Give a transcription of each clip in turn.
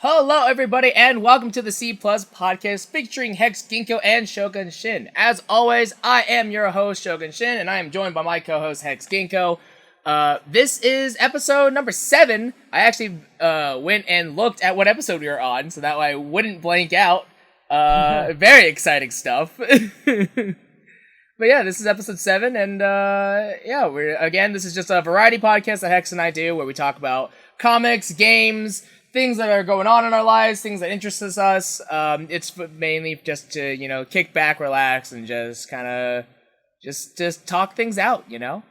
Hello, everybody, and welcome to the C+ podcast featuring Hex, Ginkgo, and Shogun Shin. As always, I am your host, Shogun Shin, and I am joined by my co-host, Hex Ginkgo. This is episode number 7. I actually went and looked at what episode we were on, so that way I wouldn't blank out. Very exciting stuff. But yeah, this is episode 7, and this is just a variety podcast that Hex and I do, where we talk about comics, games, things that are going on in our lives, things that interest us. It's mainly just to, kick back, relax, and just kind of just talk things out, Oh.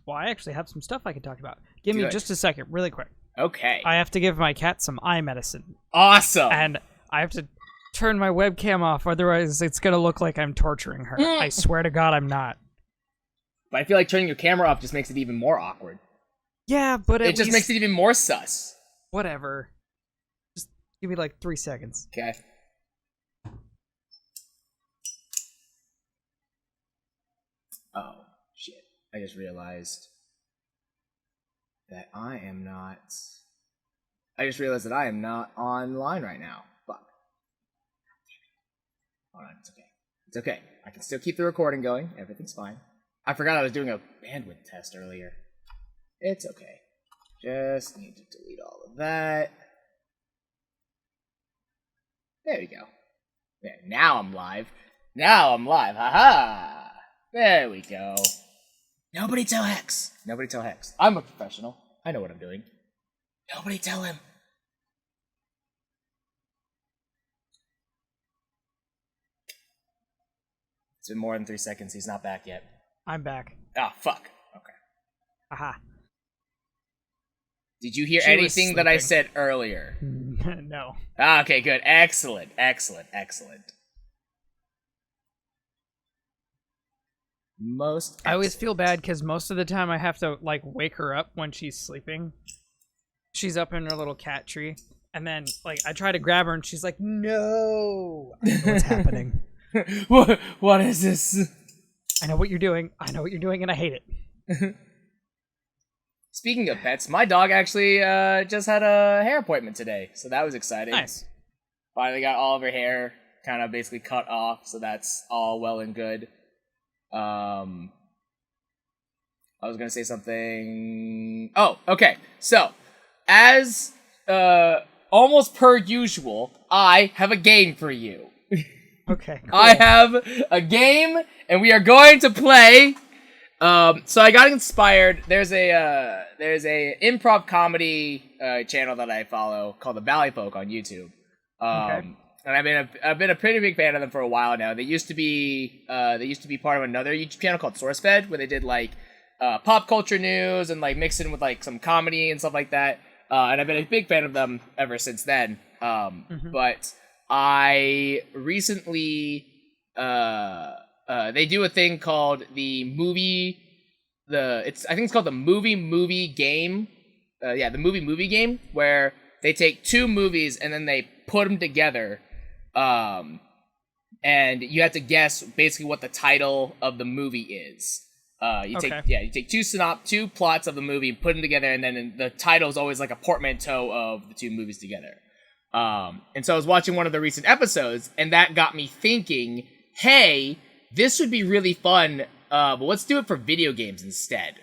Well, I actually have some stuff I can talk about. Give me just a second, really quick. Okay. I have to give my cat some eye medicine. Awesome. And I have to turn my webcam off, otherwise it's going to look like I'm torturing her. I swear to God I'm not. But I feel like turning your camera off just makes it even more awkward. Yeah, but it just makes it even more sus. Whatever. Just give me like 3 seconds. Okay. Oh, shit. I just realized that I am not online right now. Fuck. Hold on, it's okay. It's okay. I can still keep the recording going. Everything's fine. I forgot I was doing a bandwidth test earlier. It's okay. Just need to delete all of that. There we go. Yeah, now I'm live. Haha! There we go. Nobody tell Hex. I'm a professional. I know what I'm doing. Nobody tell him. It's been more than 3 seconds. He's not back yet. I'm back. Ah, fuck. Okay. Aha. Did you hear anything that I said earlier? No. Okay, good. Excellent. I always feel bad because most of the time I have to wake her up when she's sleeping. She's up in her little cat tree, and then I try to grab her and she's like, "No!" I don't know what's happening. What is this? I know what you're doing, and I hate it. Speaking of pets, my dog actually just had a hair appointment today, so that was exciting. Nice. Finally got all of her hair kind of basically cut off, so that's all well and good. I was gonna say something. Oh, okay. So, as almost per usual, I have a game for you. Okay. Cool. I have a game, and we are going to play. So I got inspired. There's a improv comedy channel that I follow called the Valley Folk on YouTube. Okay. And I've been a pretty big fan of them for a while now. They used to be part of another YouTube channel called SourceFed, where they did pop culture news and mix in with some comedy and stuff like that. And I've been a big fan of them ever since then. But I recently they do a thing called the I think it's called the movie game. The movie game, where they take 2 movies and then they put them together. And you have to guess basically what the title of the movie is. You take 2 plots of the movie and put them together, and then the title is always like a portmanteau of the 2 movies together. And so I was watching one of the recent episodes, and that got me thinking, hey, this would be really fun, but let's do it for video games instead.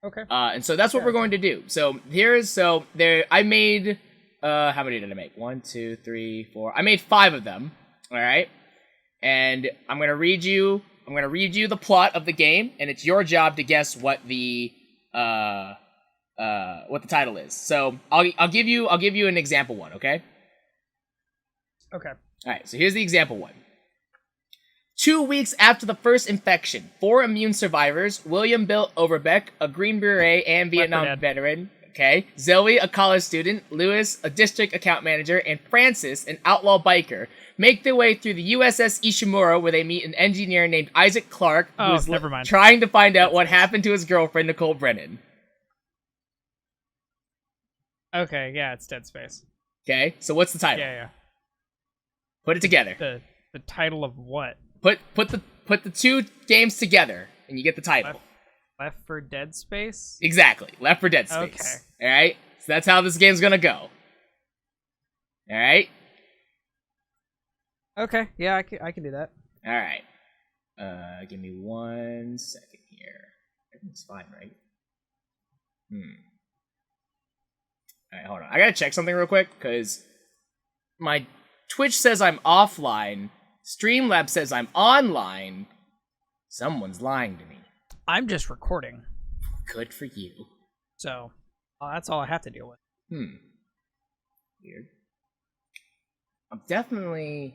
Okay. And so that's what we're going to do. So I made, how many did I make? 1, 2, 3, 4. I made 5 of them. All right. And I'm going to read you the plot of the game, and it's your job to guess what the title is. So I'll give you an example one, okay? Okay. All right. So here's the example one. 2 weeks after the first infection, 4 immune survivors, William Bill Overbeck, a Green Beret and Vietnam veteran, okay, Zoe, a college student, Lewis, a district account manager, and Francis, an outlaw biker, make their way through the USS Ishimura, where they meet an engineer named Isaac Clarke, who is trying to find out what happened to his girlfriend, Nicole Brennan. Okay, yeah, it's Dead Space. Okay, so what's the title? Yeah. Put it together. The title of what? Put the 2 games together, and you get the title. Left 4 Dead Space? Exactly. Left 4 Dead Space. Okay. All right? That's how this game's gonna go. All right. Okay. Yeah, I can do that. All right. Give me 1 second here. Everything's fine, right? All right, hold on. I gotta check something real quick because my Twitch says I'm offline. Streamlabs says I'm online. Someone's lying to me. I'm just recording. Good for you. So, that's all I have to deal with. Weird. I'm definitely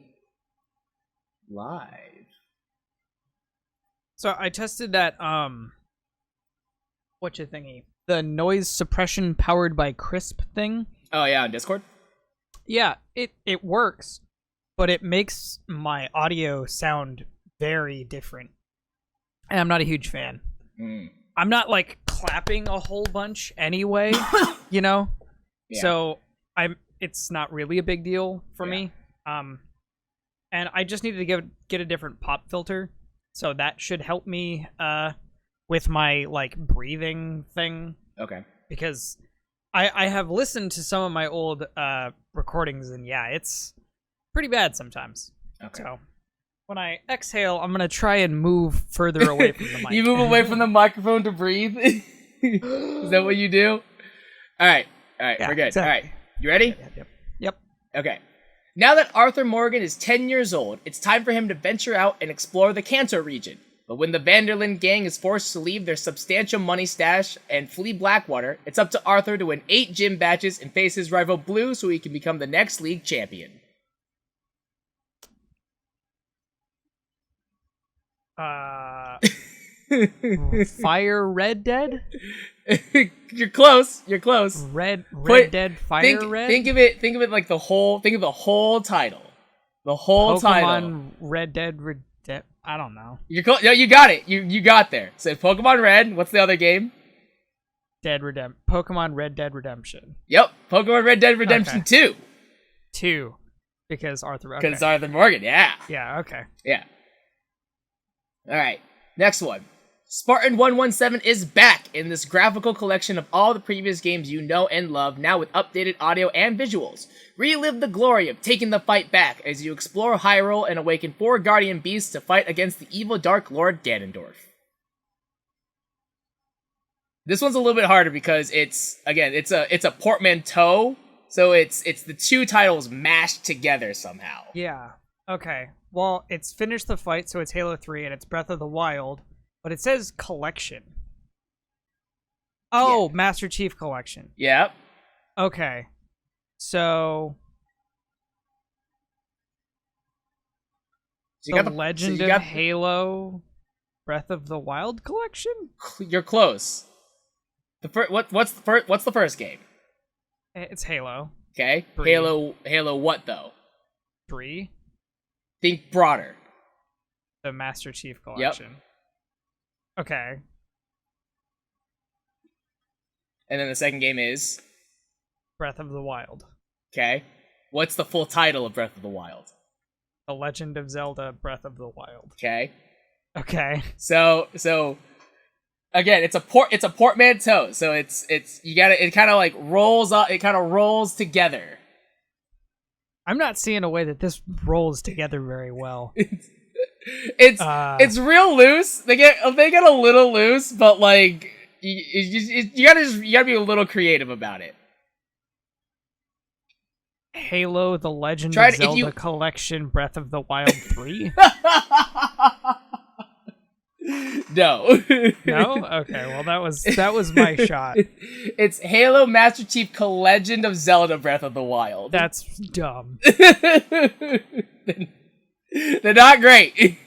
live. So I tested that, whatcha thingy? The noise suppression powered by Crisp thing. Oh, yeah, on Discord? Yeah, it works, but it makes my audio sound very different. And I'm not a huge fan. I'm not, like, clapping a whole bunch anyway, you know? Yeah. So it's not really a big deal for me. And I just needed to get a different pop filter, so that should help me with my, like, breathing thing. Okay. Because I have listened to some of my old recordings, and yeah, it's pretty bad sometimes. Okay. So when I exhale, I'm gonna try and move further away from the mic. You move away from the microphone to breathe? Is that what you do? All right, yeah, we're good. Exactly. All right, you ready? Yep. Okay. Now that Arthur Morgan is 10 years old, it's time for him to venture out and explore the Kanto region. But when the Vanderlyn gang is forced to leave their substantial money stash and flee Blackwater, it's up to Arthur to win 8 gym badges and face his rival Blue so he can become the next league champion. Fire Red Dead? You're close. Red Dead Fire Red? Think of it like the whole title. The whole title. Pokemon Red Dead I don't know. You're close. No, you got it. You got there. So Pokemon Red. What's the other game? Pokemon Red Dead Redemption. Yep. Pokemon Red Dead Redemption 2. 2. Because Arthur Morgan, yeah. Yeah, okay. Yeah. Alright. Next one. Spartan 117 is back in this graphical collection of all the previous games you know and love, now with updated audio and visuals. Relive the glory of taking the fight back as you explore Hyrule and awaken 4 guardian beasts to fight against the evil Dark Lord Ganondorf. This one's a little bit harder because it's a portmanteau, so it's the 2 titles mashed together somehow. Yeah. Okay. Well, it's Finish the Fight, so it's Halo 3 and it's Breath of the Wild. But it says collection. Oh, yeah. Master Chief Collection. Yep. Okay. So the Legend of Halo Breath of the Wild Collection? You're close. What's the first game? It's Halo. Okay. 3. Halo what though? 3. Think broader. The Master Chief Collection. Yep. Okay. And then the second game is? Breath of the Wild. Okay. What's the full title of Breath of the Wild? The Legend of Zelda Breath of the Wild. Okay. Okay. So again, it's a portmanteau. So it kind of like rolls up, it kind of rolls together. I'm not seeing a way that this rolls together very well. It's real loose. They get a little loose, but like you gotta be a little creative about it. Halo: The Legend of Zelda Collection Breath of the Wild 3? No. No? Okay, well that was my shot. It's Halo Master Chief Legend of Zelda Breath of the Wild. That's dumb. They're not great.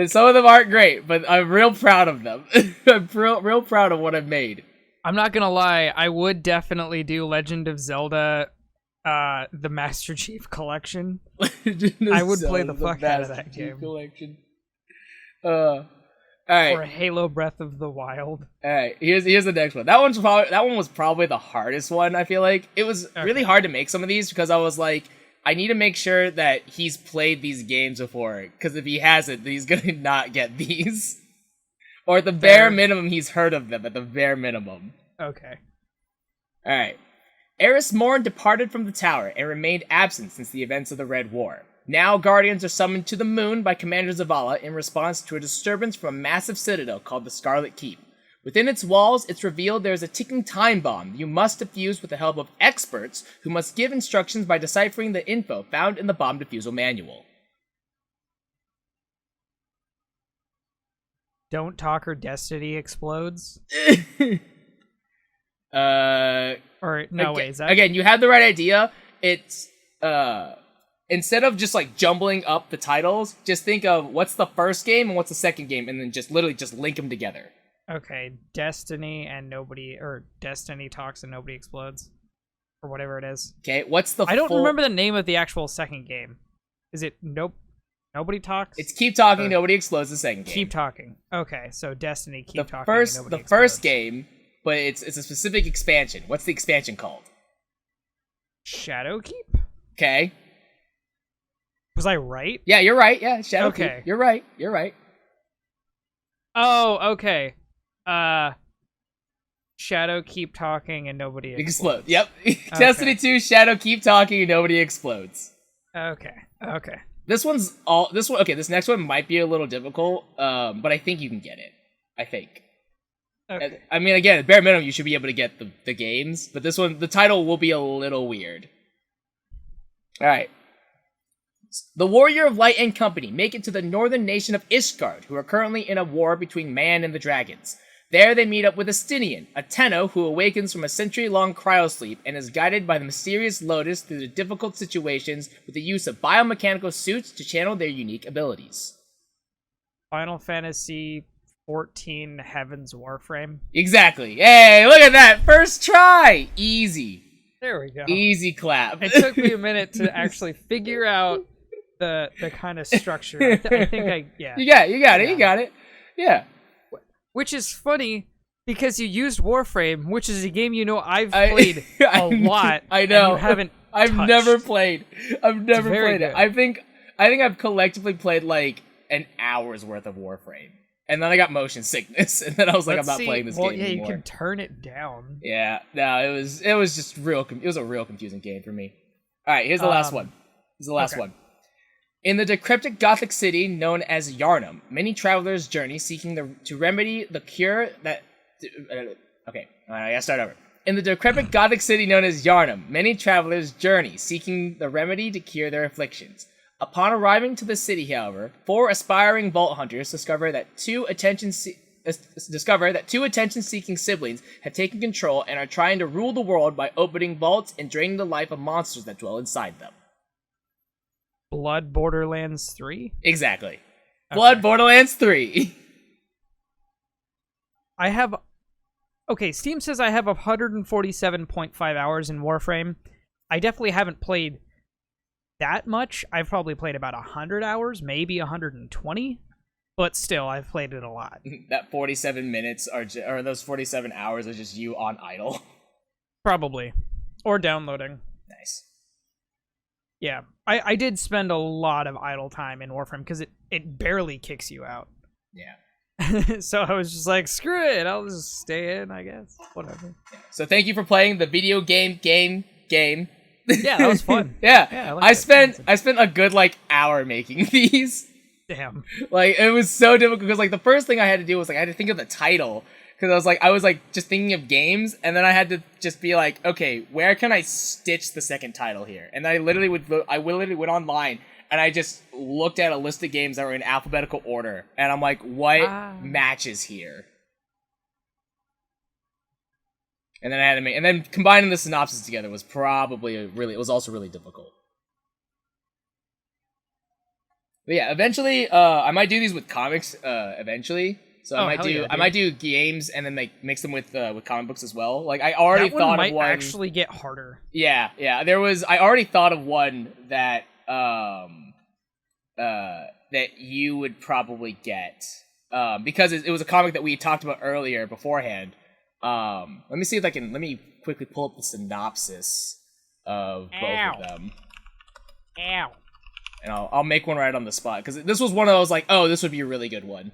Some of them aren't great, but I'm real proud of them. I'm real proud of what I've made. I'm not gonna lie, I would definitely do Legend of Zelda, the Master Chief Collection. I would play the fuck out of that game. Collection. All right. Or Halo Breath of the Wild. All right, here's the next one. That one was probably the hardest one. I feel like it was really hard to make some of these because I was like, I need to make sure that he's played these games before, because if he hasn't, he's gonna not get these. Or at the bare minimum, he's heard of them, at the bare minimum. Okay. All right. Eris Morn departed from the tower and remained absent since the events of the Red War. Now, Guardians are summoned to the moon by Commander Zavala in response to a disturbance from a massive citadel called the Scarlet Keep. Within its walls, it's revealed there is a ticking time bomb you must defuse with the help of experts who must give instructions by deciphering the info found in the bomb defusal manual. Don't talk or Destiny explodes. Or no way. Is that again? You had the right idea. It's instead of just like jumbling up the titles, just think of what's the first game and what's the second game, and then just literally just link them together. Okay, Destiny and nobody, or Destiny talks and nobody explodes, or whatever it is. Okay, what's the? I don't remember the name of the actual second game. Is it Nobody talks? It's Keep Talking, Nobody Explodes. The second game. Keep Talking. Okay, so Destiny, Keep Talking. The first game, but it's a specific expansion. What's the expansion called? Shadowkeep. Okay. Was I right? Yeah, you're right. Yeah, Shadowkeep. Okay. You're right. You're right. Oh, okay. Shadow Keep Talking and Nobody Explodes. Yep. Destiny 2, Shadow Keep Talking and Nobody Explodes. Okay. This next one might be a little difficult, but I think you can get it. I think. Okay. I mean, again, bare minimum, you should be able to get the games, but this one, the title will be a little weird. Alright. The Warrior of Light and Company make it to the northern nation of Ishgard, who are currently in a war between man and the dragons. There they meet up with Estinian, a Tenno who awakens from a century-long cryosleep and is guided by the mysterious Lotus through the difficult situations with the use of biomechanical suits to channel their unique abilities. Final Fantasy 14 Heaven's Warframe. Exactly. Hey, look at that! First try! Easy. There we go. Easy clap. It took me a minute to actually figure out the kind of structure. I think yeah. You got it. Yeah. Which is funny because you used Warframe, which is a game I've played a lot. I know. And you haven't. I've touched. never played. I've never played good. it. I think I've collectively played like an hour's worth of Warframe, and then I got motion sickness, and then I was like, I'm not playing this game anymore. You can turn it down. Yeah. No, it was just real. It was a real confusing game for me. All right, here's the last one. One. In the decrepit Gothic city known as Yarnum, many travelers journey seeking to remedy the cure that... I gotta start over. In the decrepit Gothic city known as Yarnum, many travelers journey seeking the remedy to cure their afflictions. Upon arriving to the city, however, 4 aspiring vault hunters discover that two attention-seeking siblings have taken control and are trying to rule the world by opening vaults and draining the life of monsters that dwell inside them. Blood Borderlands 3? Exactly. Okay. Blood Borderlands 3. Steam says I have 147.5 hours in Warframe. I definitely haven't played that much. I've probably played about 100 hours, maybe 120. But still, I've played it a lot. That 47 minutes or those 47 hours are just you on idle. Probably. Or downloading. Nice. Yeah, I did spend a lot of idle time in Warframe because it barely kicks you out. Yeah. So I was just like, screw it, I'll just stay in, I guess. Whatever. Yeah. So thank you for playing the video game. Yeah, that was fun. Yeah I spent a good hour making these. Damn. It was so difficult because the first thing I had to do was I had to think of the title. Because I was just thinking of games, and then I had to just be like, okay, where can I stitch the second title here? And then I literally went online, and I just looked at a list of games that were in alphabetical order, and I'm like, what matches here? And then I had to and then combining the synopsis together was probably it was also really difficult. But yeah, eventually, I might do these with comics, eventually. So I might do games and then mix them with comic books as well. I already thought of one. Might actually get harder. Yeah. I already thought of one that that you would probably get because it was a comic that we talked about earlier beforehand. Let me see if let me quickly pull up the synopsis of both of them. Ow. And I'll make one right on the spot because this was one of those oh, this would be a really good one.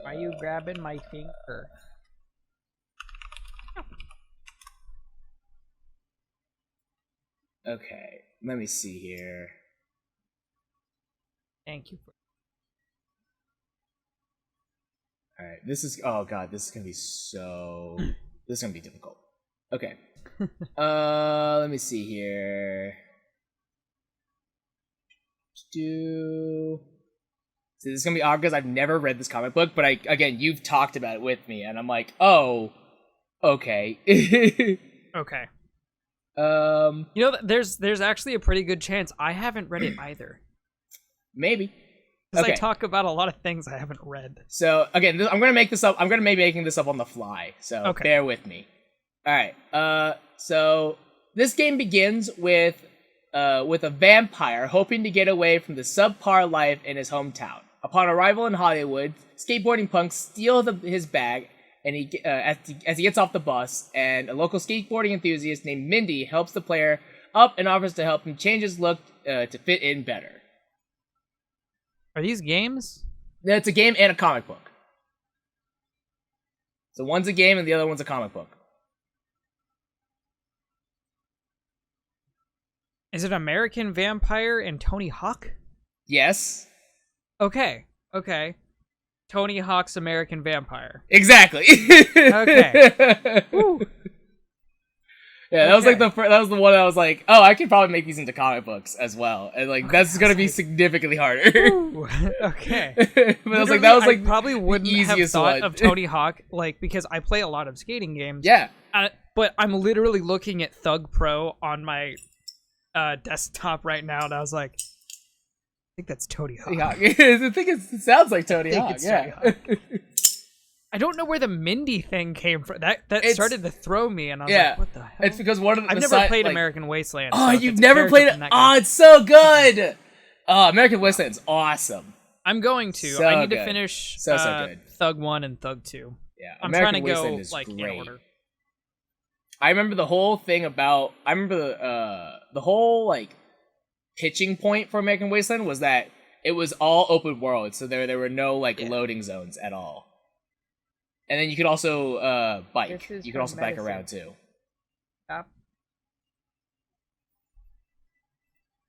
Why are you grabbing my finger? Okay, let me see here. Thank you. All right, this is. Oh god, this is gonna be so. This is gonna be difficult. Okay. Let me see here. See, this is gonna be awkward because I've never read this comic book, but again, you've talked about it with me, and I'm like, oh, okay. Okay. You know, there's actually a pretty good chance I haven't read it either. Maybe. Because I talk about a lot of things I haven't read. So again, I'm gonna make this up. I'm gonna be making this up on the fly. So bear with me. All right. So this game begins with a vampire hoping to get away from the subpar life in his hometown. Upon arrival in Hollywood, skateboarding punks steal his bag, and as he gets off the bus, and a local skateboarding enthusiast named Mindy helps the player up and offers to help him change his look to fit in better. Are these games? It's a game and a comic book. So one's a game and the other one's a comic book. Is it American Vampire and Tony Hawk? Yes. Okay. Tony Hawk's American Vampire. Exactly. Okay. Woo. Yeah, that was like that was the one I was like, oh, I could probably make these into comic books as well, and like that's gonna be significantly harder. Okay. But I was like, that was like I probably wouldn't have thought of Tony Hawk, like, because I play a lot of skating games. Yeah. But I'm literally looking at Thug Pro on my desktop right now, and I was like, I think that's Tony Hawk. I think it sounds like Tony Hawk. Yeah. Tony Hawk. I don't know where the Mindy thing came from. That started to throw me, and I was like, what the hell? It's because one of the I've never played American Wasteland. Oh, you've never played it? Oh, it's so good! Oh, American Wasteland's awesome. I'm going to. So I need good. to finish so good. Thug 1 and Thug 2. Yeah, I'm American trying to Wasteland go is like great. in order. I remember the whole thing about. I remember the whole like pitching point for American Wasteland was that it was all open world, so there were no like loading zones at all. And then you could also bike. You could also bike around too. Stop.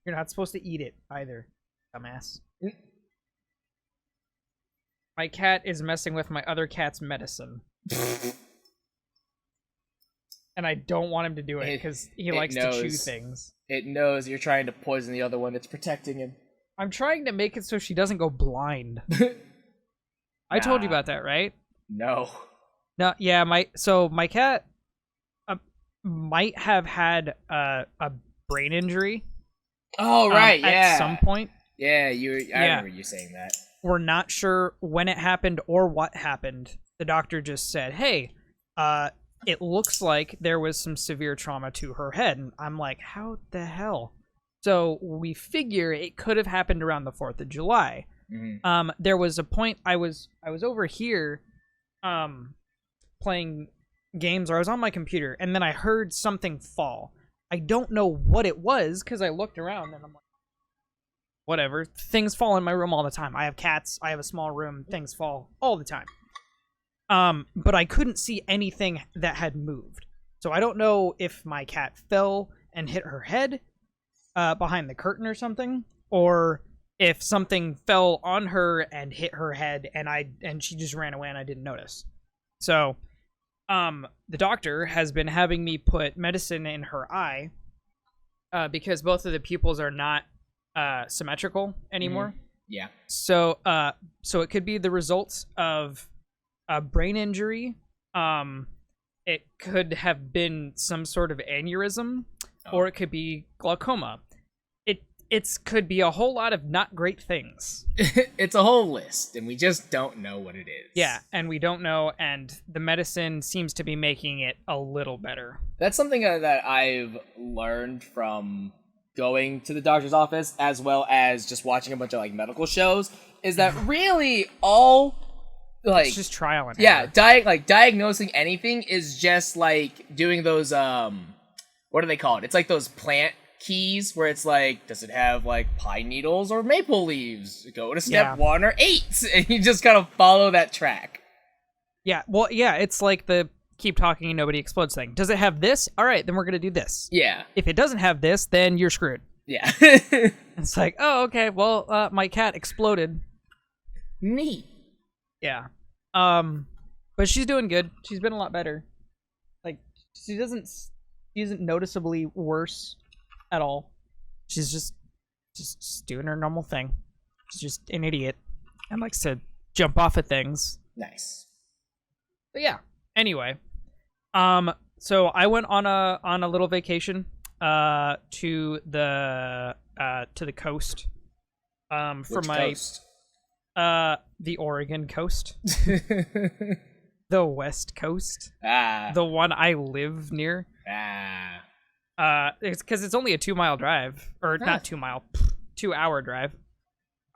You're not supposed to eat it either, dumbass. My cat is messing with my other cat's medicine. And I don't want him to do it because he likes to chew things. It knows you're trying to poison the other one. It's protecting him. I'm trying to make it so she doesn't go blind. I told you about that, right? No. Yeah, my cat might have had a brain injury. Oh, right, yeah. At some point. Yeah, I remember you saying that. We're not sure when it happened or what happened. The doctor just said, hey, it looks like there was some severe trauma to her head. And I'm like, how the hell? So we figure it could have happened around the 4th of July. Mm-hmm. There was a point I was over here playing games, or I was on my computer, and then I heard something fall. I don't know what it was because I looked around and I'm like, whatever. Things fall in my room all the time. I have cats. I have a small room. Things fall all the time. But I couldn't see anything that had moved. So I don't know if my cat fell and hit her head behind the curtain or something, or if something fell on her and hit her head and she just ran away and I didn't notice. So the doctor has been having me put medicine in her eye because both of the pupils are not symmetrical anymore. Mm-hmm. Yeah. So it could be the results of a brain injury. It could have been some sort of aneurysm, or it could be glaucoma. It could be a whole lot of not great things. It's a whole list, and we just don't know what it is. Yeah, and we don't know, and the medicine seems to be making it a little better. That's something that I've learned from going to the doctor's office, as well as just watching a bunch of like medical shows, is that really all like it's just trial and error. Yeah, diagnosing anything is just like doing those what do they call it? It's like those plant keys where it's like, does it have like pine needles or maple leaves? Go to step 1 or 8, and you just kind of follow that track. Yeah, well, yeah, it's like the keep talking and nobody explodes thing. Does it have this? All right, then we're going to do this. Yeah. If it doesn't have this, then you're screwed. Yeah. It's like, oh, okay, well, my cat exploded. Neat. Yeah. But she's doing good. She's been a lot better. Like, she isn't noticeably worse at all. She's just doing her normal thing. She's just an idiot and likes to jump off of things. Nice. But yeah. Anyway, so I went on a little vacation to the coast. Which coast? The Oregon coast. The West Coast. The one I live near. It's because it's only a 2-mile drive, or not 2 mile, 2 hour drive.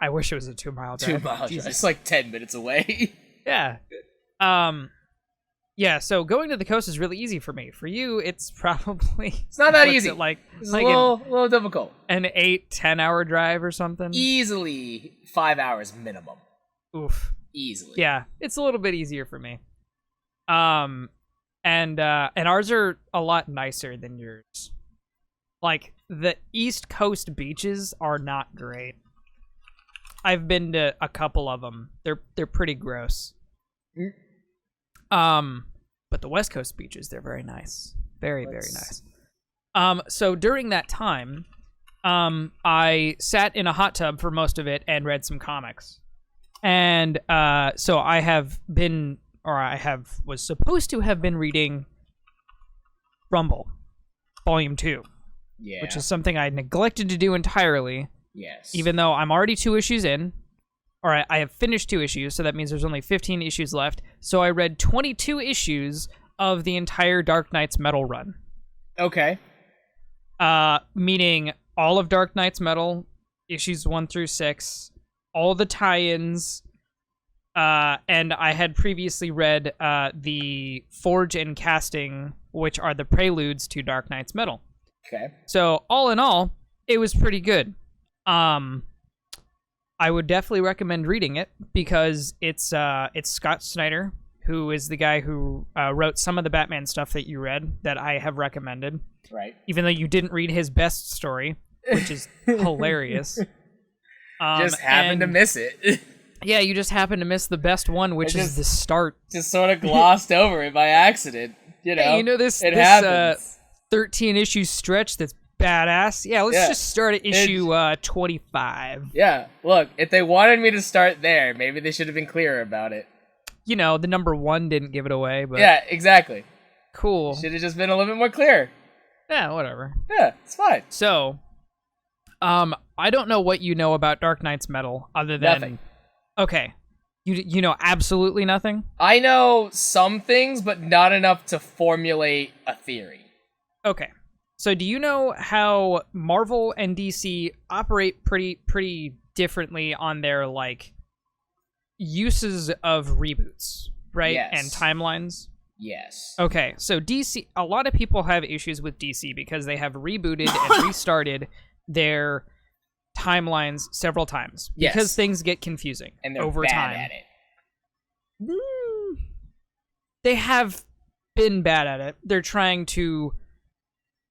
I wish it was a 2 mile drive. 2 mile drive. It's like 10 minutes away. Yeah. Yeah. So going to the coast is really easy for me. For you, it's probably it's not that easy. It's like a little difficult. An 8-10 hour drive or something. Easily 5 hours minimum. Oof. Easily. Yeah, it's a little bit easier for me. And ours are a lot nicer than yours. Like, the East Coast beaches are not great. I've been to a couple of them. They're pretty gross. But the West Coast beaches, they're very nice. Very, very nice. So during that time, I sat in a hot tub for most of it and read some comics. And so was supposed to have been reading Rumble, Volume 2. Yeah. Which is something I neglected to do entirely. Yes. Even though I'm already 2 issues in. Or I have finished 2 issues, so that means there's only 15 issues left. So I read 22 issues of the entire Dark Knight's Metal run. Okay. Meaning all of Dark Knight's Metal, issues 1 through 6, all the tie-ins, and I had previously read the Forge and Casting, which are the preludes to Dark Knight's Metal. Okay. So all in all, it was pretty good. I would definitely recommend reading it because it's Scott Snyder, who is the guy who wrote some of the Batman stuff that you read that I have recommended. Right. Even though you didn't read his best story, which is hilarious. Just happened to miss it. Yeah, you just happened to miss the best one, which is the start. Just sort of glossed over it by accident. You know, hey, you know this happens. 13 issue stretch that's badass. Yeah, let's just start at issue 25. Yeah, look, if they wanted me to start there, maybe they should have been clearer about it. You know, the number 1 didn't give it away, but yeah, exactly. Cool. Should have just been a little bit more clear. Yeah, whatever. Yeah, it's fine. So, I don't know what you know about Dark Knight's Metal other than nothing. Okay. You know absolutely nothing? I know some things, but not enough to formulate a theory. Okay. So do you know how Marvel and DC operate pretty differently on their, like, uses of reboots, right? Yes. And timelines? Yes. Okay, so DC, a lot of people have issues with DC because they have rebooted and restarted their timelines several times because things get confusing and they're over bad time. At it. They have been bad at it. They're trying to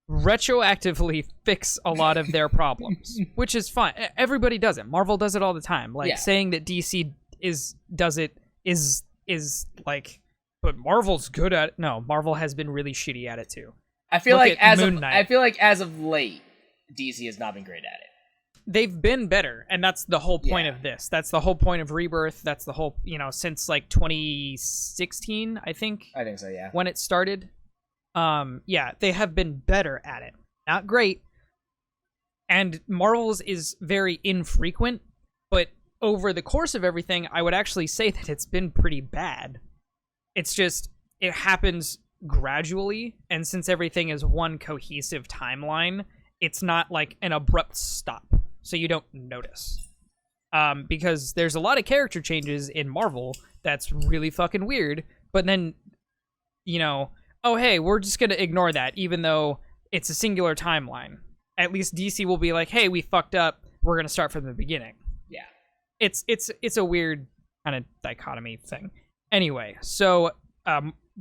retroactively fix a lot of their problems, which is fine. Everybody does it. Marvel does it all the time. Like saying that DC does it is like, but Marvel's good at it. No, Marvel has been really shitty at it too. I feel like as of late, DC has not been great at it. They've been better, and that's the whole point of this. That's the whole point of Rebirth. That's the whole, since like 2016, I think. I think so, yeah. When it started. They have been better at it. Not great. And Marvel's is very infrequent, but over the course of everything, I would actually say that it's been pretty bad. It's just, it happens gradually, and since everything is one cohesive timeline, it's not like an abrupt stop, so you don't notice. Because there's a lot of character changes in Marvel that's really fucking weird, but then, oh, hey, we're just going to ignore that, even though it's a singular timeline. At least DC will be like, hey, we fucked up. We're going to start from the beginning. Yeah. It's a weird kind of dichotomy thing. Anyway, so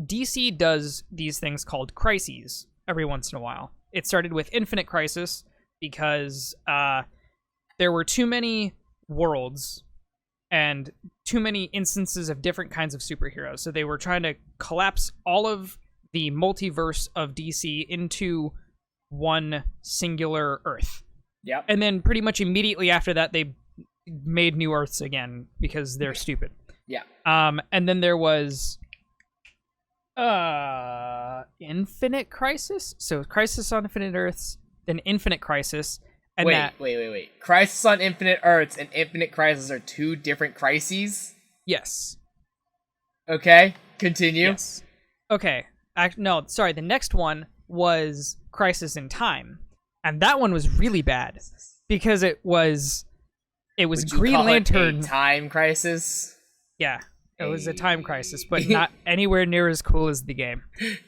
DC does these things called crises every once in a while. It started with Infinite Crisis because there were too many worlds and too many instances of different kinds of superheroes. So they were trying to collapse all of the multiverse of DC into one singular Earth. Yep. And then pretty much immediately after that, they made new Earths again because they're stupid. Yeah. And then there was Infinite Crisis. So Crisis on Infinite Earths, then Infinite Crisis. And wait. Crisis on Infinite Earths and Infinite Crisis are two different crises? Yes. Okay, continue. Yes. Okay. No, sorry. The next one was Crisis in Time. And that one was really bad because it was Would you Green call Lantern. it a time crisis? Yeah. It was a time crisis, but not anywhere near as cool as the game.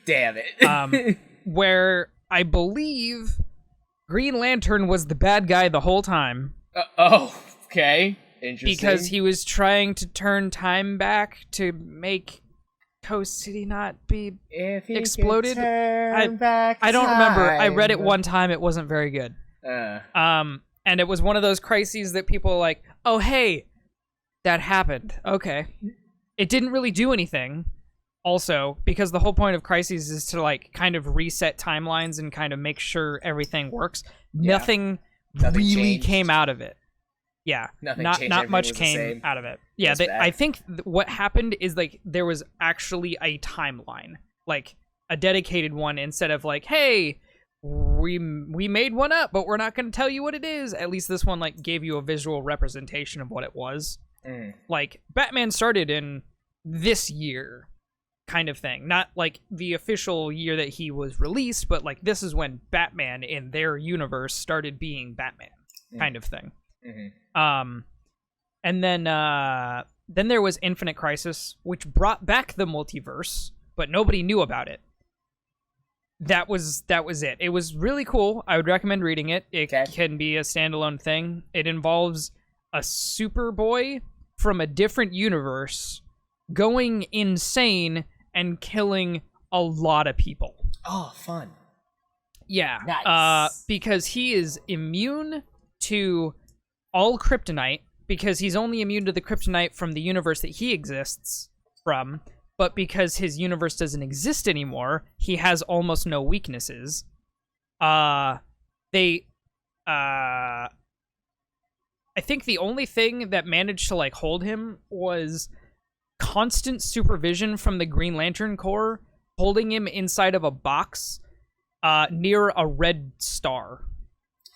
Damn it. Where I believe Green Lantern was the bad guy the whole time. Okay. Interesting. Because he was trying to turn time back to make Coast City not be exploded. I don't remember. I read it one time. It wasn't very good. And it was one of those crises that people are like, oh, hey, that happened. Okay. It didn't really do anything. Also, because the whole point of crises is to like kind of reset timelines and kind of make sure everything works. Yeah. Nothing really changed. came out of it. Yeah, not much came out of it. Yeah, I think what happened is like there was actually a timeline, like a dedicated one, instead of like, hey, we made one up, but we're not going to tell you what it is. At least this one like gave you a visual representation of what it was. Like Batman started in this year, kind of thing. Not like the official year that he was released, but like this is when Batman in their universe started being Batman, kind of thing. And then there was Infinite Crisis, which brought back the multiverse, but nobody knew about it. That was it. It was really cool. I would recommend reading it. It can be a standalone thing. It involves a Superboy from a different universe going insane and killing a lot of people. Oh, fun. Yeah. Nice. Because he is immune to all kryptonite, because he's only immune to the kryptonite from the universe that he exists from, but because his universe doesn't exist anymore, he has almost no weaknesses. I think the only thing that managed to like hold him was constant supervision from the Green Lantern Corps, holding him inside of a box near a red star.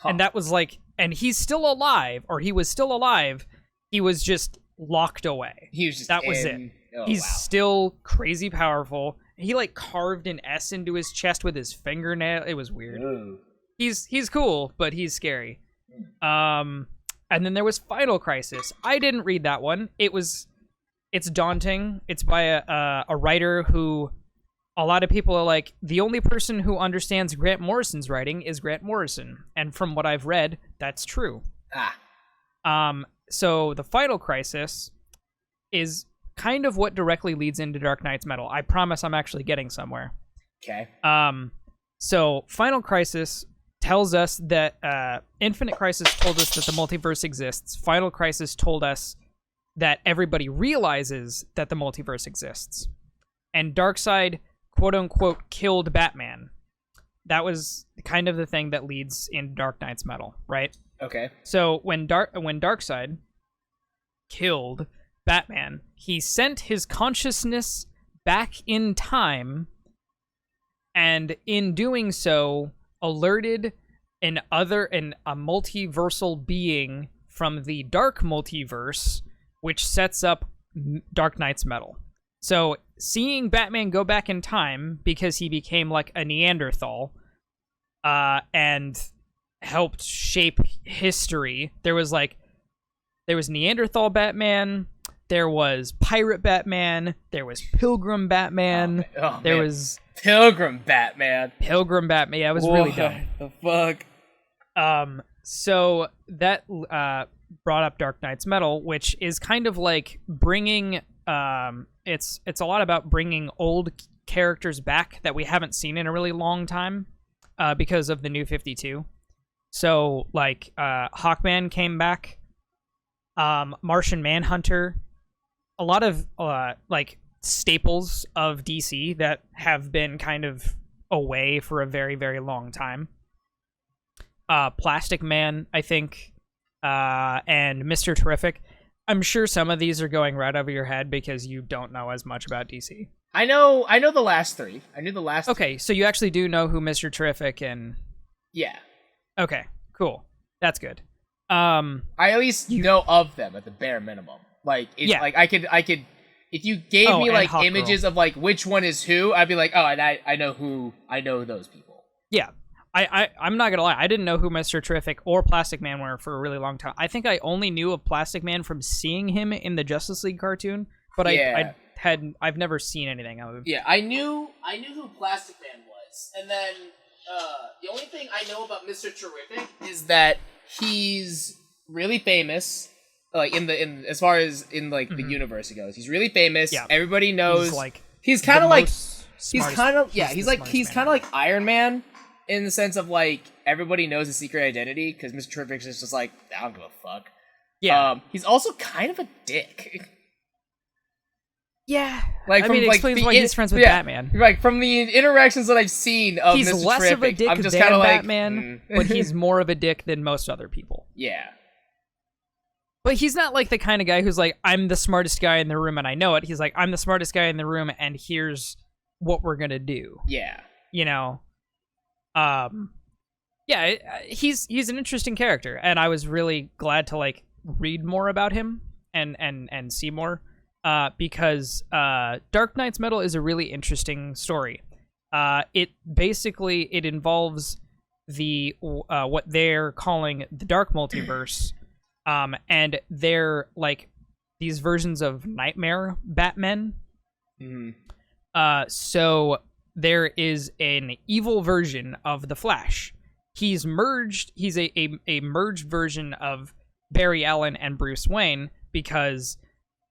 And that was like, and he's still alive, or he was still alive. He was just locked away. He was just that was it. Oh, he's wow. still crazy powerful. He like carved an S into his chest with his fingernail. It was weird. Ooh. He's cool, but he's scary. And then there was Final Crisis. I didn't read that one. It's daunting. It's by a writer who a lot of people are like, the only person who understands Grant Morrison's writing is Grant Morrison. And from what I've read, that's true. So the Final Crisis is kind of what directly leads into Dark Knight's Metal. I promise I'm actually getting somewhere. Okay. So Final Crisis tells us that Infinite Crisis told us that the multiverse exists. Final Crisis told us that everybody realizes that the multiverse exists. And Darkseid, quote-unquote, killed Batman. That was kind of the thing that leads in Dark Knight's Metal, right? Okay. So when Darkseid killed Batman, he sent his consciousness back in time, and in doing so, alerted a multiversal being from the Dark Multiverse, which sets up Dark Knight's Metal. So seeing Batman go back in time because he became like a Neanderthal and helped shape history. There was Neanderthal Batman, there was Pirate Batman, there was Pilgrim Batman, there was Pilgrim Batman. Yeah, it was really dumb. The fuck? So that brought up Dark Knight's Metal, which is kind of like bringing it's a lot about bringing old characters back that we haven't seen in a really long time because of the New 52. So, like, Hawkman came back, Martian Manhunter, a lot of, like, staples of DC that have been kind of away for a very, very long time. Plastic Man, I think, and Mr. Terrific. I'm sure some of these are going right over your head because you don't know as much about DC. I know the last three. I knew the last Okay, so you actually do know who Mr. Terrific and... Yeah. Okay, cool. That's good. I at least know of them at the bare minimum. Like, like I could if you gave me like images of like which one is who, I'd be like, oh, and I know those people. Yeah. I'm not gonna lie, I didn't know who Mr. Terrific or Plastic Man were for a really long time. I think I only knew of Plastic Man from seeing him in the Justice League cartoon, but I've never seen anything of him. Yeah, I knew who Plastic Man was, and then the only thing I know about Mr. Terrific is that he's really famous. Like as far as in like the universe goes, he's really famous. Yeah. Everybody knows. He's kind of like Iron Man. In the sense of, like, everybody knows his secret identity, because Mr. Terrific is just like, I don't give a fuck. Yeah. He's also kind of a dick. Yeah. Like, it explains why he's friends with Batman. Like, from the interactions that I've seen of Mr. Terrific, he's less of a dick I'm just than like, Batman, but he's more of a dick than most other people. Yeah. But he's not, like, the kind of guy who's like, I'm the smartest guy in the room and I know it. He's like, I'm the smartest guy in the room and here's what we're gonna do. Yeah. You know? He's an interesting character, and I was really glad to like read more about him and see more, because Dark Knight's Metal is a really interesting story. It involves the what they're calling the Dark Multiverse, and they're like these versions of Nightmare Batmen. So there is an evil version of the Flash. He's a merged version of Barry Allen and Bruce Wayne, because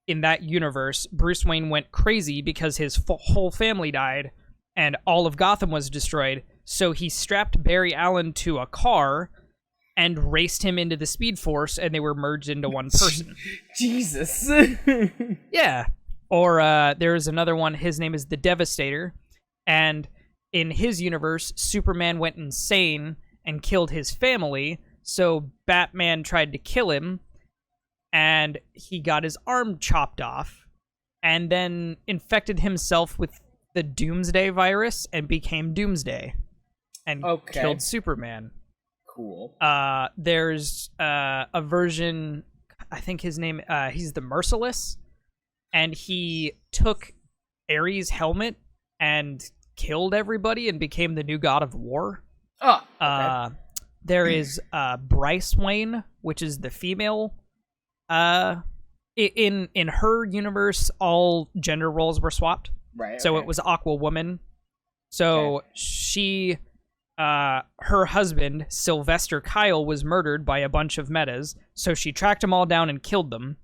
in that universe, Bruce Wayne went crazy because his whole family died and all of Gotham was destroyed. So he strapped Barry Allen to a car and raced him into the Speed Force, and they were merged into one person. Jesus. Yeah. Or there's another one, his name is the Devastator. And in his universe, Superman went insane and killed his family, so Batman tried to kill him, and he got his arm chopped off, and then infected himself with the Doomsday virus and became Doomsday, and killed Superman. Cool. There's a version, I think his name, he's the Merciless, and he took Ares' helmet and killed everybody and became the new god of war. Oh, okay. There is Bryce Wayne, which is the female. In her universe, all gender roles were swapped. Right. So it was Aqua Woman. So she, her husband Sylvester Kyle was murdered by a bunch of metas. So she tracked them all down and killed them.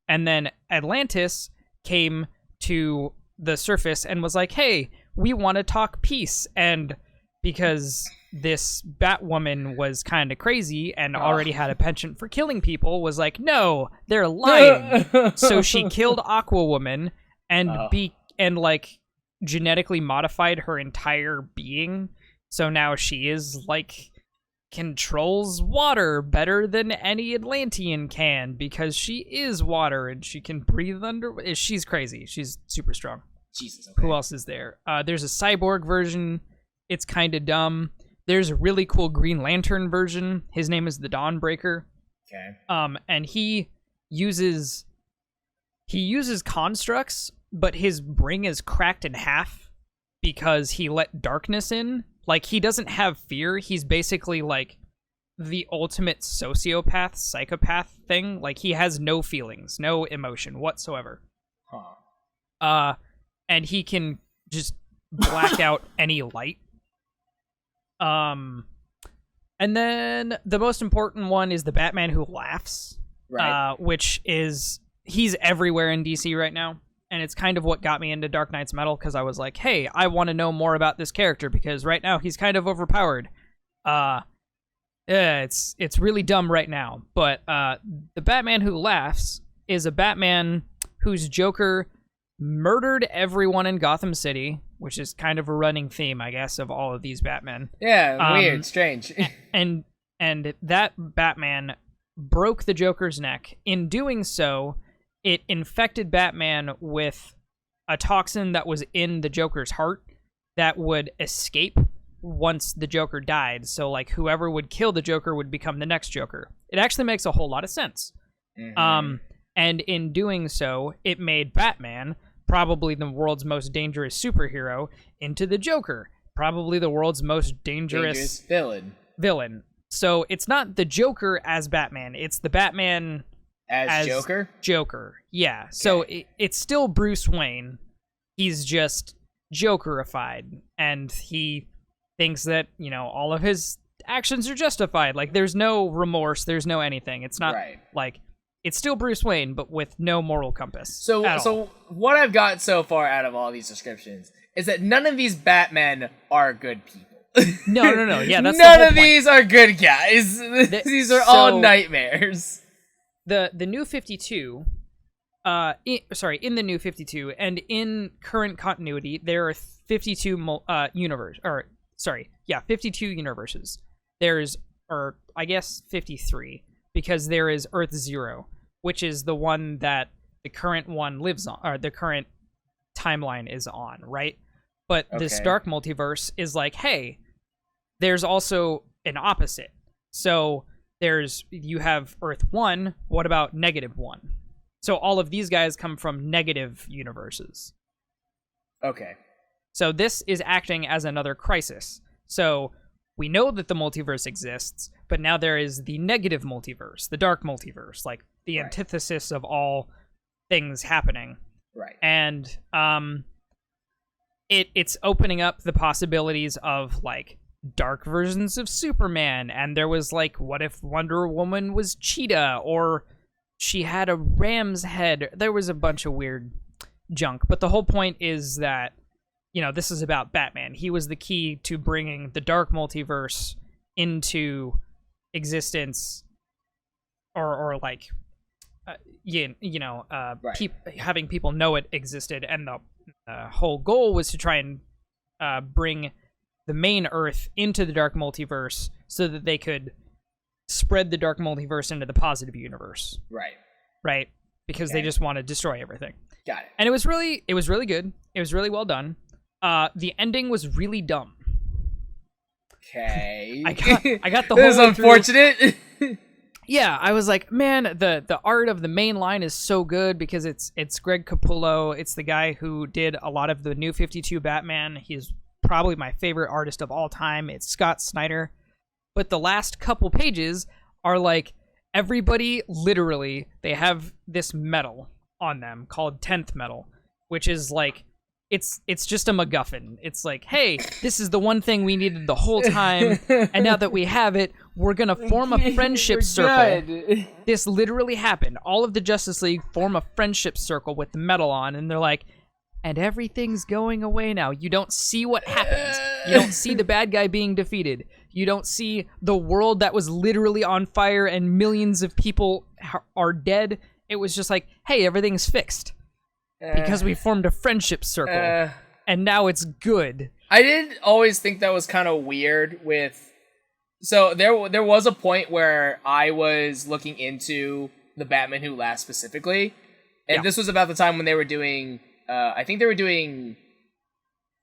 And then Atlantis came to the surface and was like, "Hey, we want to talk peace." And because this Batwoman was kind of crazy and already had a penchant for killing people, was like, "No, they're lying." So she killed Aquawoman and like genetically modified her entire being. So now she is like controls water better than any Atlantean can, because she is water and she can breathe under. She's crazy. She's super strong. Jesus. Okay. Who else is there? There's a cyborg version. It's kind of dumb. There's a really cool Green Lantern version. His name is the Dawnbreaker. Okay. And he uses constructs, but his ring is cracked in half because he let darkness in. Like, he doesn't have fear. He's basically like the ultimate sociopath, psychopath thing. Like, he has no feelings, no emotion whatsoever. And he can just black out any light. And then the most important one is the Batman who laughs, right? Which is, he's everywhere in DC right now. and it's kind of what got me into Dark Knight's Metal, because I was like, hey, I want to know more about this character, because right now he's kind of overpowered. It's really dumb right now, but the Batman Who Laughs is a Batman whose Joker murdered everyone in Gotham City, which is kind of a running theme, I guess, of all of these Batmen. Yeah, weird, strange. and that Batman broke the Joker's neck. In doing so, it infected Batman with a toxin that was in the Joker's heart that would escape once the Joker died. So, like, whoever would kill the Joker would become the next Joker. It actually makes a whole lot of sense. And in doing so, it made Batman, probably the world's most dangerous superhero, into the Joker, probably the world's most dangerous villain. So it's not the Joker as Batman, it's the Batman as Joker. Yeah. Okay. So it's still Bruce Wayne. He's just Jokerified, and he thinks that, you know, all of his actions are justified. Like, there's no remorse, there's no anything. It's not like, it's still Bruce Wayne, but with no moral compass. So what I've got so far out of all these descriptions is that none of these Batmen are good people. No. Yeah, that's none of these are good guys. These are all nightmares. The New 52, in the New 52, and in current continuity, there are 52 52 universes. There's, or I guess 53, because there is Earth Zero, which is the one that the current one lives on, or the current timeline is on, right? But this dark multiverse is like, hey, there's also an opposite. So you have Earth 1, what about -1? So all of these guys come from negative universes. Okay. So this is acting as another crisis. So we know that the multiverse exists, but now there is the negative multiverse, the dark multiverse, like the antithesis of all things happening. Right. And it's opening up the possibilities of, like, dark versions of Superman. And there was, like, what if Wonder Woman was Cheetah, or she had a ram's head? There was a bunch of weird junk. But the whole point is that, you know, this is about Batman. He was the key to bringing the dark multiverse into existence, or like, having people know it existed. And the whole goal was to try and bring the main Earth into the dark multiverse so that they could spread the dark multiverse into the positive universe. Right? Because they just want to destroy everything. Got it. And it was really good. It was really well done. The ending was really dumb. Okay. I got the whole This is unfortunate. Yeah, I was like, man, the art of the main line is so good, because it's Greg Capullo. It's the guy who did a lot of the New 52 Batman. He's probably my favorite artist of all time. It's Scott Snyder. But the last couple pages are like, everybody, literally, they have this medal on them called 10th Metal, which is like, it's just a MacGuffin. It's like, hey, this is the one thing we needed the whole time, and now that we have it, we're gonna form a friendship circle. Good. This literally happened. All of the Justice League form a friendship circle with the medal on, and they're like, and everything's going away now. You don't see what happens. You don't see the bad guy being defeated. You don't see the world that was literally on fire and millions of people are dead. It was just like, hey, everything's fixed. Because we formed a friendship circle, and now it's good. I did always think that was kind of weird with... So there was a point where I was looking into the Batman Who Laughs specifically, and this was about the time when they were doing... I think they were doing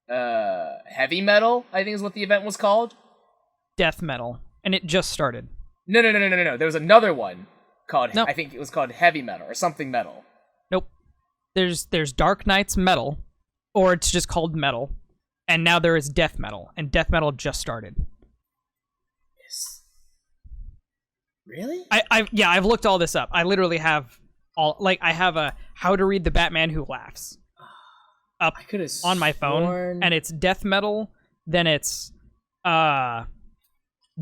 Heavy Metal, I think is what the event was called. Death Metal, and it just started. No. There was another one called... Nope. I think it was called Heavy Metal, or something Metal. Nope. There's Dark Knight's Metal, or it's just called Metal, and now there is Death Metal, and Death Metal just started. Yes. Really? I've looked all this up. I literally have I have a How to Read the Batman Who Laughs up on my phone, and it's Death Metal, then it's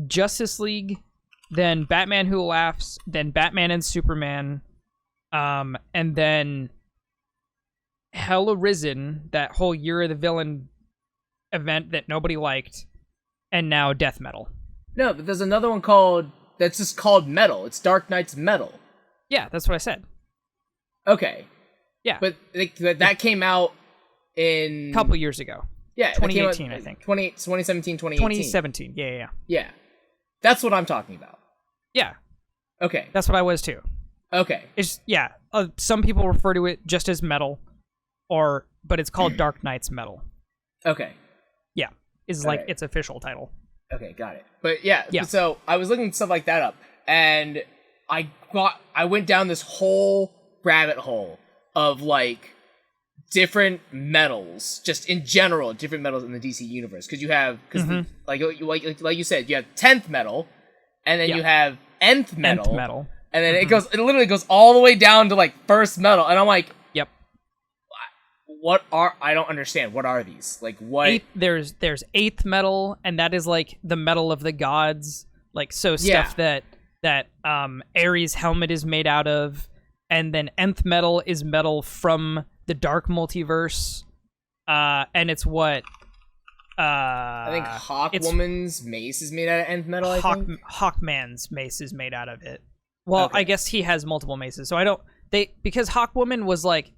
Justice League, then Batman Who Laughs, then Batman and Superman, and then Hell Arisen, that whole Year of the Villain event that nobody liked, and now Death Metal. No, but there's another one that's just called Metal. It's Dark Knight's Metal. Yeah, that's what I said. Okay. Yeah. But that came out in... a couple years ago. Yeah. 2018, I think. 2017, 2018. 2017, yeah. Yeah. That's what I'm talking about. Yeah. Okay. That's what I was too. Okay. It's, yeah, some people refer to it just as Metal, but it's called Dark Knight's Metal. Okay. Yeah. Is like its official title. Okay, got it. But yeah, so I was looking stuff like that up, and I went down this whole rabbit hole of like different metals, just in general, different metals in the DC universe. Because you have, like you said, you have 10th metal, and then you have nth metal, and then it literally goes all the way down to like first metal, and I'm like, yep. I don't understand. What are these? Like what? There's 8th metal, and that is like the metal of the gods, like stuff that Ares' helmet is made out of, and then nth metal is metal from the Dark Multiverse, and it's what I think Hawkwoman's mace is made out of nth metal. Hawkman's mace is made out of it. Well, I guess he has multiple maces, so I don't. Because Hawkwoman was like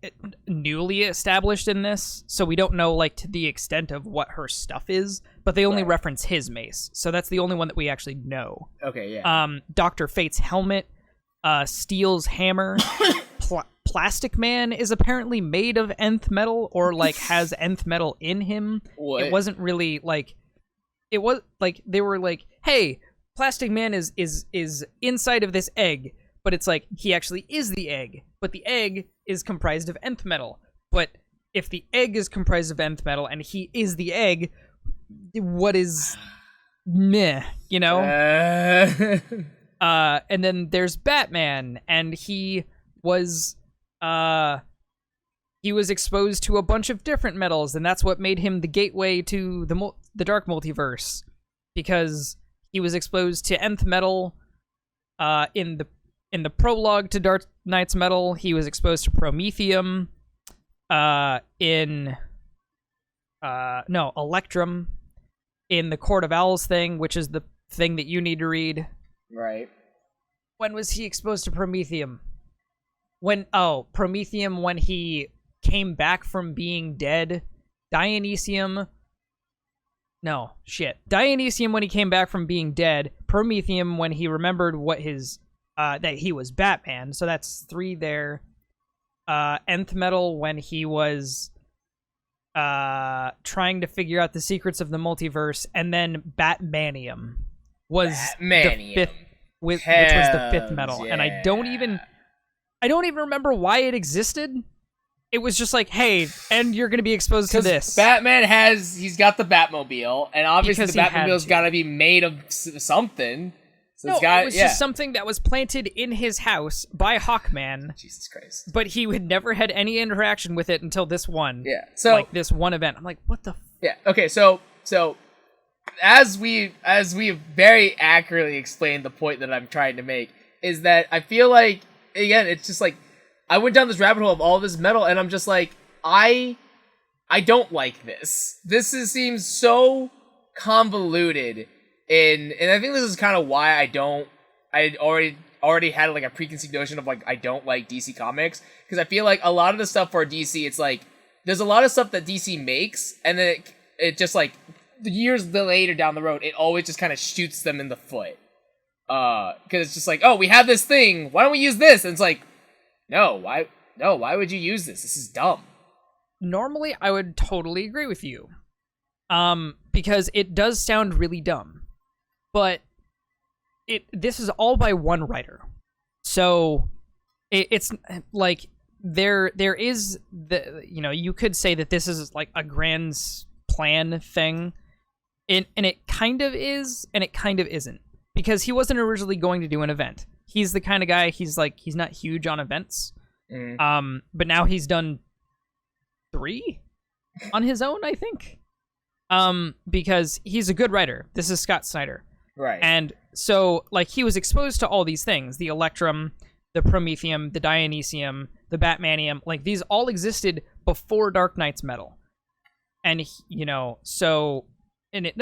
newly established in this, so we don't know like to the extent of what her stuff is, but they only reference his mace, so that's the only one that we actually know. Okay, yeah. Dr. Fate's helmet, Steel's hammer, Plastic Man is apparently made of nth metal, or like has nth metal in him. What? It wasn't really like, it was like they were like, hey, Plastic Man is inside of this egg. But it's like, he actually is the egg. But the egg is comprised of nth metal. But if the egg is comprised of nth metal and he is the egg, what is meh, you know? And then there's Batman, and he was exposed to a bunch of different metals, and that's what made him the gateway to the Dark Multiverse. Because he was exposed to nth metal in the prologue to Dark Knight's Metal. He was exposed to Promethium Electrum in the Court of Owls thing, which is the thing that you need to read. Right. When was he exposed to Promethium? Promethium when he came back from being dead. Dionysium when he came back from being dead. Promethium when he remembered what his that he was Batman, so that's 3 there. Nth metal when he was trying to figure out the secrets of the multiverse, and then Batmanium was the 5th, which was the 5th metal, and I don't even remember why it existed. It was just like, hey, and you're going to be exposed to this. Batman he's got the Batmobile, and obviously the Batmobile's got to be made of something. So it was just something that was planted in his house by Hawkman. Jesus Christ. But he had never had any interaction with it until this one. Yeah. So like this one event. I'm like, what the Yeah. Okay, so as we very accurately explained the point that I'm trying to make is that I feel like, again, it's just like I went down this rabbit hole of all this metal, and I'm just like, I don't like this. This seems so convoluted. And I think this is kind of why I already had like a preconceived notion of like I don't like DC Comics, because I feel like a lot of the stuff for DC, it's like there's a lot of stuff that DC makes, and then it just like years later down the road, it always just kind of shoots them in the foot, because it's just like, oh, we have this thing, why don't we use this? And it's like, why would you use this? This is dumb. Normally, I would totally agree with you, because it does sound really dumb. But this is all by one writer, so it's like there is you could say that this is like a grand plan thing, and it kind of is, and it kind of isn't, because he wasn't originally going to do an event. He's the kind of guy, he's not huge on events, but now he's done 3 on his own, I think, because he's a good writer. This is Scott Snyder. Right. And so, like, he was exposed to all these things, the Electrum, the Promethium, the Dionysium, the Batmanium, like these all existed before Dark Knight's Metal. And, so, and it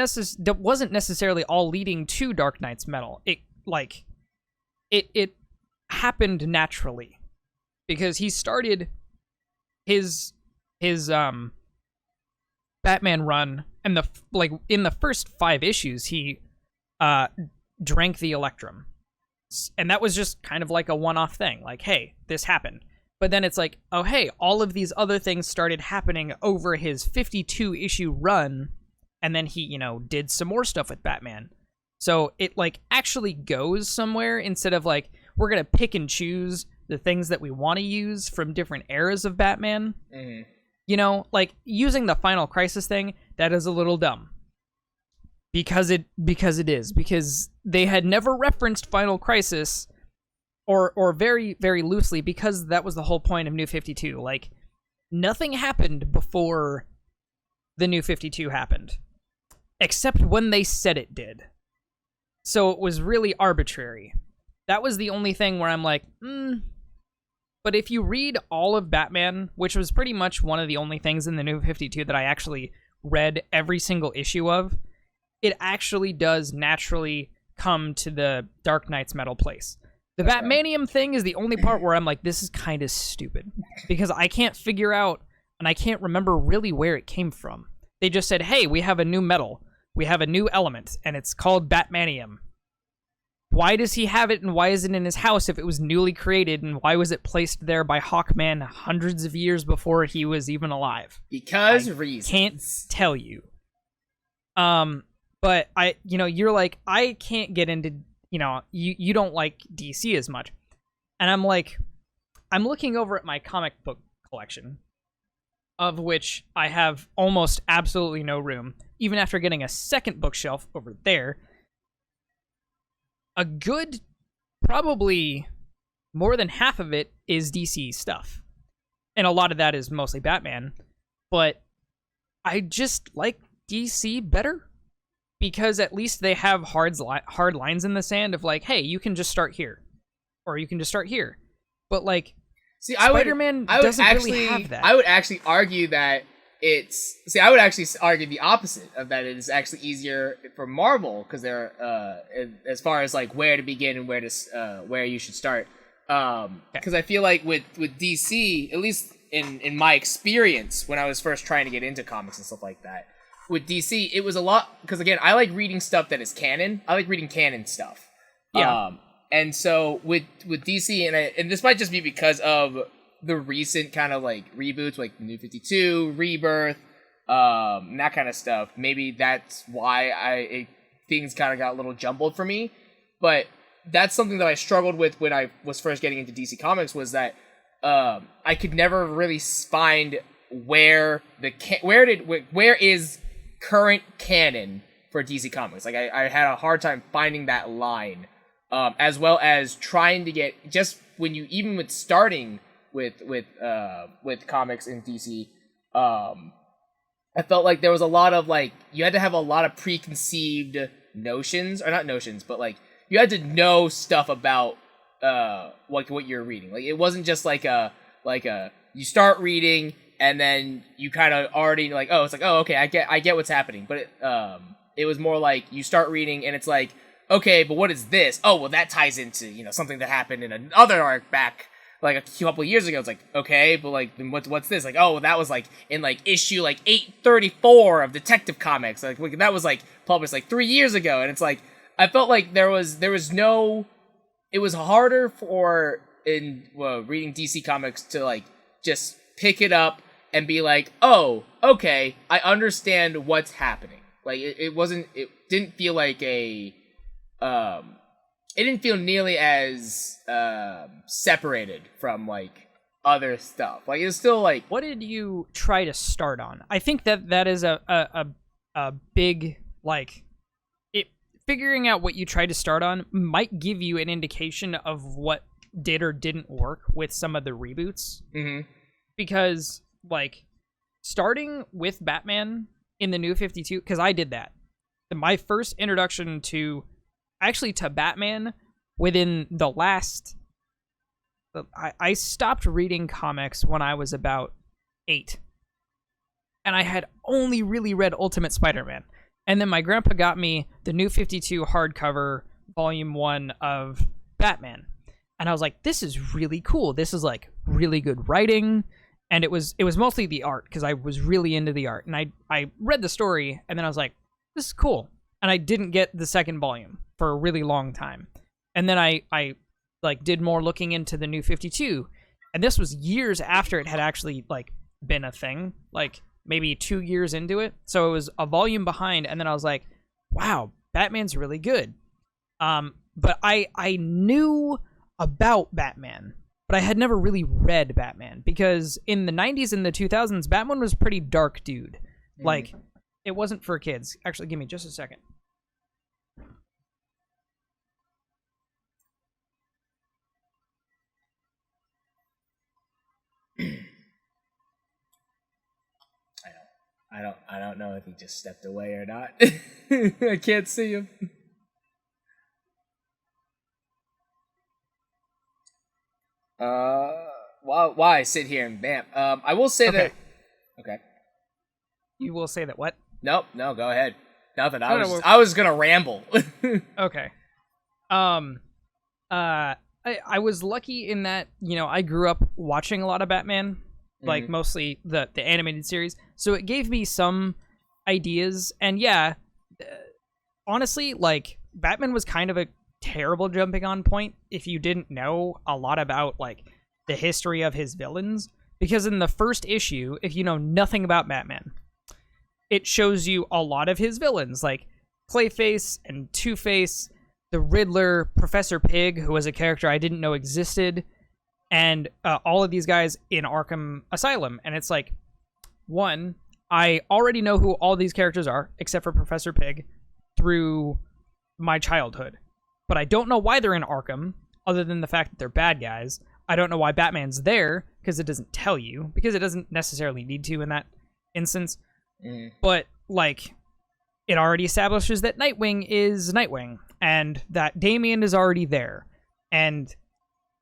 wasn't necessarily all leading to Dark Knight's Metal. It happened naturally because he started his Batman run, and in the first 5 issues, he drank the Electrum. And that was just kind of like a one-off thing. Like, hey, this happened. But then it's like, oh, hey, all of these other things started happening over his 52-issue run, and then he, did some more stuff with Batman. So it, actually goes somewhere instead of, we're going to pick and choose the things that we want to use from different eras of Batman. Mm-hmm. Using the Final Crisis thing, that is a little dumb. Because they had never referenced Final Crisis, or very, very loosely, because that was the whole point of New 52. Nothing happened before the New 52 happened, except when they said it did. So it was really arbitrary. That was the only thing where I'm like, But if you read all of Batman, which was pretty much one of the only things in the New 52 that I actually read every single issue of, it actually does naturally come to the Dark Knight's Metal place. The Batmanium thing is the only part where I'm like, this is kind of stupid. Because I can't figure out, and I can't remember really where it came from. They just said, hey, we have a new metal. We have a new element, and it's called Batmanium. Why does he have it, and why is it in his house if it was newly created, and why was it placed there by Hawkman hundreds of years before he was even alive? Because reasons. Can't tell you. But you're like, I can't get into, you don't like DC as much. And I'm like, I'm looking over at my comic book collection, of which I have almost absolutely no room, even after getting a second bookshelf over there. A good, probably more than half of it is DC stuff. And a lot of that is mostly Batman. But I just like DC better. Because at least they have hard lines in the sand of hey, you can just start here, or you can just start here. But Spider-Man doesn't really have that. I would actually argue that I would actually argue the opposite of that. It is actually easier for Marvel because they're as far as where to begin and where you should start. Because I feel like with DC, at least in my experience when I was first trying to get into comics and stuff like that. With DC, it was a lot, because again, I like reading stuff that is canon. I like reading canon stuff. Yeah. And so with DC, and this might just be because of the recent kind of reboots, like New 52, Rebirth, that kind of stuff. Maybe that's why things kind of got a little jumbled for me. But that's something that I struggled with when I was first getting into DC Comics, was that I could never really find where is current canon for DC Comics. I had a hard time finding that line, as well as trying to get, just when you, even with starting with comics in DC, I felt like there was a lot of you had to have a lot of preconceived notions, or not notions, but you had to know stuff about what you're reading. It wasn't just you start reading and then you kind of already okay, I get what's happening. But it was more you start reading and it's okay, but what is this? Oh, well, that ties into something that happened in another arc back a couple of years ago. It's okay, but then what's this? Oh, well, that was in issue 834 of Detective Comics. That was published 3 years ago, and it's I felt there was no. It was harder for reading DC Comics to just pick it up and be oh, okay, I understand what's happening. It didn't feel it didn't feel nearly as separated from other stuff. It was still What did you try to start on? I think that is a big figuring out what you tried to start on might give you an indication of what did or didn't work with some of the reboots. Mm-hmm. Because starting with Batman in the New 52, because I did that. My first introduction to Batman within the last I stopped reading comics when I was about 8. And I had only really read Ultimate Spider-Man. And then my grandpa got me the New 52 hardcover volume 1 of Batman. And I was like, this is really cool. This is like really good writing. And it was mostly the art, because I was really into the art. And I read the story, and then I was like, this is cool. And I didn't get the second volume for a really long time. And then I like did more looking into the New 52. And this was years after it had actually like been a thing, like maybe 2 years into it. So it was a volume behind. And then I was like, wow, Batman's really good. But I knew about Batman, but I had never really read Batman, because in the 90s and the 2000s, Batman was a pretty dark dude. Like, it wasn't for kids. Actually, give me just a second. I don't know if he just stepped away or not. I can't see him. Why sit here and bam? I will say that. Okay. You will say that what? Nope. No, go ahead. Nothing. I was gonna ramble. Okay. I was lucky in that, you know, I grew up watching a lot of Batman, like mostly the animated series. So it gave me some ideas. And yeah, honestly, like Batman was kind of a terrible jumping on point if you didn't know a lot about like the history of his villains, because in the first issue, if you know nothing about Batman, it shows you a lot of his villains, like Clayface and Two-Face, the Riddler, Professor Pig, who was a character I didn't know existed, and all of these guys in Arkham Asylum. And it's like, one, I already know who all these characters are, except for Professor Pig, through my childhood. But I don't know why they're in Arkham, other than the fact that they're bad guys. I don't know why Batman's there, because it doesn't tell you, because it doesn't necessarily need to in that instance. But, like, it already establishes that Nightwing is Nightwing, and that Damian is already there, and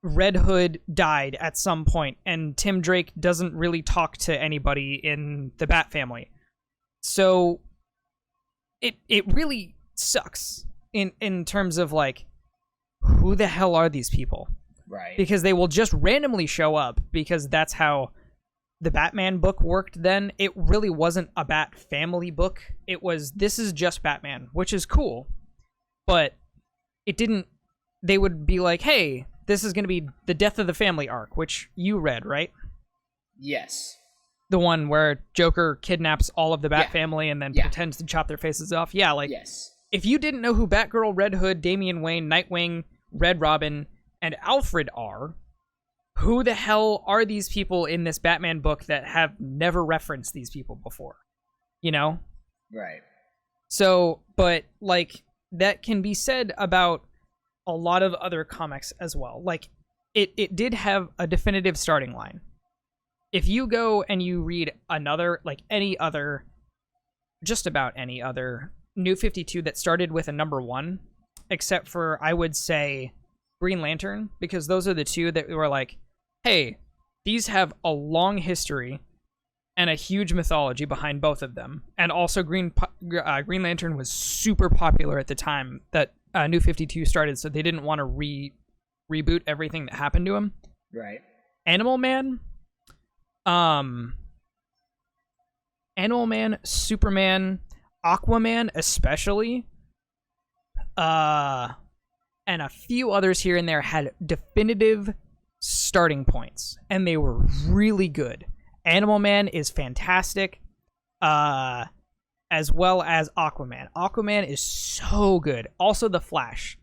Red Hood died at some point, and Tim Drake doesn't really talk to anybody in the Bat family. So, it really sucks in terms of, like, who the hell are these people? Right. Because they will just randomly show up, because that's how the Batman book worked then. It really wasn't a Bat family book. It was, this is just Batman, which is cool. But it didn't, they would be like, hey, this is going to be the Death of the Family arc, which you read, right? Yes. The one where Joker kidnaps all of the Bat family and then pretends to chop their faces off. Yeah, like, if you didn't know who Batgirl, Red Hood, Damian Wayne, Nightwing, Red Robin, and Alfred are, who the hell are these people in this Batman book that have never referenced these people before? You know? Right. So, but, like, that can be said about a lot of other comics as well. Like, it did have a definitive starting line. If you go and you read another, like, any other, just about any other New 52 that started with a number 1, except for, I would say, Green Lantern, because those are the two that were like, hey, these have a long history and a huge mythology behind both of them. And also Green Lantern was super popular at the time that New 52 started, so they didn't want to reboot everything that happened to him. Right. Animal Man, Superman, Aquaman especially, and a few others here and there had definitive starting points, and they were really good. Animal Man is fantastic, as well as Aquaman. Aquaman is so good. Also, The Flash.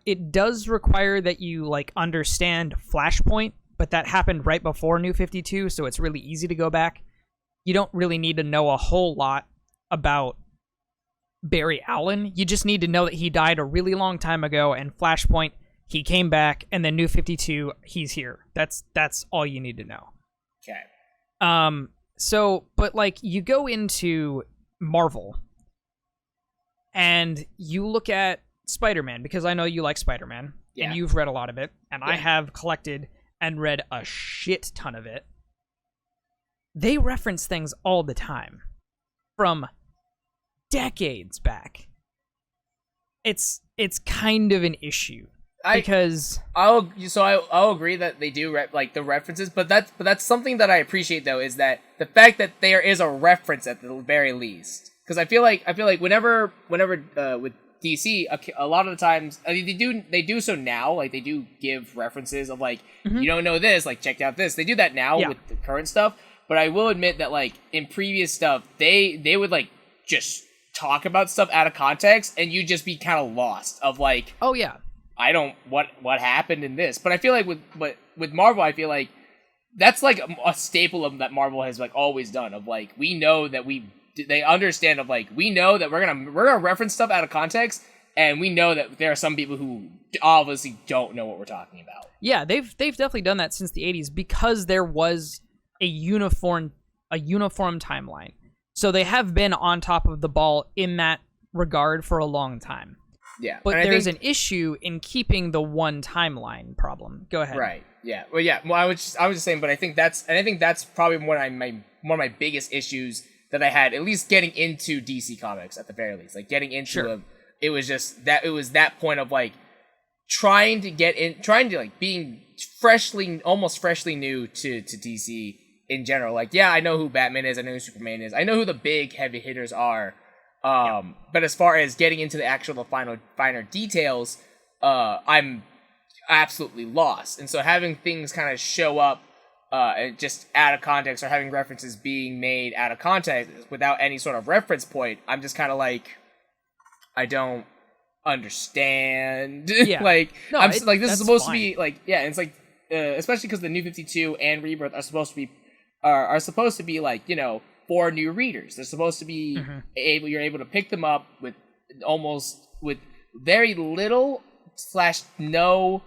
It does require that you, like, understand Flashpoint, but that happened right before New 52, so it's really easy to go back. You don't really need to know a whole lot about Barry Allen. You just need to know that he died a really long time ago, and Flashpoint, he came back, and then New 52, he's here. That's all you need to know. Okay. So, but, like, you go into Marvel, and you look at Spider-Man, because I know you like Spider-Man, and you've read a lot of it, and I have collected and read a shit ton of it, they reference things all the time from decades back. It's kind of an issue because I'll agree that they do like the references, but that's something that I appreciate though, is that the fact that there is a reference at the very least. Because I feel like whenever with DC, a lot of the times, I mean, they do so now, like they do give references of like, you don't know this, like check out this. They do that now with the current stuff, but I will admit that like in previous stuff, they would like just talk about stuff out of context, and you'd just be kind of lost of like, oh yeah, I don't what happened in this. But I feel like with Marvel, I feel like that's like a staple of that Marvel has like always done, of like, we know that they understand of like, we know that we're gonna reference stuff out of context, and we know that there are some people who obviously don't know what we're talking about. Yeah, they've definitely done that since the 80s because there was a uniform timeline. So they have been on top of the ball in that regard for a long time. Yeah. But there's an issue in keeping the one timeline problem. Go ahead. Right. Yeah. Well, yeah. Well, I was just saying, but I think that's probably one of my biggest issues that I had, at least getting into DC Comics at the very least. Like getting into them, it was that point of like trying to like being almost freshly new to DC in general. Like, yeah, I know who Batman is, I know who Superman is, I know who the big heavy hitters are. But as far as getting into the actual finer details, I'm absolutely lost. And so having things kind of show up just out of context, or having references being made out of context without any sort of reference point, I'm just kind of like, I don't understand. Yeah. Like, no, I'm like, this is supposed fine. to be like, yeah, and it's like, especially because the New 52 and Rebirth are supposed to be like, you know, for new readers. They're supposed to be you're able to pick them up with very little / no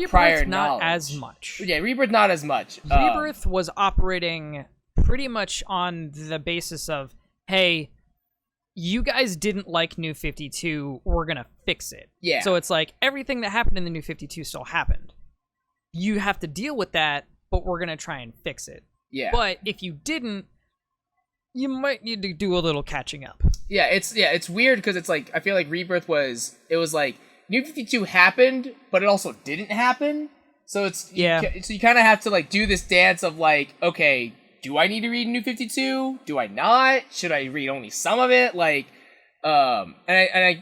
prior knowledge. Not as much. Yeah, Rebirth not as much. Rebirth was operating pretty much on the basis of, hey, you guys didn't like New 52, we're gonna fix it. Yeah. So it's like, everything that happened in the New 52 still happened. You have to deal with that, but we're gonna try and fix it. Yeah. But if you didn't, you might need to do a little catching up. Yeah, it's weird because it's like, I feel like Rebirth was like New 52 happened, but it also didn't happen. So so you kind of have to like do this dance of like, okay, do I need to read New 52? Do I not? Should I read only some of it? Like, and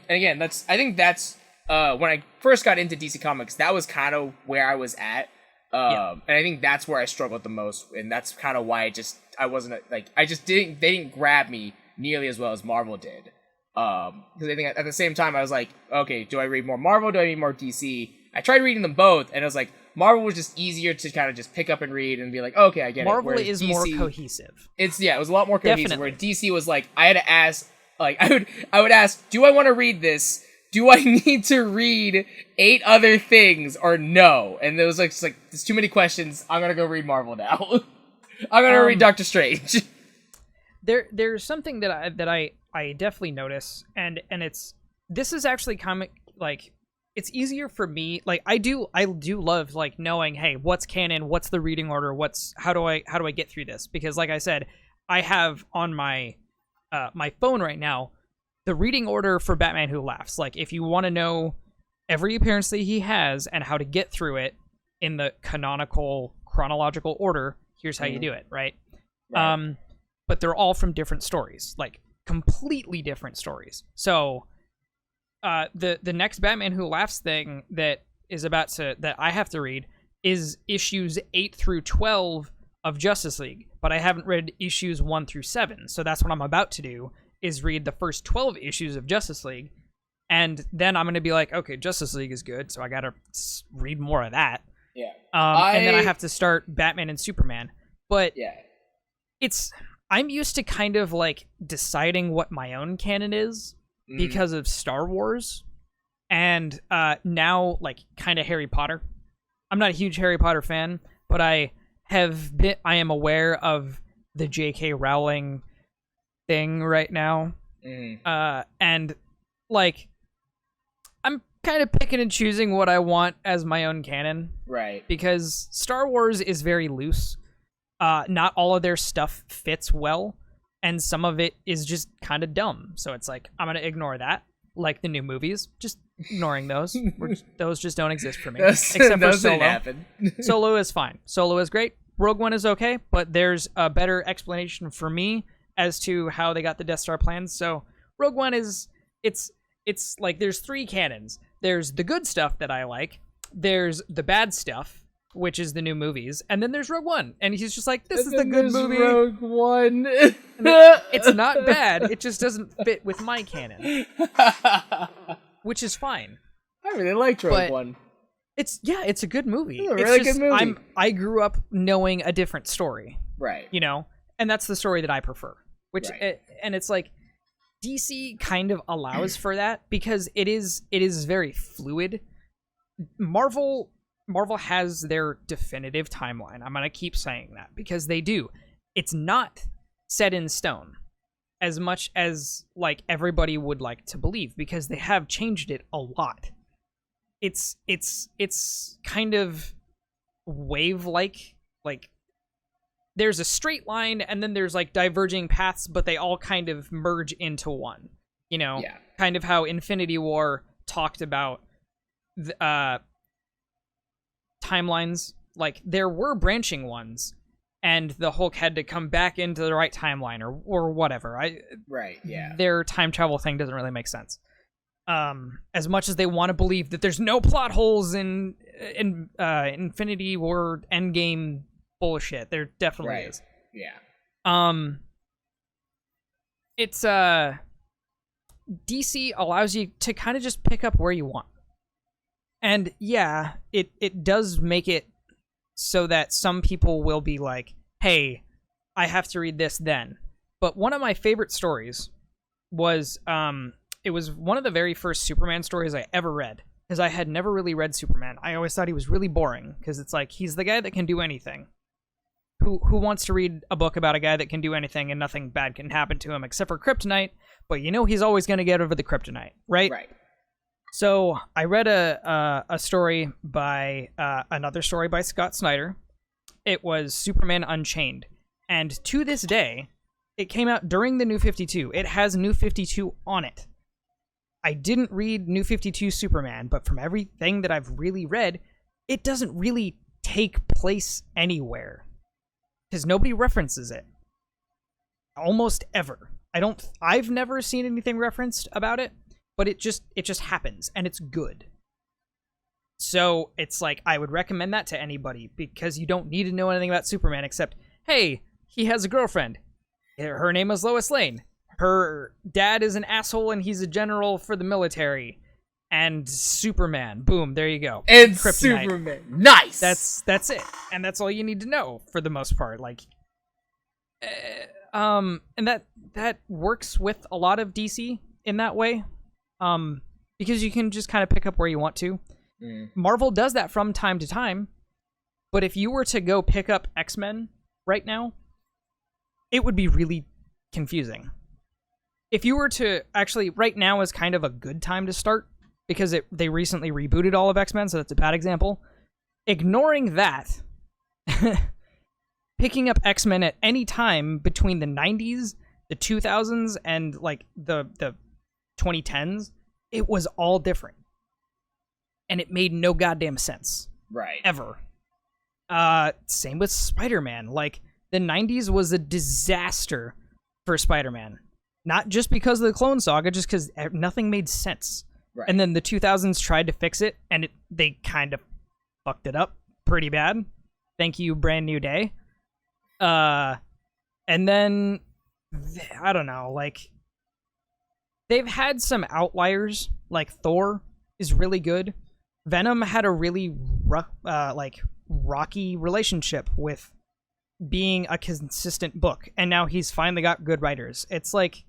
again, I think that's when I first got into DC Comics, that was kind of where I was at. And I think that's where I struggled the most, and that's kind of why they didn't grab me nearly as well as Marvel did. Because I think at the same time I was like, okay, do I read more Marvel? Do I read more DC? I tried reading them both, and it was like Marvel was just easier to kind of just pick up and read and be like, okay, I get Marvel it. Marvel is DC, more cohesive. It was a lot more cohesive. Definitely. Where DC was like, I had to ask, like I would ask, do I want to read this? Do I need to read 8 other things or no? And there was like, there's too many questions. I'm gonna go read Marvel now. I'm gonna read Doctor Strange. There's something that I definitely notice, and this is actually comic, like, it's easier for me. Like, I do love like knowing, hey, what's canon, what's the reading order, how do I get through this? Because like I said, I have on my my phone right now the reading order for Batman Who Laughs. Like, if you want to know every appearance that he has and how to get through it in the chronological order, here's how you do it, right? But they're all from different stories, like completely different stories. So the next Batman Who Laughs thing that I have to read is issues 8 through 12 of Justice League, but I haven't read issues 1 through 7. So that's what I'm about to do, is read the first 12 issues of Justice League, and then I'm going to be like, okay, Justice League is good, so I got to read more of that. Yeah. And then I have to start Batman and Superman. But yeah, I'm used to kind of like deciding what my own canon is because of Star Wars, and now like kind of Harry Potter. I'm not a huge Harry Potter fan, but I am aware of the J.K. Rowling thing right now. And like, I'm kind of picking and choosing what I want as my own canon. Right. Because Star Wars is very loose. Not all of their stuff fits well, and some of it is just kind of dumb. So it's like, I'm going to ignore that. Like the new movies, just ignoring those. Those just don't exist for me. Except for Solo. Solo is fine. Solo is great. Rogue One is okay, but there's a better explanation for me as to how they got the Death Star plans. So Rogue One is, it's like there's three canons. There's the good stuff that I like. There's the bad stuff, which is the new movies, and then there's Rogue One, and he's just like, this is the good movie. Rogue One. It's not bad. It just doesn't fit with my canon, which is fine. I really liked Rogue One. It's a good movie. It's a really good movie. I grew up knowing a different story, right? You know, and that's the story that I prefer. Which right. And it's like DC kind of allows for that because it is very fluid. Marvel has their definitive timeline. I'm going to keep saying that because they do. It's not set in stone as much as like everybody would like to believe because they have changed it a lot. It's kind of wave-like. Like there's a straight line and then there's like diverging paths, but they all kind of merge into one. You know, kind of how Infinity War talked about the timelines. Like there were branching ones and the Hulk had to come back into the right timeline or whatever. Their time travel thing doesn't really make sense. As much as they want to believe that there's no plot holes in Infinity War Endgame bullshit, there definitely is. It's DC allows you to kind of just pick up where you want. And yeah, it does make it so that some people will be like, hey, I have to read this then. But one of my favorite stories was, it was one of the very first Superman stories I ever read, because I had never really read Superman. I always thought he was really boring, because it's like, he's the guy that can do anything. Who wants to read a book about a guy that can do anything and nothing bad can happen to him except for kryptonite, but you know he's always going to get over the kryptonite, right? Right. So I read a story by another story by Scott Snyder. It was Superman Unchained, and to this day, it came out during the New 52. It has New 52 on it. I didn't read New 52 Superman, but from everything that I've really read, it doesn't really take place anywhere because nobody references it almost ever. I've never seen anything referenced about it. But it just happens, and it's good. So it's like, I would recommend that to anybody, because you don't need to know anything about Superman except, hey, he has a girlfriend. Her name is Lois Lane. Her dad is an asshole, and he's a general for the military. And Superman. Boom, there you go. And Kryptonite. Superman. Nice! That's it. And that's all you need to know, for the most part. Like, and that works with a lot of DC in that way. Because you can just kind of pick up where you want to. Marvel does that from time to time, but if you were to go pick up X-Men right now, it would be really confusing. If you were to actually, right now is kind of a good time to start, because they recently rebooted all of X-Men, so that's a bad example. Ignoring that, picking up X-Men at any time between the 90s, the 2000s, and like the 2010s, it was all different. And it made no goddamn sense. Right. Ever. Same with Spider-Man. Like, the 90s was a disaster for Spider-Man. Not just because of the Clone Saga, just because nothing made sense. Right. And then the 2000s tried to fix it, and they kind of fucked it up pretty bad. Thank you, Brand New Day. And then, I don't know, like, they've had some outliers, like Thor is really good. Venom had a really rocky relationship with being a consistent book, and now he's finally got good writers. It's like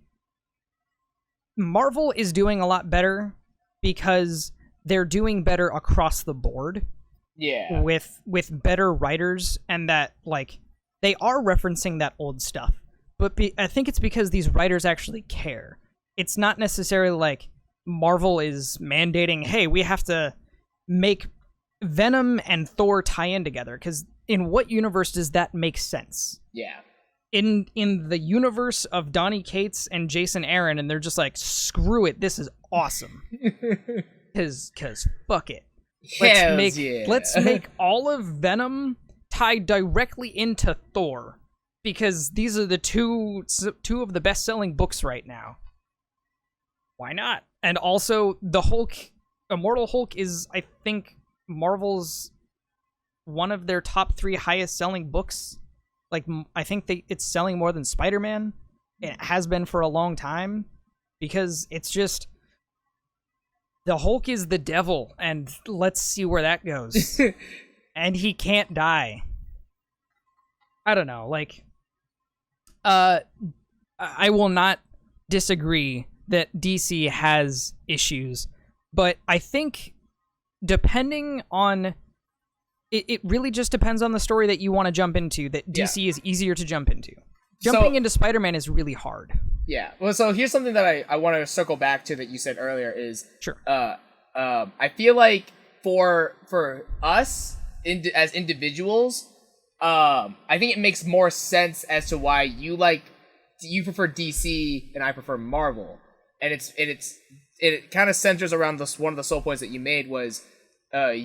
Marvel is doing a lot better because they're doing better across the board. Yeah. With better writers, and that like they are referencing that old stuff. But I think it's because these writers actually care. It's not necessarily like, Marvel is mandating, hey, we have to make Venom and Thor tie in together, because in what universe does that make sense? Yeah. In the universe of Donny Cates and Jason Aaron, and they're just like, screw it, this is awesome. Cause fuck it. Let's make all of Venom tied directly into Thor, because these are the two of the best-selling books right now. Why not? And also, the Hulk, Immortal Hulk, is, I think, Marvel's one of their top 3 highest-selling books. Like, I think it's selling more than Spider-Man. It has been for a long time, because it's just, the Hulk is the devil, and let's see where that goes. And he can't die. I don't know, like, I will not disagree that DC has issues, but I think depending on it really just depends on the story that you want to jump into, that DC is easier to jump into. Jumping into Spider-Man is really hard. Yeah. Well, so here's something that I want to circle back to that you said earlier is, sure. I feel like for us as individuals, I think it makes more sense as to why you prefer DC and I prefer Marvel, and it kind of centers around one of the sole points that you made was as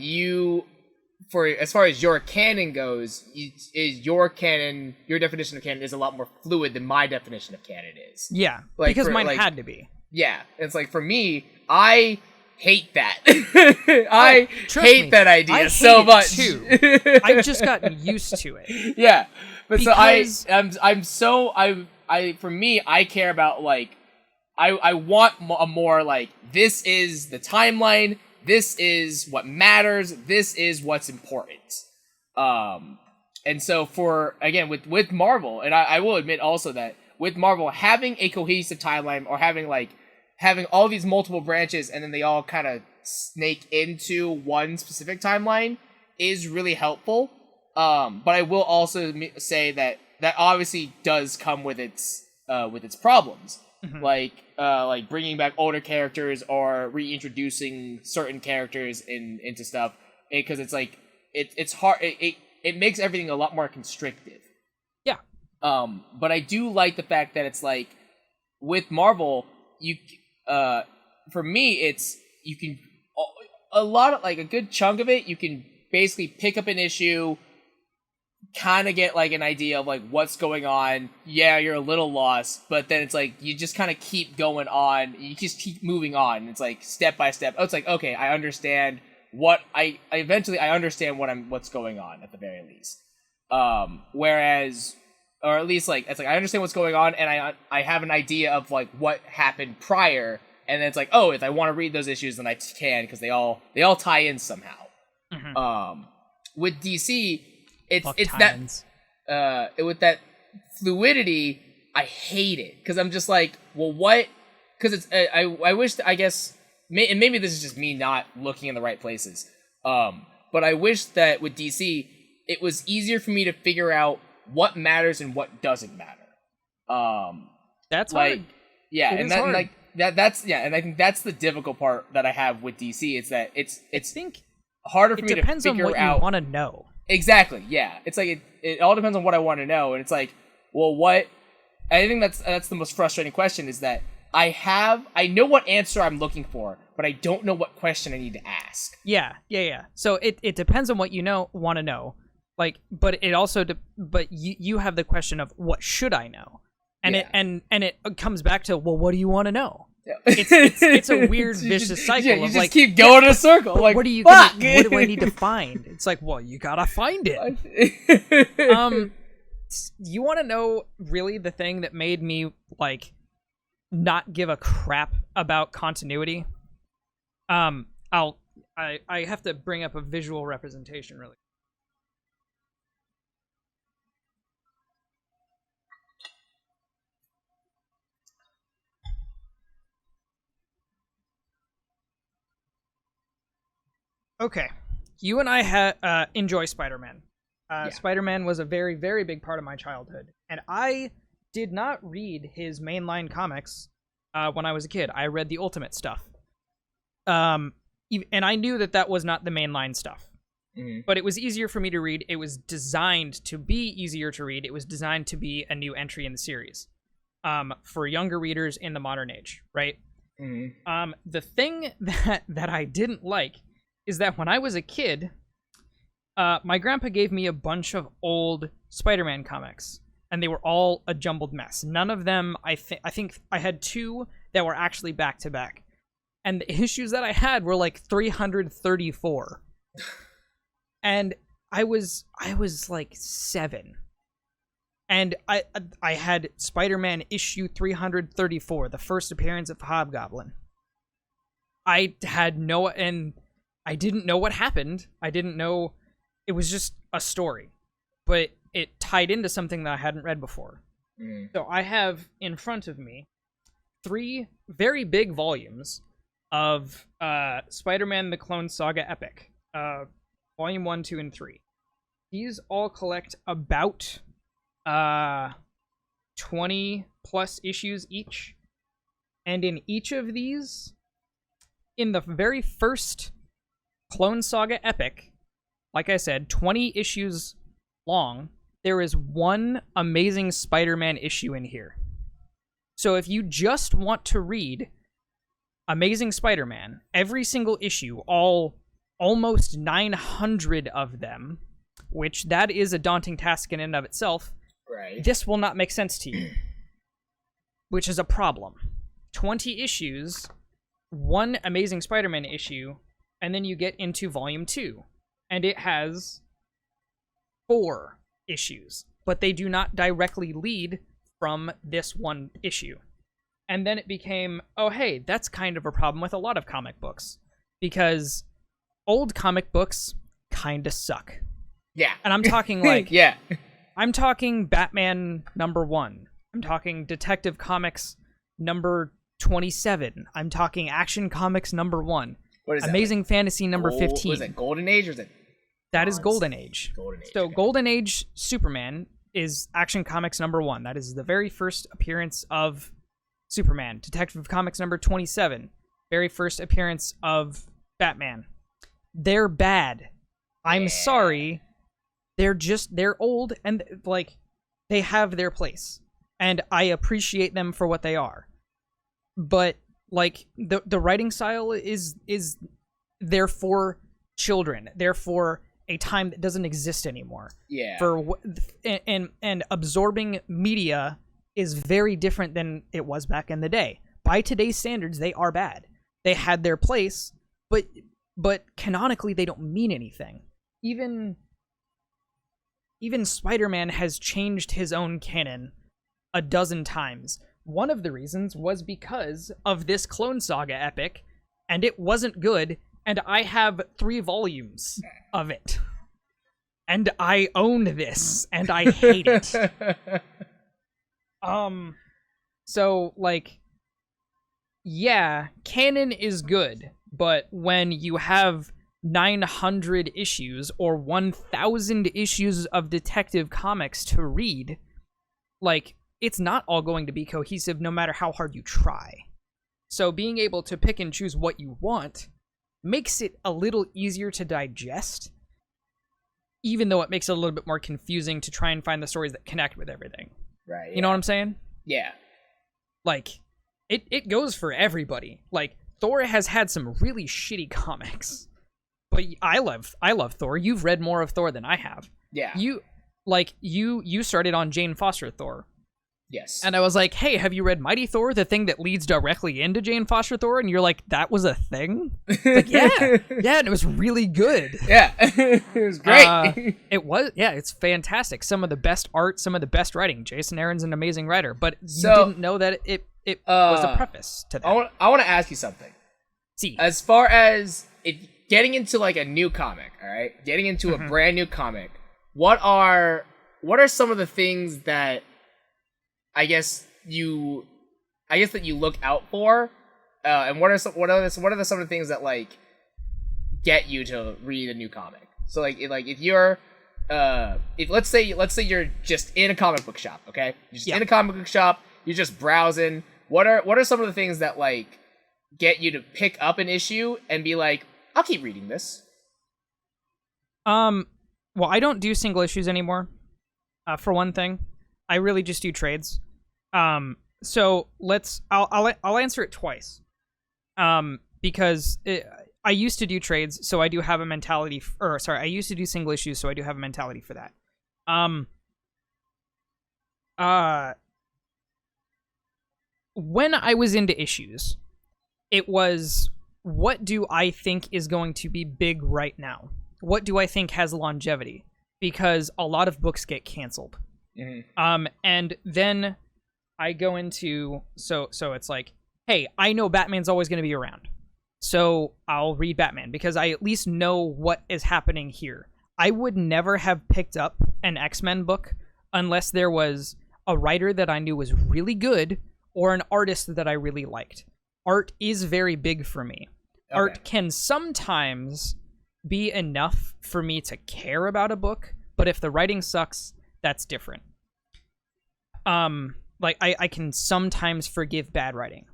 far as your canon goes, your definition of canon is a lot more fluid than my definition of canon is. Yeah, because mine had to be. Yeah, it's like for me, I hate that. I hate that idea so much. Too. I've just gotten used to it. Yeah, but because... for me, I care about I want a more this is the timeline. This is what matters. This is what's important. And so with Marvel, and I will admit also that with Marvel, having a cohesive timeline or having all these multiple branches and then they all kind of snake into one specific timeline is really helpful. But I will also say that obviously does come with its problems. Mm-hmm. Like bringing back older characters or reintroducing certain characters into stuff, because it's hard. It makes everything a lot more constrictive. Yeah. But I do like the fact that it's with Marvel, for me, it's you can a lot of a good chunk of it. You can basically pick up an issue, kind of get an idea of what's going on. Yeah, you're a little lost, but then it's you just kind of keep going on. You just keep moving on. It's step by step. Oh, it's okay, I understand I understand what's going on at the very least. Whereas, or at least I understand what's going on, and I have an idea of what happened prior, and then it's if I want to read those issues, then I can, because they all tie in somehow. Mm-hmm. With DC. It's that with that fluidity, I hate it, because I'm just well, what? Because it's I wish, I guess, and maybe this is just me not looking in the right places. But I wish that with DC, it was easier for me to figure out what matters and what doesn't matter. That's hard. Yeah, and that's and I think that's the difficult part that I have with DC. It's that it's harder for me to figure out. It depends on what you want to know. Exactly, yeah. It's it all depends on what I want to know, and it's well, what? I think that's the most frustrating question, is that I know what answer I'm looking for, but I don't know what question I need to ask. Yeah. So it depends on what you want to know, but it also but you have the question of what should I know, and it comes back to, well, what do you want to know? Yeah. It's a weird vicious cycle. Yeah, you just keep going in a circle. What do what do I need to find? It's well, you gotta find it. You want to know really the thing that made me not give a crap about continuity? I have to bring up a visual representation really. Okay, you and I enjoy Spider-Man. Spider-Man was a very, very big part of my childhood, and I did not read his mainline comics when I was a kid. I read the Ultimate stuff. And I knew that was not the mainline stuff. But it was easier for me to read. It was designed to be easier to read. It was designed to be a new entry in the series for younger readers in the modern age, right? The thing that I didn't like is that when I was a kid, my grandpa gave me a bunch of old Spider-Man comics, and they were all a jumbled mess. None of them, I think I had 2 that were actually back-to-back. And the issues that I had were like 334. And I was like 7. And I had Spider-Man issue 334, the first appearance of Hobgoblin. I didn't know what happened. I didn't know. It was just a story, but it tied into something that I hadn't read before. So I have in front of me 3 very big volumes of Spider-Man the Clone Saga Epic, Volume 1, 2, and 3. These all collect about 20 plus issues each. And in each of these, in the very first Clone Saga Epic, like I said, 20 issues long, there is 1 Amazing Spider-Man issue in here. So if you just want to read Amazing Spider-Man, every single issue, almost 900 of them, which that is a daunting task in and of itself, right, this will not make sense to you, which is a problem. 20 issues, 1 Amazing Spider-Man issue, and then you get into Volume 2, and it has 4 issues, but they do not directly lead from this 1 issue. And then it became, oh hey, that's kind of a problem with a lot of comic books, because old comic books kinda suck. Yeah. And I'm talking like... yeah. I'm talking Batman #1. I'm talking Detective Comics #27. I'm talking Action Comics #1. What is that, Amazing like Fantasy #15. Was it Golden Age or is it... That is Golden Age. Golden Age. So okay. Golden Age Superman is Action Comics #1. That is the very first appearance of Superman. Detective Comics #27. Very first appearance of Batman. They're bad. I'm sorry. They're old and like they have their place. And I appreciate them for what they are. But like the writing style is they're for children. They're for a time that doesn't exist anymore. Yeah. And absorbing media is very different than it was back in the day. By today's standards, they are bad. They had their place, but canonically they don't mean anything. Even Spider-Man has changed his own canon a dozen times. One of the reasons was because of this Clone Saga epic, and it wasn't good, and I have 3 volumes of it. And I own this, and I hate it. So, like, yeah, canon is good, but when you have 900 issues or 1,000 issues of Detective Comics to read, like, it's not all going to be cohesive no matter how hard you try. So being able to pick and choose what you want makes it a little easier to digest, even though it makes it a little bit more confusing to try and find the stories that connect with everything. Right. Yeah. You know what I'm saying? Yeah. Like, it goes for everybody. Like, Thor has had some really shitty comics, but I love Thor. You've read more of Thor than I have. Yeah. You started on Jane Foster Thor. Yes. And I was like, hey, have you read Mighty Thor, the thing that leads directly into Jane Foster Thor? And you're like, that was a thing? Like, yeah, and it was really good. Yeah, it was great. It was, yeah, it's fantastic. Some of the best art, some of the best writing. Jason Aaron's an amazing writer, but you didn't know that it was a preface to that. I want to ask you something. See, as far as getting into like a new comic, all right, getting into a brand new comic, what are some of the things that I guess that you look out for, and what are some of the things that like get you to read a new comic? So if you're let's say you're just in a comic book shop, okay? You're just in a comic book shop, you're just browsing. What are some of the things that like get you to pick up an issue and be like, I'll keep reading this? Well, I don't do single issues anymore. For one thing, I really just do trades. So I'll answer it twice. Because I used to do trades, so I do have a mentality. I used to do single issues, so I do have a mentality for that. When I was into issues, it was, what do I think is going to be big right now? What do I think has longevity? Because a lot of books get canceled. Mm-hmm. And then I go into, so it's like, hey, I know Batman's always going to be around, so I'll read Batman because I at least know what is happening here. I would never have picked up an X-Men book unless there was a writer that I knew was really good or an artist that I really liked. Art is very big for me. Okay. Art can sometimes be enough for me to care about a book, but if the writing sucks, that's different. Like, I can sometimes forgive bad writing.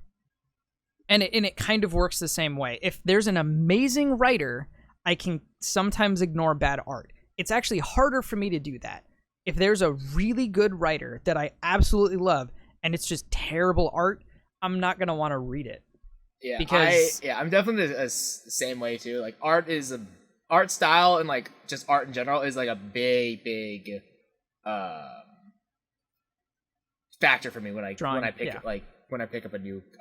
And it kind of works the same way. If there's an amazing writer, I can sometimes ignore bad art. It's actually harder for me to do that. If there's a really good writer that I absolutely love, and it's just terrible art, I'm not going to want to read it. Yeah, because I'm definitely the same way too. Like, art style and like just art in general is like a big factor for me when I pick up a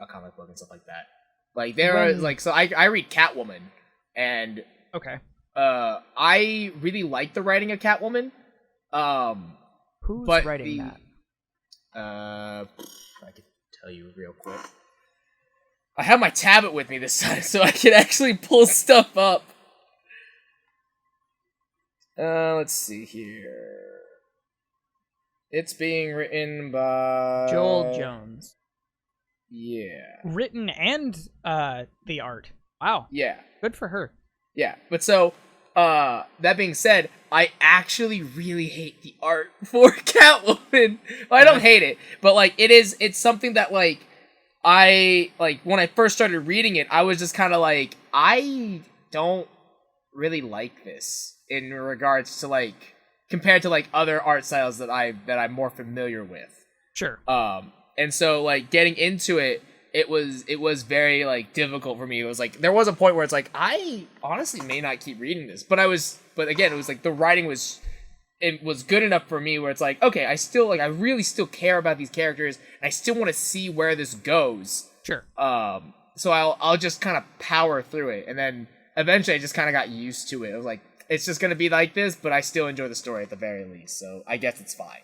comic book and stuff like that. Like I read Catwoman, and I really like the writing of Catwoman. Who's writing that? I can tell you real quick. I have my tablet with me this time, so I can actually pull stuff up. Let's see here. It's being written by Joel Jones. Yeah. Written and the art. Wow. Yeah. Good for her. Yeah. But so, that being said, I actually really hate the art for Catwoman. Well, I don't hate it, but like it's something that like when I first started reading it, I was just kind of like, I don't really like this in regards to like compared to like other art styles that I'm more familiar with. Sure. And so like getting into it, it was very like difficult for me. It was like there was a point where it's like I honestly may not keep reading this, but again, it was like the writing was good enough for me where it's like, okay, I really still care about these characters and I still want to see where this goes. Sure. So I'll just kind of power through it, and then eventually I just kind of got used to it. I was like, it's just gonna be like this, but I still enjoy the story at the very least, so I guess it's fine.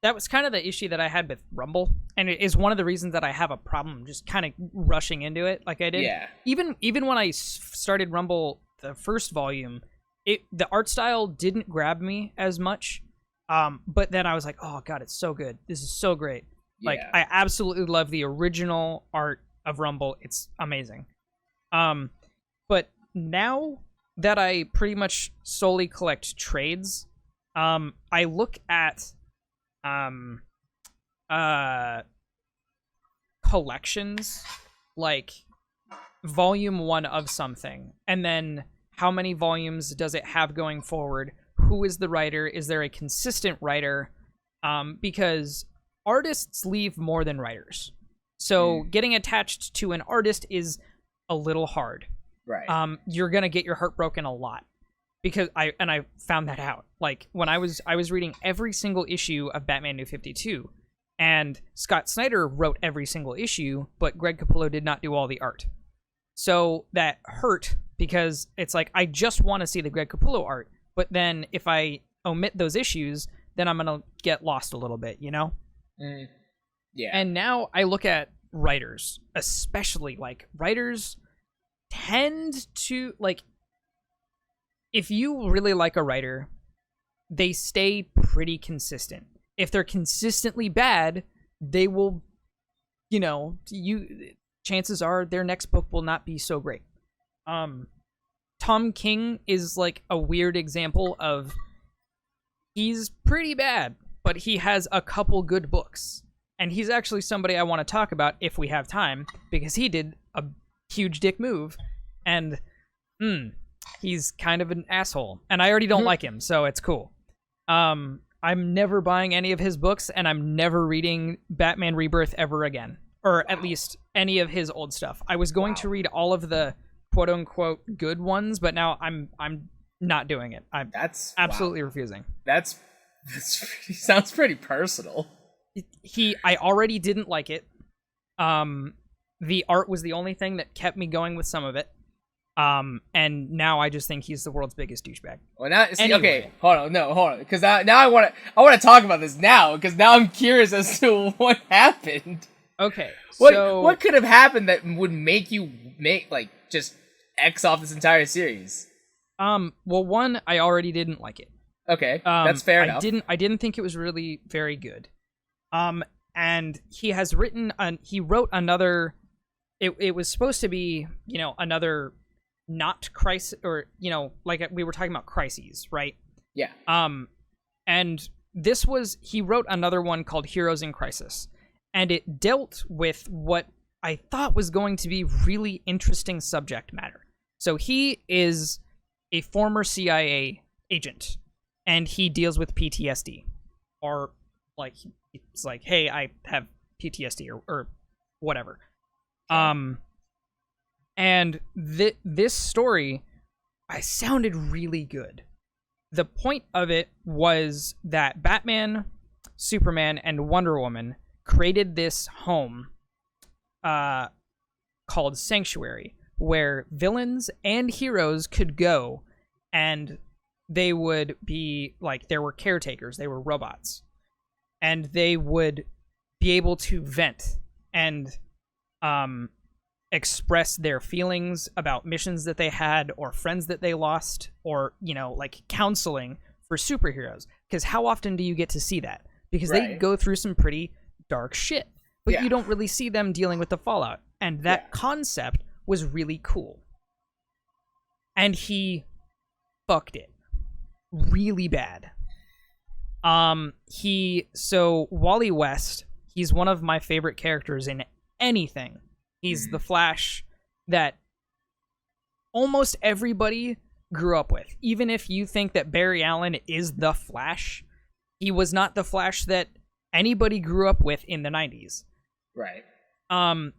That was kind of the issue that I had with Rumble, and it is one of the reasons that I have a problem just kind of rushing into it like I did. Yeah. Even when I started Rumble, the first volume, the art style didn't grab me as much, but then I was like, oh god, it's so good. This is so great. Yeah. Like, I absolutely love the original art of Rumble. It's amazing. But now that I pretty much solely collect trades, I look at collections, like volume 1 of something, and then how many volumes does it have going forward? Who is the writer? Is there a consistent writer? Because artists leave more than writers. So getting attached to an artist is a little hard. Right. You're going to get your heart broken a lot. Because I found that out. Like, when I was reading every single issue of Batman New 52, and Scott Snyder wrote every single issue, but Greg Capullo did not do all the art. So that hurt, because it's like, I just want to see the Greg Capullo art, but then if I omit those issues, then I'm going to get lost a little bit, you know? Yeah. And now I look at writers, especially, like, writers tend to, like, if you really like a writer, they stay pretty consistent. If they're consistently bad, they will, chances are their next book will not be so great. Tom King is like a weird example of, he's pretty bad, but he has a couple good books. And he's actually somebody I want to talk about if we have time, because he did a huge dick move, and he's kind of an asshole. And I already don't like him, so it's cool. I'm never buying any of his books, and I'm never reading Batman Rebirth ever again. Or at least any of his old stuff. I was going to read all of the quote-unquote good ones, but now I'm not doing it. That's absolutely refusing. That's sounds pretty personal. I already didn't like it. The art was the only thing that kept me going with some of it. And now I just think he's the world's biggest douchebag. Well, now, see, anyway. Okay, hold on, because now I want to talk about this now, because now I'm curious as to what happened. Okay, what could have happened that would make you just X off this entire series? Well, one, I already didn't like it. Okay, that's fair enough. I didn't think it was really very good. And he wrote another. It was supposed to be, another not crisis, or like we were talking about crises, right? Yeah. And he wrote another one called Heroes in Crisis. And it dealt with what I thought was going to be really interesting subject matter. So he is a former CIA agent, and he deals with PTSD. Or, it's like, hey, I have PTSD, or whatever. And this story, I sounded really good. The point of it was that Batman, Superman, and Wonder Woman created this home called Sanctuary, where villains and heroes could go, and they would be there were caretakers, they were robots, and they would be able to vent and express their feelings about missions that they had, or friends that they lost, or counseling for superheroes. Because how often do you get to see that? Because they go through some pretty dark shit, but you don't really see them dealing with the fallout, and that concept was really cool. And he fucked it really bad. Wally West, he's one of my favorite characters in anything. He's the Flash that almost everybody grew up with. Even if you think that Barry Allen is the Flash, he was not the Flash that anybody grew up with in the 90s. Right.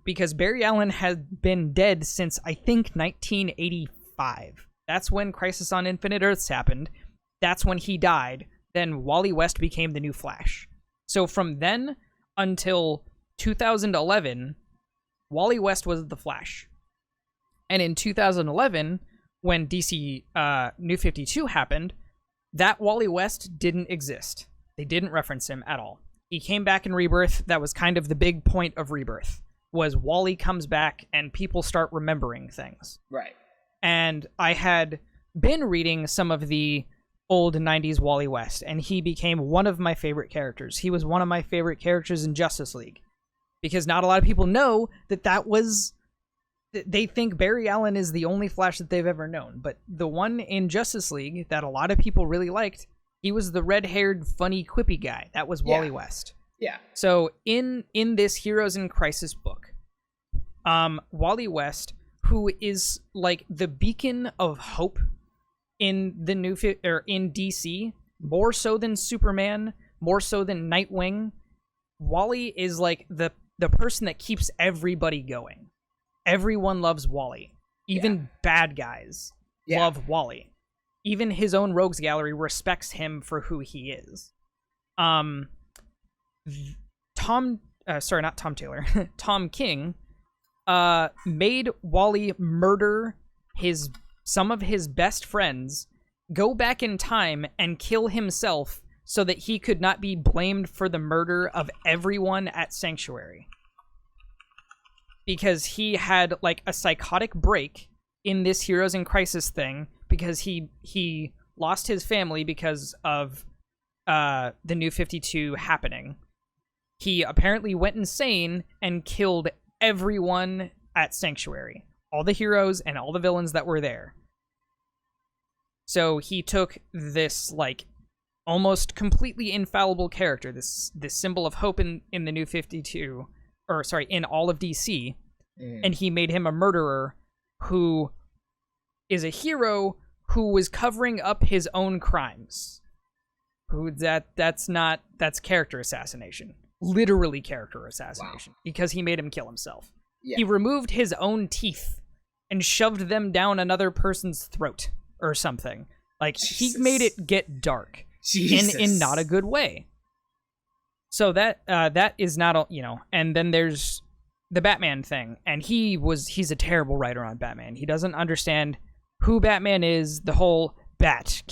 Because Barry Allen has been dead since, I think, 1985. That's when Crisis on Infinite Earths happened. That's when he died. Then Wally West became the new Flash. So from then until 2011, Wally West was the Flash. And in 2011, when DC New 52 happened, that Wally West didn't exist. They didn't reference him at all. He came back in Rebirth. That was kind of the big point of Rebirth, was Wally comes back and people start remembering things. Right. And I had been reading some of the old 90s Wally West, and he became one of my favorite characters. He was one of my favorite characters in Justice League, because not a lot of people know that was... They think Barry Allen is the only Flash that they've ever known, but the one in Justice League that a lot of people really liked, he was the red-haired, funny, quippy guy. That was Wally West. Yeah. So in this Heroes in Crisis book, Wally West, who is like the beacon of hope in the in DC, more so than Superman, more so than Nightwing, Wally is like the person that keeps everybody going. Everyone loves Wally. Even bad guys love Wally. Even his own rogues gallery respects him for who he is. Tom King made Wally murder some of his best friends, go back in time and kill himself so that he could not be blamed for the murder of everyone at Sanctuary. Because he had like a psychotic break in this Heroes in Crisis thing, because he lost his family because of the New 52 happening. He apparently went insane and killed everyone at Sanctuary. All the heroes and all the villains that were there. So he took this like almost completely infallible character, this symbol of hope in the New 52, or sorry, in all of DC, and he made him a murderer who is a hero who was covering up his own crimes. That's character assassination. Literally character assassination. Wow. Because he made him kill himself. Yeah. He removed his own teeth and shoved them down another person's throat or something. Like, Jesus. He made it get dark in not a good way. So that is not, and then there's the Batman thing, and he's a terrible writer on Batman. He doesn't understand who Batman is, the whole cat,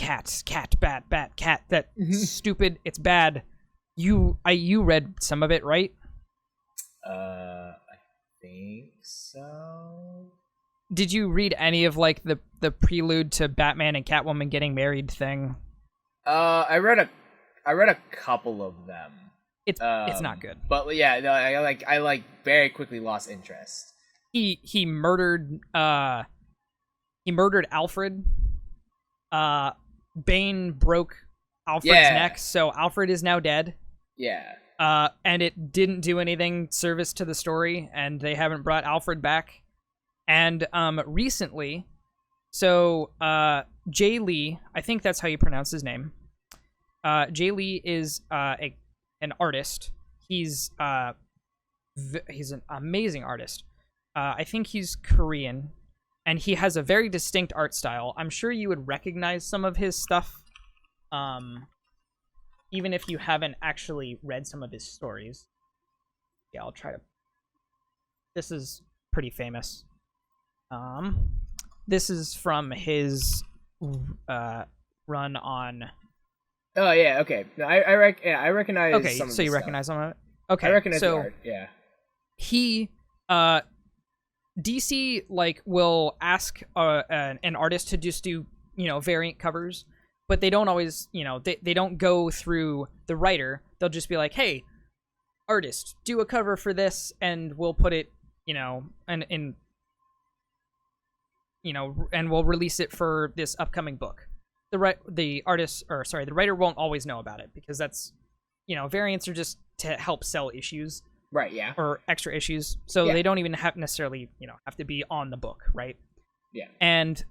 bat, cat, that stupid, it's bad. You read some of it, right? I think so. Did you read any of like the prelude to Batman and Catwoman getting married thing? I read a couple of them. It's not good. But yeah, no, I very quickly lost interest. He murdered Alfred. Bane broke Alfred's neck, so Alfred is now dead. Yeah. And it didn't do anything service to the story, and they haven't brought Alfred back. And recently, so Jay Lee, I think that's how you pronounce his name. Jay Lee is an artist. He's an amazing artist. I think he's Korean, and he has a very distinct art style. I'm sure you would recognize some of his stuff, even if you haven't actually read some of his stories. Yeah, I'll try to... This is pretty famous. This is from his run on... Oh, yeah, okay. No, I recognize some of his stuff. So you recognize some of it? Okay, I recognize the art, yeah. He... DC will ask an artist to just do variant covers, but they don't always they don't go through the writer. They'll just be like, hey, artist, do a cover for this, and we'll put it and we'll release it for this upcoming book. The writer won't always know about it because that's variants are just to help sell issues. Right, yeah. Or extra issues. So they don't even necessarily, have to be on the book, right? Yeah. And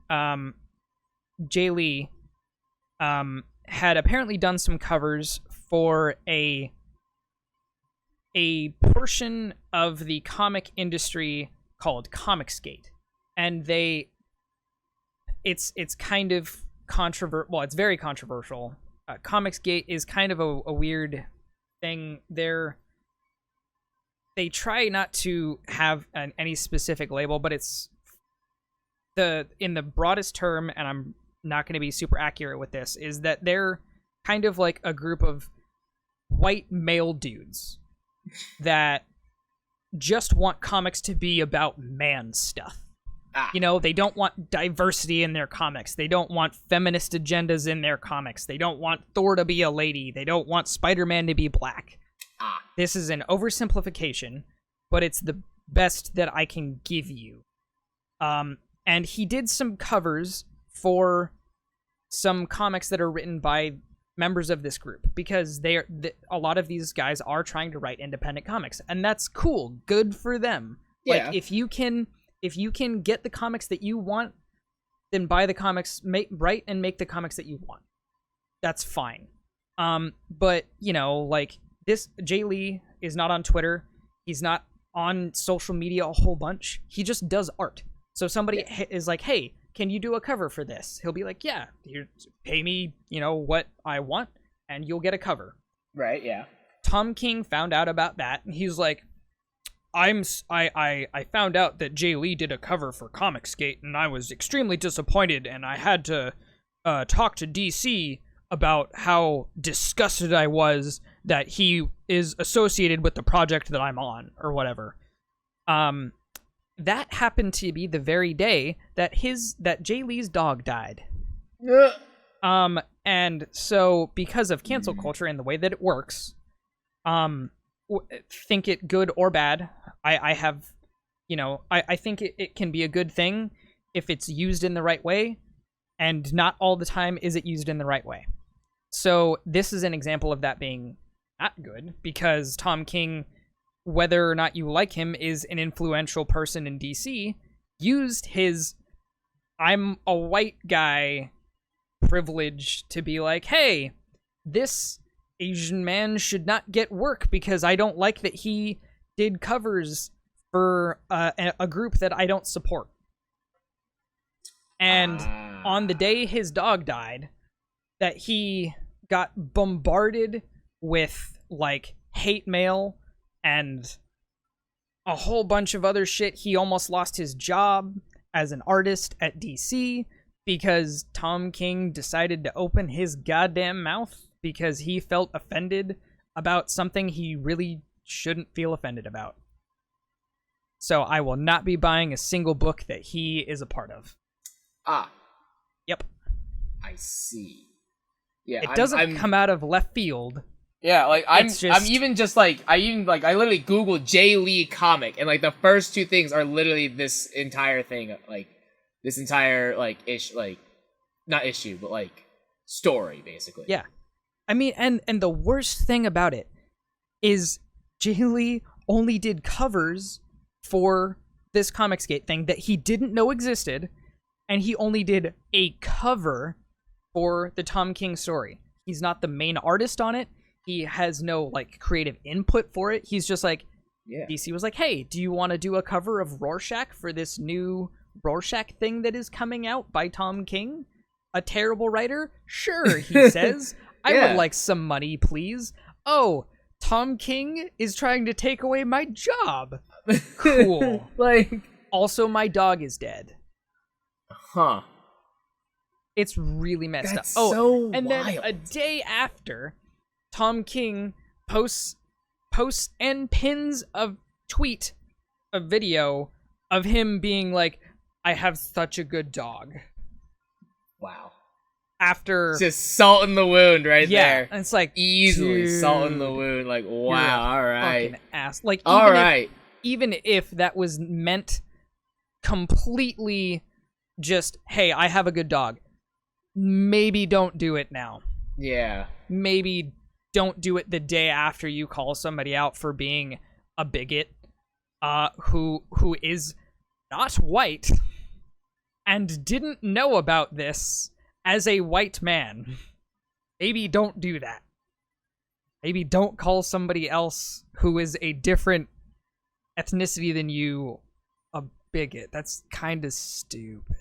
Jay Lee had apparently done some covers for a portion of the comic industry called Comicsgate. And it's kind of controversial. Well, it's very controversial. Comicsgate is kind of a weird thing. They try not to have any specific label, but it's in the broadest term, and I'm not going to be super accurate with this, is that they're kind of like a group of white male dudes that just want comics to be about man stuff. They don't want diversity in their comics. They don't want feminist agendas in their comics. They don't want Thor to be a lady. They don't want Spider-Man to be black. This is an oversimplification, but it's the best that I can give you. And he did some covers for some comics that are written by members of this group, because a lot of these guys are trying to write independent comics, and that's cool. Good for them. Yeah. Like, if you can get the comics that you want, then buy the comics, write and make the comics that you want. That's fine. But this Jay Lee is not on Twitter. He's not on social media a whole bunch. He just does art. So somebody is like, hey, can you do a cover for this? He'll be like, yeah, here, pay me, what I want, and you'll get a cover. Right, yeah. Tom King found out about that, and he's like, I found out that Jay Lee did a cover for Comicsgate, and I was extremely disappointed, and I had to talk to DC about how disgusted I was that he is associated with the project that I'm on, or whatever. That happened to be the very day that Jay Lee's dog died. And so because of cancel culture and the way that it works, think it good or bad, I think it can be a good thing if it's used in the right way, and not all the time is it used in the right way. So this is an example of that being not good, because Tom King, whether or not you like him, is an influential person in DC, used his I'm a white guy privilege to be like, hey, this Asian man should not get work because I don't like that he did covers for a group that I don't support. And on the day his dog died, that he got bombarded with, like, hate mail and a whole bunch of other shit. He almost lost his job as an artist at DC because Tom King decided to open his goddamn mouth because he felt offended about something he really shouldn't feel offended about. So I will not be buying a single book that he is a part of. Yep. I see. Yeah, it doesn't come out of left field. Yeah, like I literally Googled Jay Lee comic, and like the first two things are literally this entire thing, like this entire not issue, but like story, basically. Yeah, I mean, and the worst thing about it is Jay Lee only did covers for this Comicsgate thing that he didn't know existed, and he only did a cover for the Tom King story. He's not the main artist on it. He has no, like, creative input for it. He's just like, DC was like, hey, do you want to do a cover of Rorschach for this new Rorschach thing that is coming out by Tom King? A terrible writer? Sure, he says. I would like some money, please. Oh, Tom King is trying to take away my job. Cool. Like, also, my dog is dead. Huh. It's really messed That's up. Oh, so and wild. then a day after, Tom King posts and pins a tweet, a video of him being like, I have such a good dog. Wow. After just salt in the wound right there. Yeah, and it's like, easily dude, salt in the wound. Like, wow, all right. Fucking ass. Like, even if that was meant completely just, hey, I have a good dog, maybe don't do it now. Yeah. Maybe don't do it the day after you call somebody out for being a bigot, who is not white and didn't know about this as a white man. Maybe don't do that. Maybe don't call somebody else who is a different ethnicity than you a bigot. That's kind of stupid.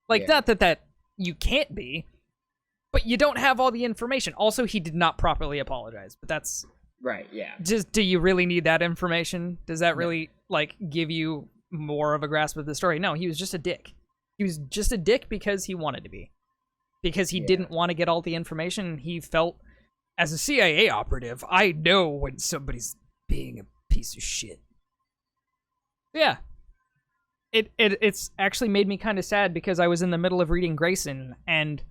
Like, not that you can't be, but you don't have all the information. Also, he did not properly apologize, but that's... Right, yeah. Just, do you really need that information? Does that really, like, give you more of a grasp of the story? No, he was just a dick. He was just a dick because he wanted to be. Because he didn't want to get all the information. He felt, as a CIA operative, I know when somebody's being a piece of shit. Yeah. It's actually made me kind of sad because I was in the middle of reading Grayson, and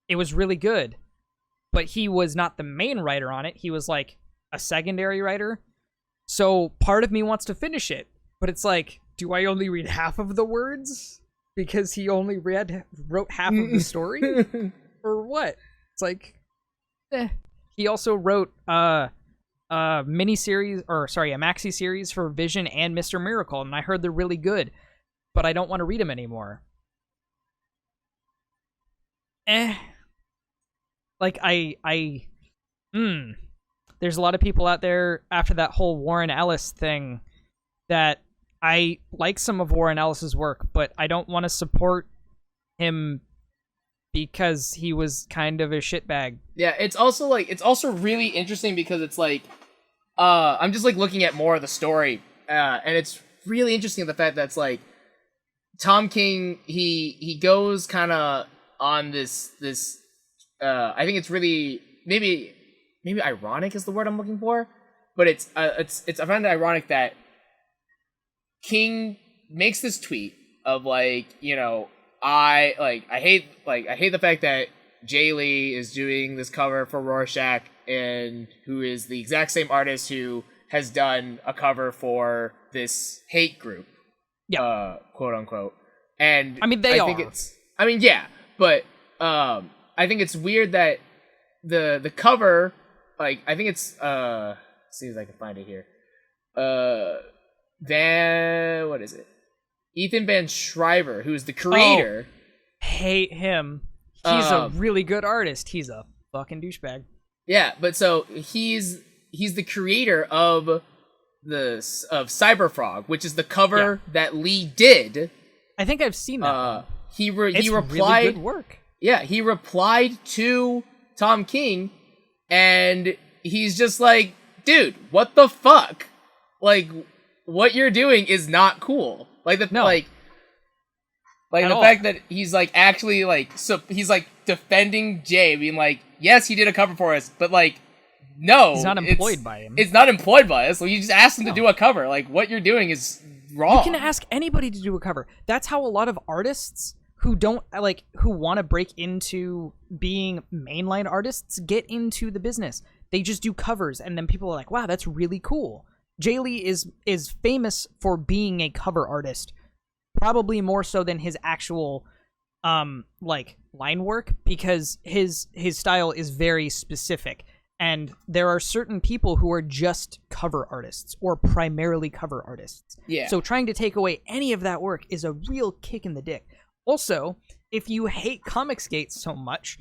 it was really good. But he was not the main writer on it. He was, like, a secondary writer. So part of me wants to finish it. But it's like, do I only read half of the words? Because he only wrote half of the story? Or what? It's like, He also wrote a maxi series for Vision and Mr. Miracle, and I heard they're really good, but I don't want to read them anymore. Like, there's a lot of people out there after that whole Warren Ellis thing that I like some of Warren Ellis's work, but I don't want to support him because he was kind of a shitbag. Yeah, it's also really interesting because it's like, I'm just like looking at more of the story, and it's really interesting the fact that it's like, Tom King, he goes kind of on this I think it's really maybe ironic is the word I'm looking for, but it's I find it ironic that King makes this tweet of like, you know, I hate the fact that Jay Lee is doing this cover for Rorschach, and who is the exact same artist who has done a cover for this hate group, quote unquote. And I mean, but I think it's weird that the cover, like I think it's let's see if I can find it here. What is it? Ethan Van Shriver, who's the creator. Hate him. He's a really good artist. He's a fucking douchebag. Yeah, but so he's the creator of Cyberfrog, which is the cover that Lee did. I think I've seen that. He replied. Really good work. Yeah, he replied to Tom King, and he's just like, "Dude, what the fuck? Like, what you're doing is not cool." Like the fact that he's like actually like so he's like defending Jay, being like, "Yes, he did a cover for us, but like, no, he's not employed by him. It's not employed by us. So you just asked him to do a cover. Like, what you're doing is wrong." You can ask anybody to do a cover. That's how a lot of artists who want to break into being mainline artists get into the business. They just do covers, and then people are like, "Wow, that's really cool." Jay Lee is famous for being a cover artist, probably more so than his actual line work, because his style is very specific, and there are certain people who are just cover artists or primarily cover artists. Yeah. So trying to take away any of that work is a real kick in the dick. Also, if you hate Comicsgate so much,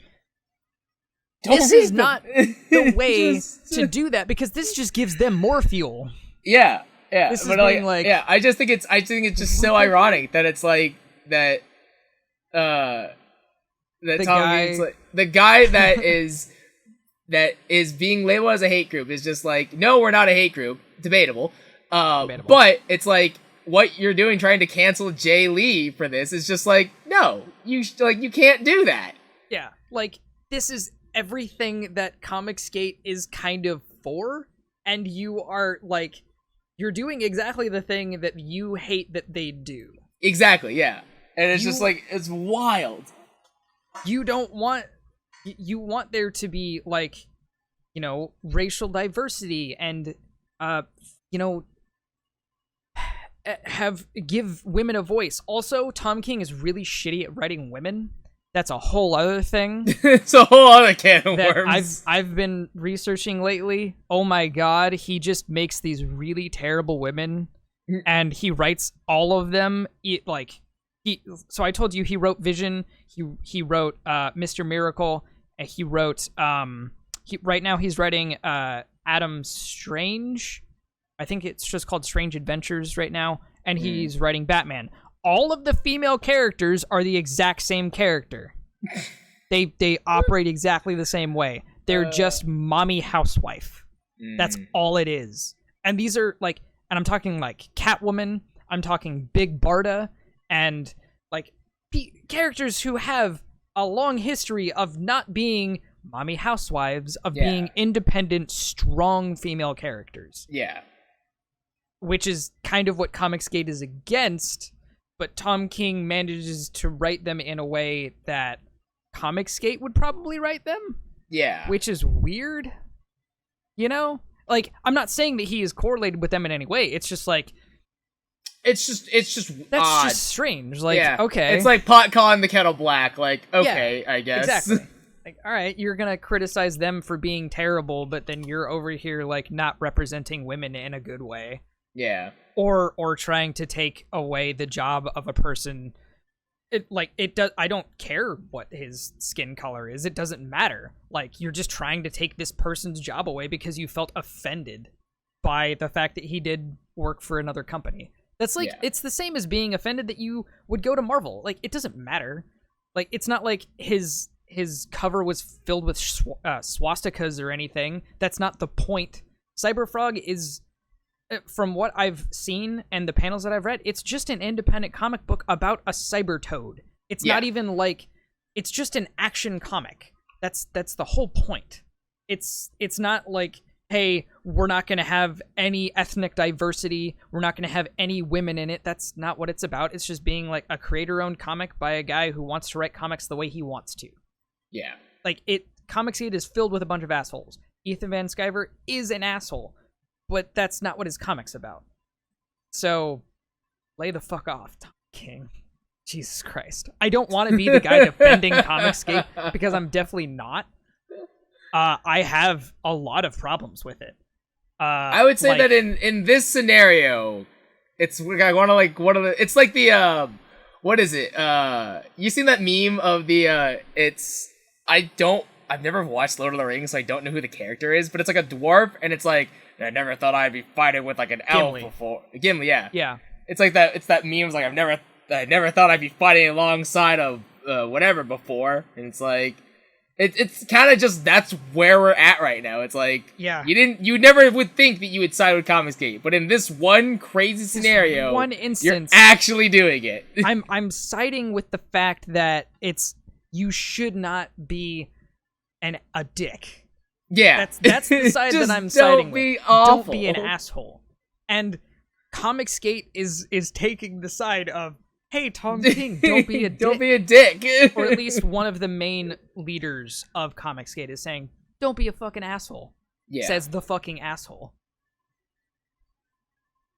this is not the way to do that, because this just gives them more fuel. Yeah. This is like I think it's just so ironic that it's like that the guy that is being labeled as a hate group is just like, no, we're not a hate group. Debatable. But it's like what you're doing trying to cancel Jay Lee for this is just like, no, you can't do that. Yeah, like this is everything that Comicsgate is kind of for, and you are like, you're doing exactly the thing that you hate that they do. Exactly, yeah. And it's just like, it's wild. You want there to be like, you know, racial diversity and give women a voice. Also, Tom King is really shitty at writing women. That's a whole other thing. It's a whole other can of worms. I've been researching lately. Oh my god, he just makes these really terrible women, and he writes all of them. So I told you he wrote Vision. He wrote Mr. Miracle. And he wrote right now he's writing Adam Strange. I think it's just called Strange Adventures right now, and he's writing Batman. All of the female characters are the exact same character. They operate exactly the same way. They're just mommy housewife. That's all it is. And these are like, and I'm talking like Catwoman, I'm talking Big Barda, and like characters who have a long history of not being mommy housewives, of being independent, strong female characters. Yeah. Which is kind of what Comicsgate is against. But Tom King manages to write them in a way that Comicsgate would probably write them. Yeah. Which is weird. You know? Like, I'm not saying that he is correlated with them in any way. It's just like... It's just that's odd. just strange. Like, okay. It's like pot calling the kettle black. Like, okay, I guess. Exactly. Like, all right, you're going to criticize them for being terrible, but then you're over here, like, not representing women in a good way. Yeah. Or trying to take away the job of a person. I don't care what his skin color is. It doesn't matter. Like, you're just trying to take this person's job away because you felt offended by the fact that he did work for another company. That's like, it's the same as being offended that you would go to Marvel. Like, it doesn't matter. Like, it's not like his cover was filled with swastikas or anything. That's not the point. Cyberfrog is... From what I've seen and the panels that I've read, it's just an independent comic book about a cyber toad. It's not even like, it's just an action comic. That's the whole point. It's not like, hey, we're not going to have any ethnic diversity. We're not going to have any women in it. That's not what it's about. It's just being like a creator-owned comic by a guy who wants to write comics the way he wants to. Yeah. Like, Comicsgate is filled with a bunch of assholes. Ethan Van Sciver is an asshole. But that's not what his comic's about. So, lay the fuck off, Tom King. Jesus Christ. I don't want to be the guy defending Comicsgate, because I'm definitely not. I have a lot of problems with it. I would say that in this scenario, it's like it's like the what is it? You seen that meme of the I've never watched Lord of the Rings, so I don't know who the character is, but it's like a dwarf, and it's like, I never thought I'd be fighting with like an elf before. Gimli, yeah. Yeah. It's like that. It's that meme. It's like I never thought I'd be fighting alongside of whatever before, and it's like, it's kind of just that's where we're at right now. It's like, yeah, you never would think that you would side with Comicsgate, but in this one crazy scenario, one instance, you're actually doing it. I'm siding with the fact that you should not be a dick. Yeah, that's the side that I'm siding with. Don't be an asshole. And Comicsgate is taking the side of, hey, Tom King, don't be a dick. Don't be a dick. Or at least one of the main leaders of Comicsgate is saying, don't be a fucking asshole. Yeah. Says the fucking asshole.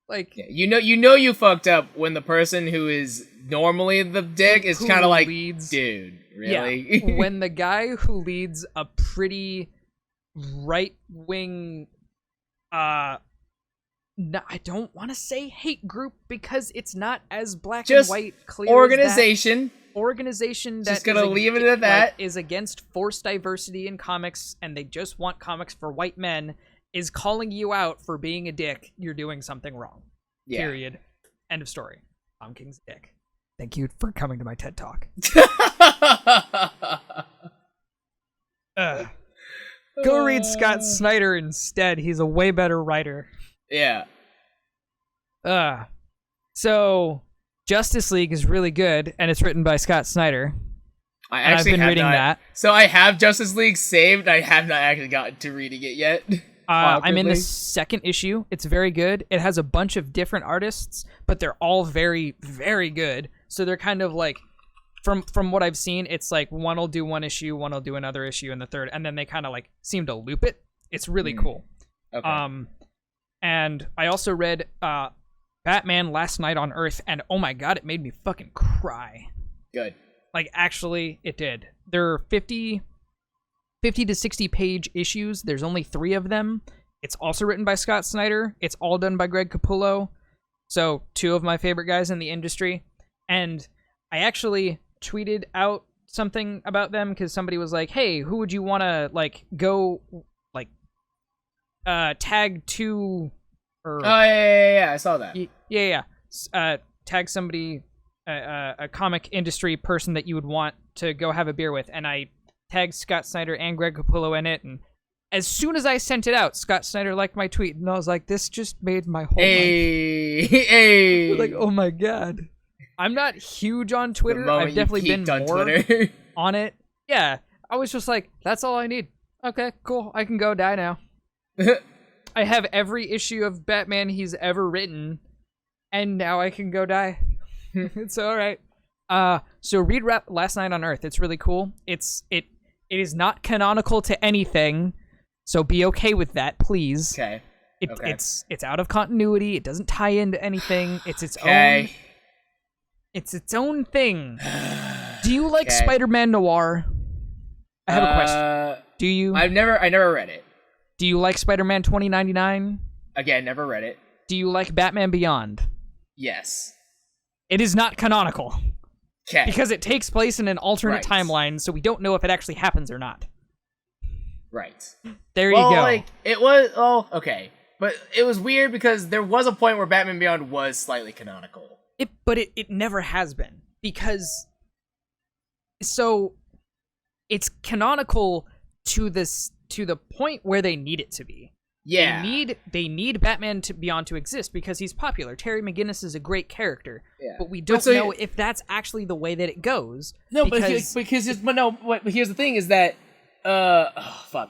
Like, yeah, you fucked up when the person who is normally the dick is kind of like, dude, really? Yeah, when the guy who leads a pretty right-wing, I don't want to say hate group because it's not as black and white clear. Organization that just gonna leave it at that. Is against forced diversity in comics, and they just want comics for white men. Is calling you out for being a dick. You're doing something wrong. Yeah. Period. End of story. Tom King's dick. Thank you for coming to my TED Talk. Go read Scott Snyder instead. He's a way better writer. Yeah. So Justice League is really good, and it's written by Scott Snyder. I've been reading that. So I have Justice League saved. I have not actually gotten to reading it yet. I'm in the second issue. It's very good. It has a bunch of different artists, but they're all very, very good. So they're kind of like, from what I've seen, it's like one will do one issue, one will do another issue, and the third, and then they kind of like seem to loop it. It's really cool. Okay. And I also read Batman Last Night on Earth, and oh my god, it made me fucking cry. Good. Like, actually, it did. There are 50 to 60 page issues. There's only 3 of them. It's also written by Scott Snyder. It's all done by Greg Capullo. So 2 of my favorite guys in the industry. And I actually tweeted out something about them because somebody was like, hey, who would you want to like go like tag to? Or, oh, yeah, I saw that. Yeah. Tag somebody, a comic industry person that you would want to go have a beer with. And I tagged Scott Snyder and Greg Capullo in it, and as soon as I sent it out, Scott Snyder liked my tweet, and I was like, this just made my whole life. Hey. Like, oh my god. I'm not huge on Twitter. I've definitely been more on it. Yeah. I was just like, that's all I need. Okay, cool. I can go die now. I have every issue of Batman he's ever written, and now I can go die. It's all right. So read Last Night on Earth. It's really cool. It is not canonical to anything, so be okay with that, please. Okay. It's out of continuity. It doesn't tie into anything. It's its own. It's its own thing. Do you like Spider-Man Noir? I have a question. Do you? I never read it. Do you like Spider-Man 2099? Again, never read it. Do you like Batman Beyond? Yes. It is not canonical. Okay. Because it takes place in an alternate timeline, so we don't know if it actually happens or not. Right. There you go. Like, it was... Oh, okay. But it was weird because there was a point where Batman Beyond was slightly canonical. But it never has been. Because... So, it's canonical to the point where they need it to be. Yeah. They need Batman Beyond to exist because he's popular. Terry McGinnis is a great character. Yeah. But we don't know if that's actually the way that it goes. No, but here's the thing is that I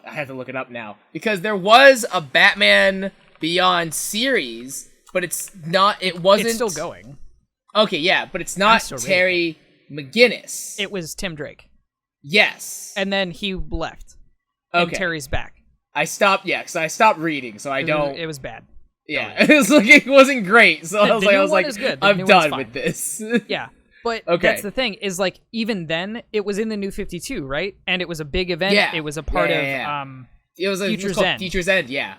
have to look it up now. Because there was a Batman Beyond series, but it's still going. Okay, yeah, but it's not Terry McGinnis. It was Tim Drake. Yes. And then he left. Okay. And Terry's back. I stopped reading, so I don't... It was bad. Yeah, it wasn't great, so I was like, good. I'm done with this. Yeah, But that's the thing, is like, even then, it was in the New 52, right? And it was a big event. Yeah. It was a part of it was Future's End. Future's End, yeah.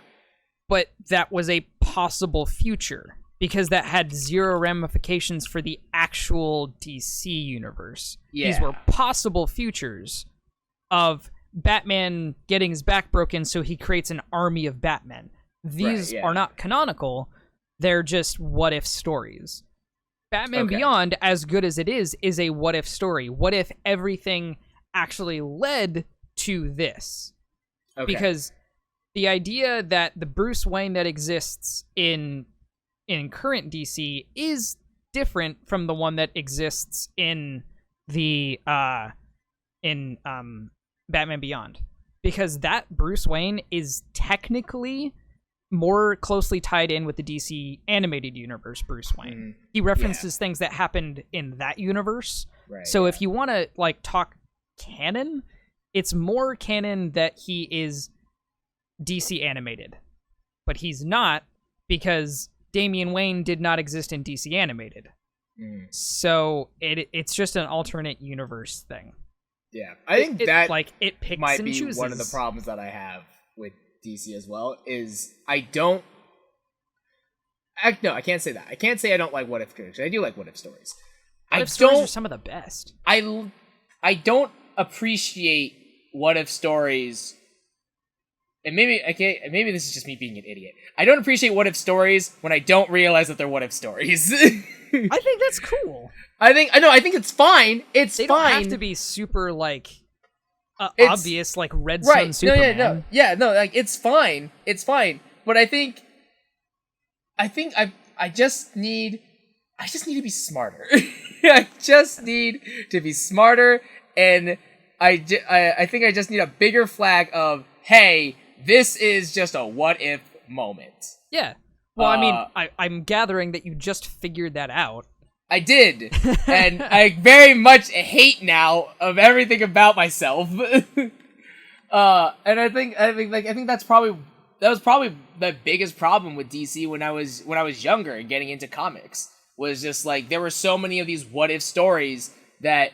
But that was a possible future, because that had zero ramifications for the actual DC universe. Yeah. These were possible futures of Batman getting his back broken, so he creates an army of Batmen. These are not canonical. They're just what-if stories. Batman Beyond, as good as it is a what-if story. What if everything actually led to this? Because the idea that the Bruce Wayne that exists in current DC is different from the one that exists in the Batman Beyond, because that Bruce Wayne is technically more closely tied in with the DC animated universe Bruce Wayne. He references things that happened in that universe. So if you want to like talk canon, it's more canon that he is DC animated. But he's not, because Damian Wayne did not exist in DC animated. So it's just an alternate universe thing. Yeah, I think that like it picks might and be chooses. one of the problems that I have with DC as well, is I can't say that. I can't say I don't like what-if characters. I do like what-if stories. What-if stories are some of the best. I don't appreciate what-if stories, and maybe this is just me being an idiot. I don't appreciate what-if stories when I don't realize that they're what-if stories. I think that's cool. I think it's fine. They don't have to be super like obvious, like Red Sun Superman. No, like it's fine. It's fine. But I think I just need to be smarter. I just need to be smarter, and I think I just need a bigger flag of, hey, this is just a what if moment. Yeah. Well, I mean, I'm gathering that you just figured that out. I did, and I very much hate now of everything about myself. And I think that was probably the biggest problem with DC when I was younger and getting into comics, was just like there were so many of these what if stories that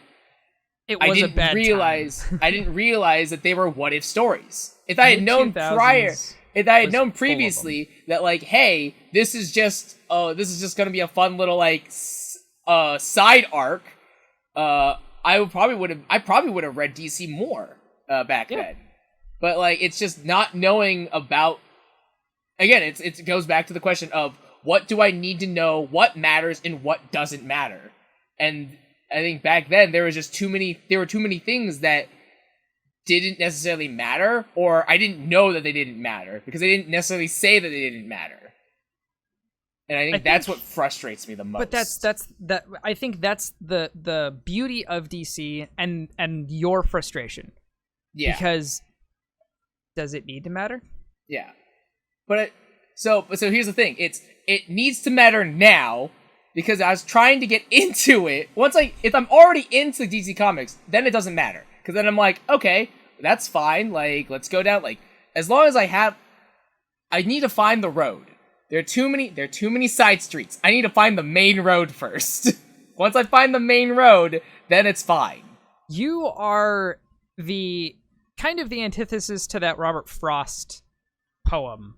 I didn't realize that they were what if stories. If I had known previously that, like, hey, this is just gonna be a fun little like side arc, I probably would have read DC more back then. But like, it's just not knowing about. Again, it goes back to the question of what do I need to know, what matters and what doesn't matter. And I think back then there were too many things that didn't necessarily matter, or I didn't know that they didn't matter because they didn't necessarily say that they didn't matter. And I think that's what frustrates me the most. But I think that's the beauty of DC and your frustration. Yeah. Because does it need to matter? Yeah. But so here's the thing. It needs to matter now, because I was trying to get into it. If I'm already into DC Comics, then it doesn't matter. Because then I'm like, okay, that's fine. Like, let's go down. Like, as long as I need to find the road. There are too many side streets. I need to find the main road first. Once I find the main road, then it's fine. You are the kind of the antithesis to that Robert Frost poem.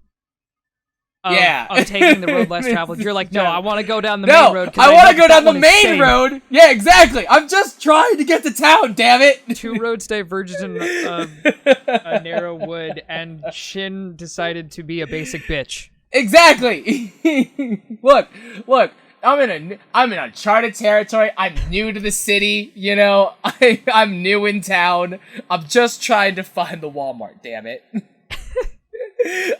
Of taking the road less traveled. You're like, no, I want to go down the main road. I want to go down the main road. Yeah, exactly. I'm just trying to get to town, damn it. Two roads diverged in a narrow wood, and Shin decided to be a basic bitch. Exactly. Look. I'm in uncharted territory. I'm new to the city. You know, I'm new in town. I'm just trying to find the Walmart. Damn it.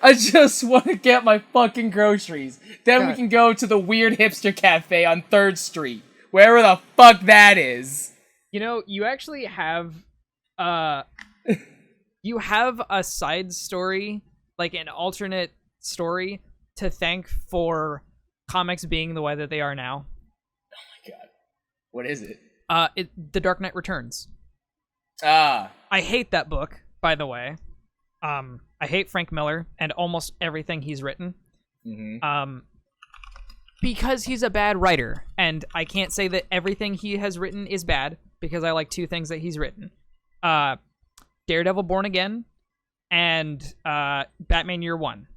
I just want to get my fucking groceries. Then we can go to the weird hipster cafe on 3rd Street. Wherever the fuck that is. You know, you actually have you have a side story, like an alternate story, to thank for comics being the way that they are now. Oh my god. What is it? The Dark Knight Returns. I hate that book, by the way. I hate Frank Miller and almost everything he's written. Mm-hmm. because he's a bad writer, and I can't say that everything he has written is bad, because I like 2 things that he's written. Daredevil Born Again and Batman Year One.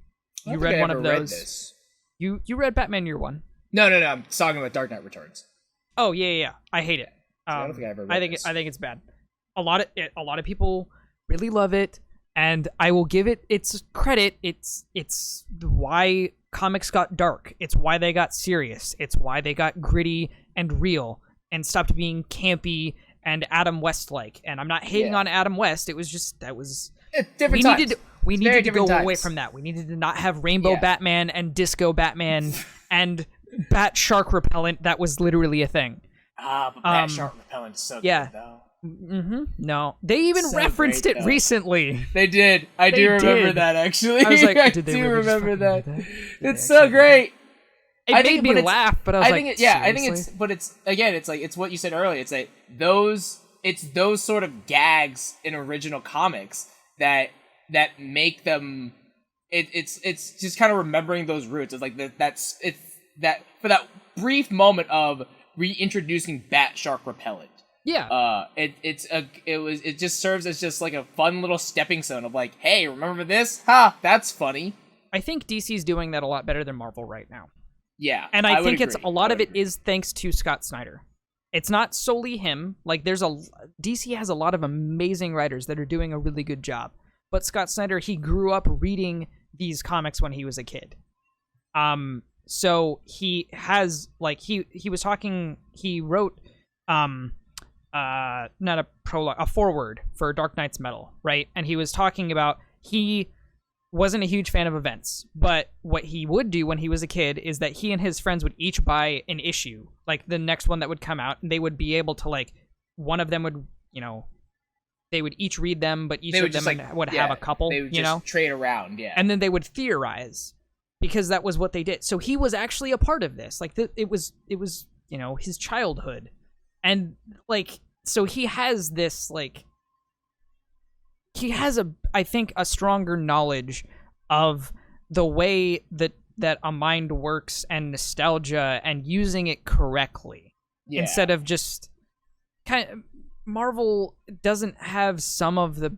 You read one of those. You read Batman Year One? No. I'm talking about Dark Knight Returns. Oh yeah. I hate it. I don't think I ever read this. I think it's bad. A lot of people really love it, and I will give it its credit. It's why comics got dark. It's why they got serious. It's why they got gritty and real and stopped being campy and Adam West-like. And I'm not hating on Adam West. It was just different times. We needed to go away from that. We needed to not have Rainbow Batman and Disco Batman and Bat Shark Repellent. That was literally a thing. But Bat Shark Repellent is so good, though. No, they even referenced it recently. They did. I do remember that, actually. I was like, I did they do really remember that. It's so great. It made me laugh, but I was like, I think it's what you said earlier. It's like those sort of gags in original comics that make them. It's just kind of remembering those roots. It's like that for that brief moment of reintroducing Bat Shark Repellent. Yeah. It just serves as just like a fun little stepping stone of like, hey, remember this? Ha, that's funny. I think DC's doing that a lot better than Marvel right now. Yeah. And I think a lot of it is thanks to Scott Snyder. It's not solely him. Like DC has a lot of amazing writers that are doing a really good job. But Scott Snyder, he grew up reading these comics when he was a kid. So he has he was talking, he wrote not a prologue, a foreword for Dark Knight's Metal, right? And he was talking about he wasn't a huge fan of events, but what he would do when he was a kid is that he and his friends would each buy an issue, like the next one that would come out, and they would be able to one of them would, they would each read them, but each of them would have a couple, they would just trade around, and then they would theorize because that was what they did. So he was actually a part of this. It was his childhood. And so he has this he has I think a stronger knowledge of the way that a mind works and nostalgia and using it correctly instead of just Marvel doesn't have some of the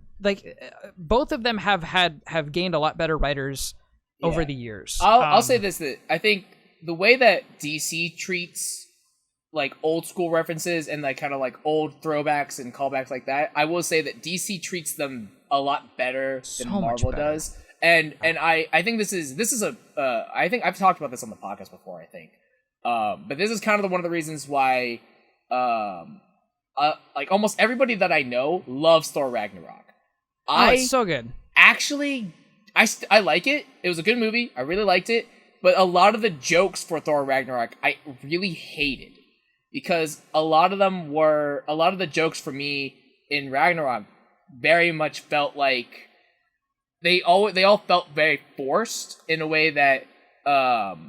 both of them have gained a lot better writers over the years. I'll say this, that I think the way that DC treats old school references and kind of old throwbacks and callbacks like that, I will say that DC treats them a lot better than Marvel does. And I think this is I think I've talked about this on the podcast before, I think. But this is kind of one of the reasons why almost everybody that I know loves Thor Ragnarok. It's so good. Actually, I like it. It was a good movie. I really liked it. But a lot of the jokes for Thor Ragnarok I really hated. Because a lot of the jokes for me in Ragnarok very much felt like they all felt very forced in a way that the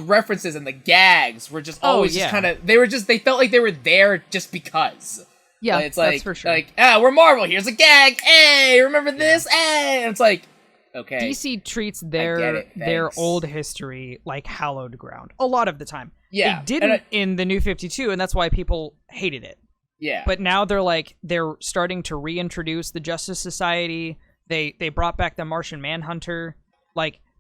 references and the gags were just always just kind of they felt like they were there just because. Yeah, it's that's for sure. We're Marvel, here's a gag. Hey, remember this? Hey, and it's like, okay. DC treats their old history like hallowed ground a lot of the time. Yeah, they didn't in the New 52, and that's why people hated it. Yeah, but now they're starting to reintroduce the Justice Society. They brought back the Martian Manhunter.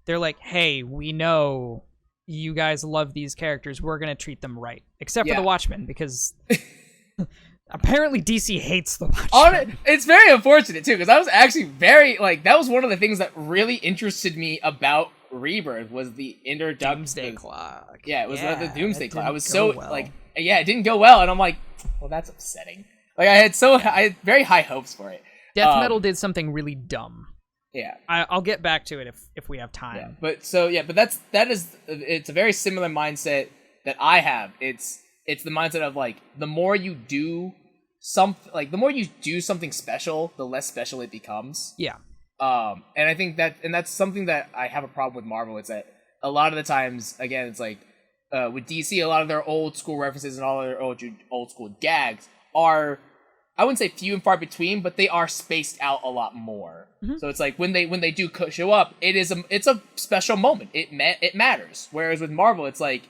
They're like, hey, we know you guys love these characters. We're gonna treat them right, except for the Watchmen, because apparently DC hates the Watchmen. It's very unfortunate too, because I was actually very that was one of the things that really interested me about Rebirth was the Doomsday Clock. Yeah, it was the Doomsday Clock. I was so it didn't go well, and I'm like, well, that's upsetting. I had very high hopes for it. Death Metal did something really dumb. Yeah, I'll get back to it if we have time. Yeah, but it's a very similar mindset that I have. It's the mindset of the more you do something special, the less special it becomes. Yeah. And I think that's something that I have a problem with Marvel. It's that a lot of the times, again, it's with DC, a lot of their old school references and all of their old school gags are I wouldn't say few and far between, but they are spaced out a lot more. Mm-hmm. So it's like when they do show up, it's a special moment. It matters. Whereas with Marvel, it's like,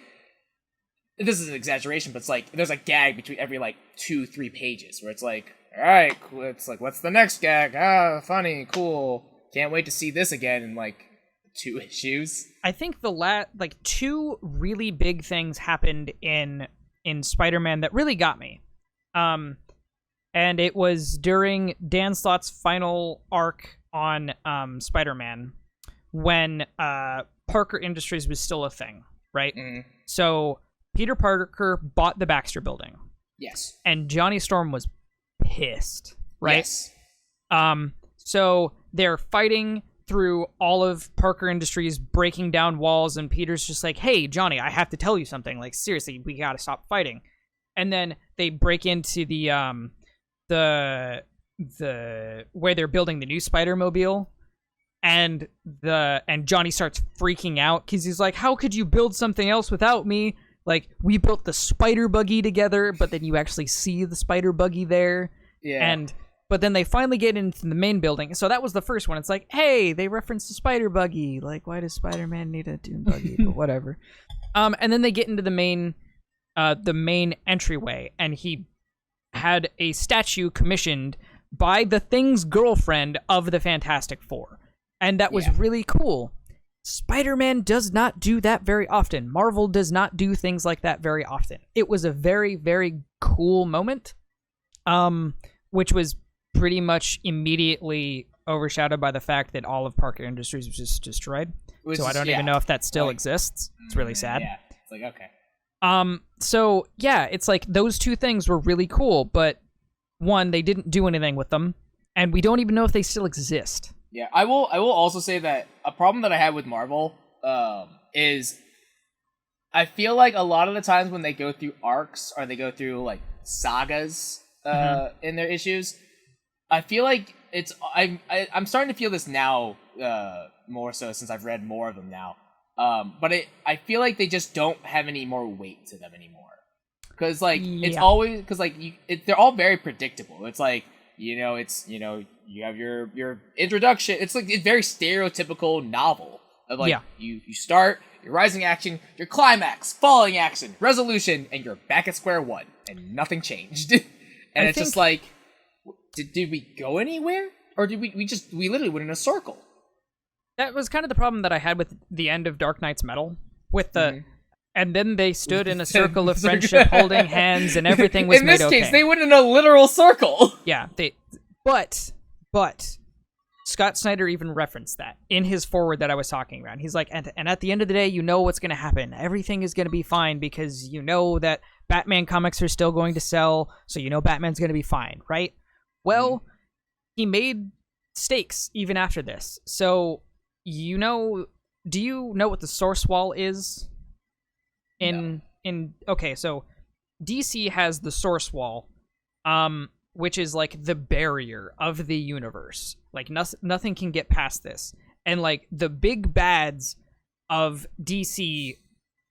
this is an exaggeration, but it's like there's a gag between every like 2-3 pages where it's like, all right, it's like, what's the next gag? Ah, funny, cool. Can't wait to see this again in like 2 issues. I think the like 2 really big things happened in Spider-Man that really got me. And it was during Dan Slott's final arc on Spider-Man when Parker Industries was still a thing, right? Mm. So Peter Parker bought the Baxter Building. Yes. And Johnny Storm was pissed, right? Yes. So they're fighting through all of Parker Industries, breaking down walls, and Peter's just like, hey, Johnny, I have to tell you something. Like, seriously, we gotta stop fighting. And then they break into the where they're building the new Spider-Mobile, and Johnny starts freaking out because he's like, how could you build something else without me? Like, we built the spider buggy together, but then you actually see the spider buggy there. Yeah. But then they finally get into the main building. So that was the first one. It's like, hey, they referenced the spider buggy. Like, why does Spider-Man need a dune buggy? But whatever. And then they get into the main entryway, and he had a statue commissioned by the Thing's girlfriend of the Fantastic Four. And that was really cool. Spider-Man does not do that very often. Marvel does not do things like that very often. It was a very, very cool moment, which was pretty much immediately overshadowed by the fact that all of Parker Industries was just destroyed. So I don't even know if that still exists. It's really sad. Yeah, it's like, okay. So yeah, it's like those 2 things were really cool, but one, they didn't do anything with them, and we don't even know if they still exist. Yeah, I will also say that a problem that I have with Marvel is I feel like a lot of the times when they go through arcs or they go through like sagas in their issues, I feel like I'm starting to feel this now more so since I've read more of them now. But I feel like they just don't have any more weight to them anymore. Because like it's always they're all very predictable. It's like you have your introduction. It's like a very stereotypical novel of like you start your rising action, your climax, falling action, resolution, and you're back at square one, and nothing changed. And it's just like, did we go anywhere, or did we literally went in a circle? That was kind of the problem that I had with the end of Dark Knight's Metal, with the, and then they stood in a circle of friendship, holding hands, and everything was made okay. In this case, they went in a literal circle. Yeah, but Scott Snyder even referenced that in his forward that I was talking about. He's like, and at the end of the day, you know what's going to happen. Everything is going to be fine because you know that Batman comics are still going to sell, so you know Batman's going to be fine, right? Well, he made stakes even after this, so. Do you know what the source wall is? Okay, so DC has the source wall, which is like the barrier of the universe. Like nothing can get past this. And like the big bads of DC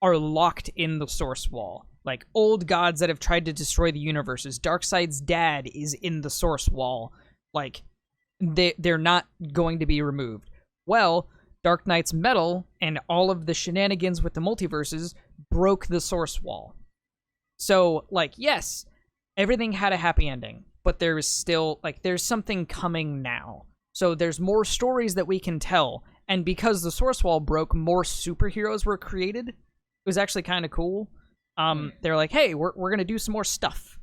are locked in the source wall. Like old gods that have tried to destroy the universes. Darkseid's dad is in the source wall. Like they're not going to be removed. Well, Dark Knight's Metal and all of the shenanigans with the multiverses broke the source wall. So, like, yes, everything had a happy ending, but there is still, like, there's something coming now. So there's more stories that we can tell, and because the source wall broke, more superheroes were created. It was actually kind of cool. They're like, hey, we're going to do some more stuff.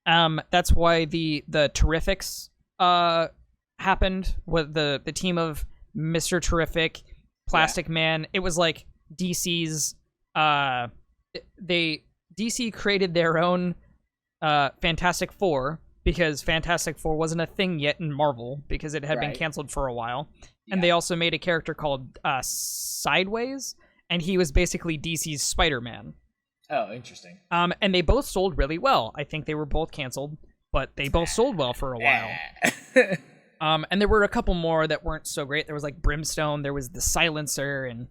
That's why the Terrifics happened with the team of Mr. Terrific, Plastic Man. It was like DC's DC created their own Fantastic Four because Fantastic Four wasn't a thing yet in Marvel because it had been canceled for a while. And they also made a character called Sideways, and he was basically DC's Spider-Man. Oh, interesting. And they both sold really well. I think they were both canceled, but they both sold well for a while. And there were a couple more that weren't so great. There was like Brimstone, there was the Silencer, and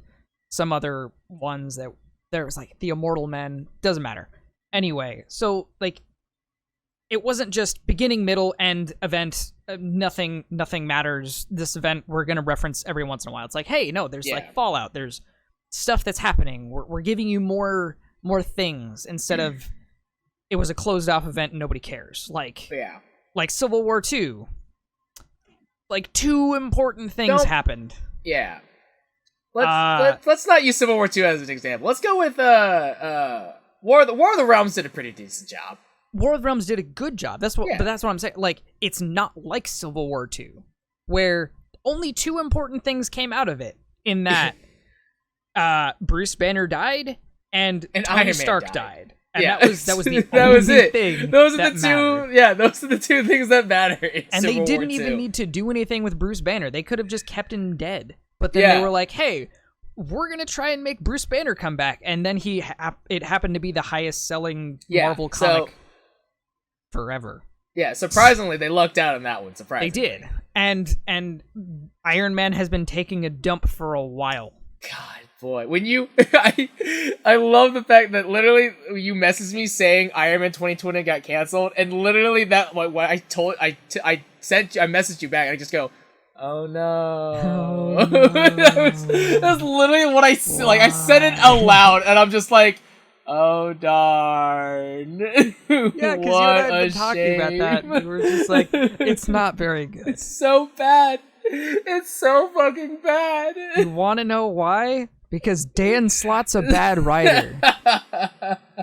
some other ones that there was like the Immortal Men. Doesn't matter. Anyway, so like it wasn't just beginning, middle, end event. Nothing matters. This event we're gonna reference every once in a while. It's like, hey, no, there's like Fallout. There's stuff that's happening. We're giving you more things instead of it was a closed off event and nobody cares. Like Civil War II. Like 2 important things happened. Yeah. Let's not use Civil War II as an example. Let's go with War of the Realms did a pretty decent job. War of the Realms did a good job. But that's what I'm saying. Like, it's not like Civil War II, where only 2 important things came out of it. In that, Bruce Banner died and Tony Stark died. And that was the only thing. Those are the two. Yeah, those are the 2 things that matter. And they didn't even need to do anything with Bruce Banner. They could have just kept him dead. But then they were like, "Hey, we're gonna try and make Bruce Banner come back." And then it happened to be the highest selling Marvel comic forever. Yeah, surprisingly, they lucked out on that one. Surprisingly, they did. And Iron Man has been taking a dump for a while. God, boy, when you, I love the fact that literally you messaged me saying Iron Man 2020 got canceled, and literally that what I messaged you back, and I just go, oh no, that was literally what I like. I said it out loud, and I'm just like, oh darn. Yeah, because you and I had been talking about that. We were just like, it's not very good. It's so bad. It's so fucking bad. You want to know why? Because Dan Slott's a bad writer.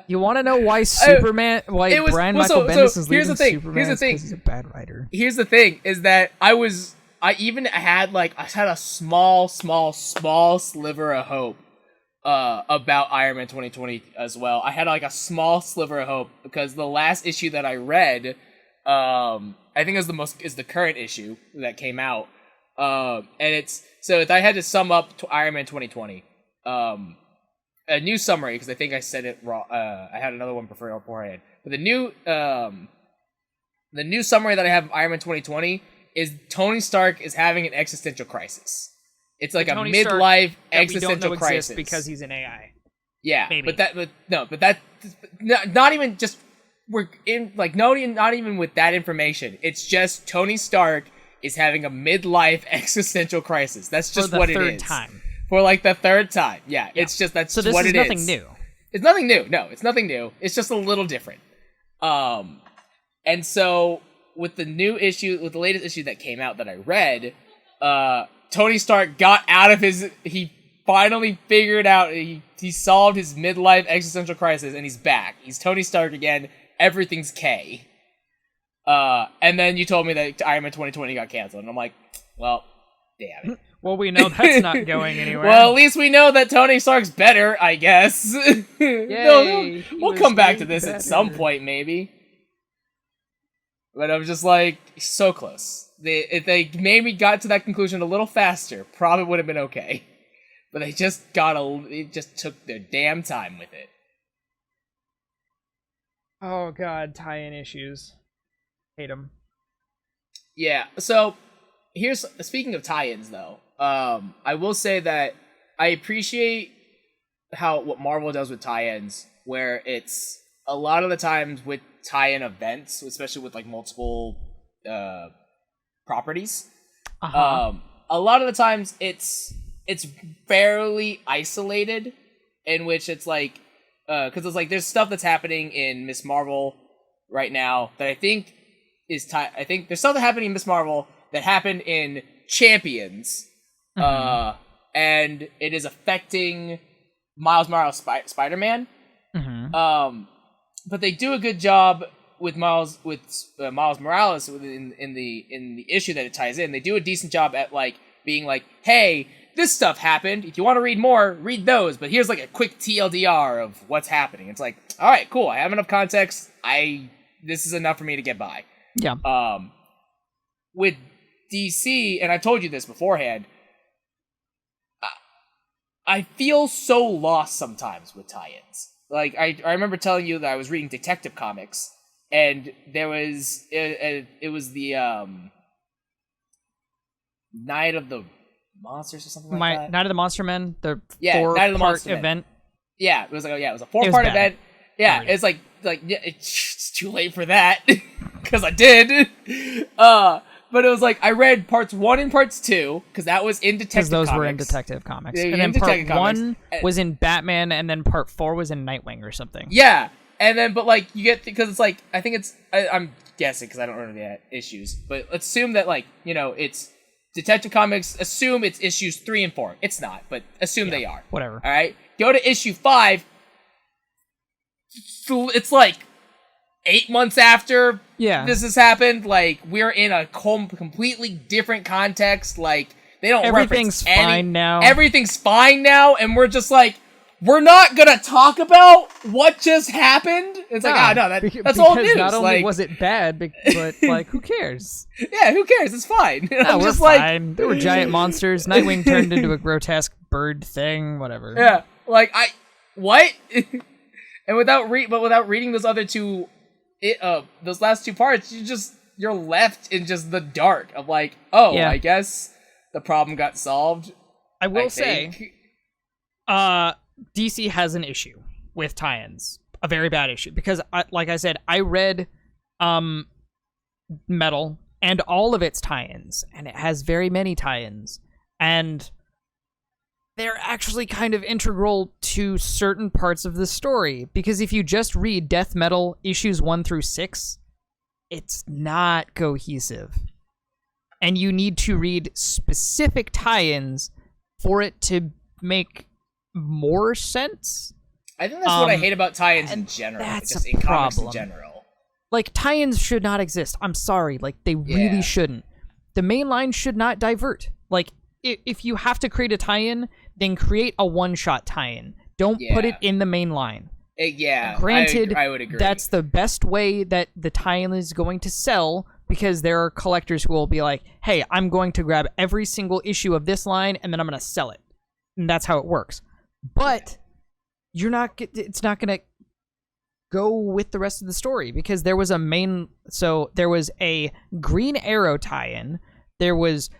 You want to know why Brian Michael Bendis is leaving Superman? Here's the thing. He's a bad writer. Here's the thing: is that I had a small sliver of hope about Iron Man 2020 as well. I had like a small sliver of hope because the last issue that I read, I think is the current issue that came out. And it's, so if I had to sum up to Iron Man 2020, a new summary, because I think I said it wrong. I had another one beforehand, but the new summary that I have of Iron Man 2020 is Tony Stark is having an existential crisis. It's like a midlife existential crisis because he's an AI. Yeah, maybe. but not even just we're in like not even with that information. It's just Tony Stark is having a midlife existential crisis. That's just what it is. For the third time. For like the 3rd time. Yeah, it's just that's what it is. So this is nothing new. It's nothing new. No, it's nothing new. It's just a little different. And so with the latest issue that came out that I read, Tony Stark got out of he finally figured out, he solved his midlife existential crisis, and he's back. He's Tony Stark again. Everything's K. And then you told me that Iron Man 2020 got canceled, and I'm like, well, damn it. Well, we know that's not going anywhere. Well, at least we know that Tony Stark's better, I guess. Yay, we'll come back to this at some point, maybe. But I was just like, so close. If they maybe got to that conclusion a little faster, probably would have been okay. But they just took their damn time with it. Oh god, tie-in issues. Hate them. Yeah, so speaking of tie-ins though, I will say that I appreciate what Marvel does with tie-ins, where it's a lot of the times with tie-in events, especially with like multiple properties. A lot of the times it's fairly isolated, in which it's like because it's like there's stuff that's happening in Miss Marvel right now that I think is I think there's something happening in Miss Marvel that happened in Champions, and it is affecting Miles Morales Spider-Man. But they do a good job with Miles Morales in the issue that it ties in. They do a decent job at like being like, hey, this stuff happened. If you want to read more, read those. But here's like a quick TLDR of what's happening. It's like, all right, cool. I have enough context. This is enough for me to get by. Yeah. With DC, and I told you this beforehand, I feel so lost sometimes with tie-ins. Like, I remember telling you that I was reading Detective Comics, and there was, it was the, Night of the Monsters or something like that. Night of the Monster Men, the 4-part event. Yeah, it was a 4-part event. Yeah, it's like it's too late for that. because I did. But it was like I read parts 1 and parts 2 because that was in Detective Comics. Because those were in Detective Comics. Yeah, and then part 1 was in Batman, and then part 4 was in Nightwing or something. Yeah, and then but like you get because it's like I think it's I'm guessing because I don't remember the issues, but let's assume that like it's Detective Comics. Assume it's issues 3 and 4. It's not, but assume they are. Whatever. All right, go to issue 5. It's like 8 months after this has happened. Like we're in a completely different context. Like they don't everything's fine now. Everything's fine now, and we're just like we're not gonna talk about what just happened. It's like that's old news. Not only like, was it bad, but like who cares? Yeah, who cares? It's fine. No, we're fine. There were giant monsters. Nightwing turned into a grotesque bird thing. Whatever. Yeah, like what? And without reading those other two. Those last 2 parts, you're left in just the dark of like, I guess the problem got solved. I will say, DC has an issue with tie-ins, a very bad issue, because like I said, I read Metal and all of its tie-ins, and it has very many tie-ins, and they're actually kind of integral to certain parts of the story, because if you just read Death Metal issues 1 through 6, it's not cohesive. And you need to read specific tie-ins for it to make more sense. I think that's what I hate about tie-ins in general. That's just a in comics problem. In general. Like, tie-ins should not exist. I'm sorry. Like, they really shouldn't. The main line should not divert. Like, if you have to create a tie-in, then create a one-shot tie-in. Don't put it in the main line. Granted, I would agree. That's the best way that the tie-in is going to sell, because there are collectors who will be like, hey, I'm going to grab every single issue of this line, and then I'm going to sell it. And that's how it works. But it's not going to go with the rest of the story, because there was there was a Green Arrow tie-in, there was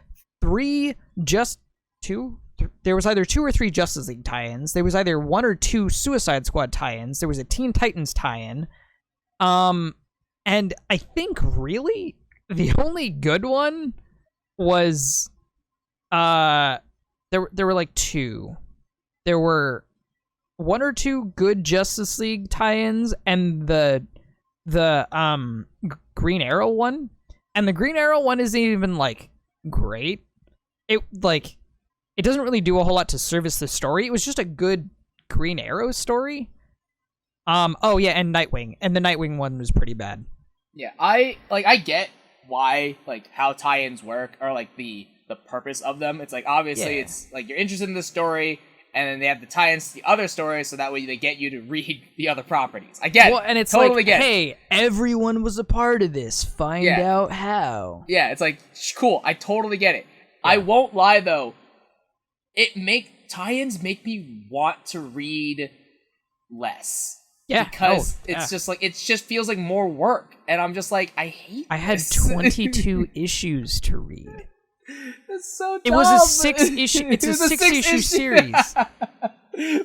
there was either 2 or 3 Justice League tie-ins. There was either 1 or 2 Suicide Squad tie-ins. There was a Teen Titans tie-in. And I think really the only good one was there were like 2. There were 1 or 2 good Justice League tie-ins and the Green Arrow one. And the Green Arrow one isn't even like great. It doesn't really do a whole lot to service the story. It was just a good Green Arrow story. And Nightwing. And the Nightwing one was pretty bad. Yeah, I get why, like, how tie-ins work, or, like, the purpose of them. It's, like, obviously it's, like, you're interested in the story, and then they have the tie-ins to the other stories, so that way they get you to read the other properties. I get it. And it's totally like, hey, everyone was a part of this. Find out how. Yeah, it's like, cool, I totally get it. Yeah. I won't lie, though. Tie-ins make me want to read less. Yeah. Because it's just like, it just feels like more work. And I'm just like, I hate I had 22 issues to read. It's so dumb. It was a 6-issue, it's a 6-issue series.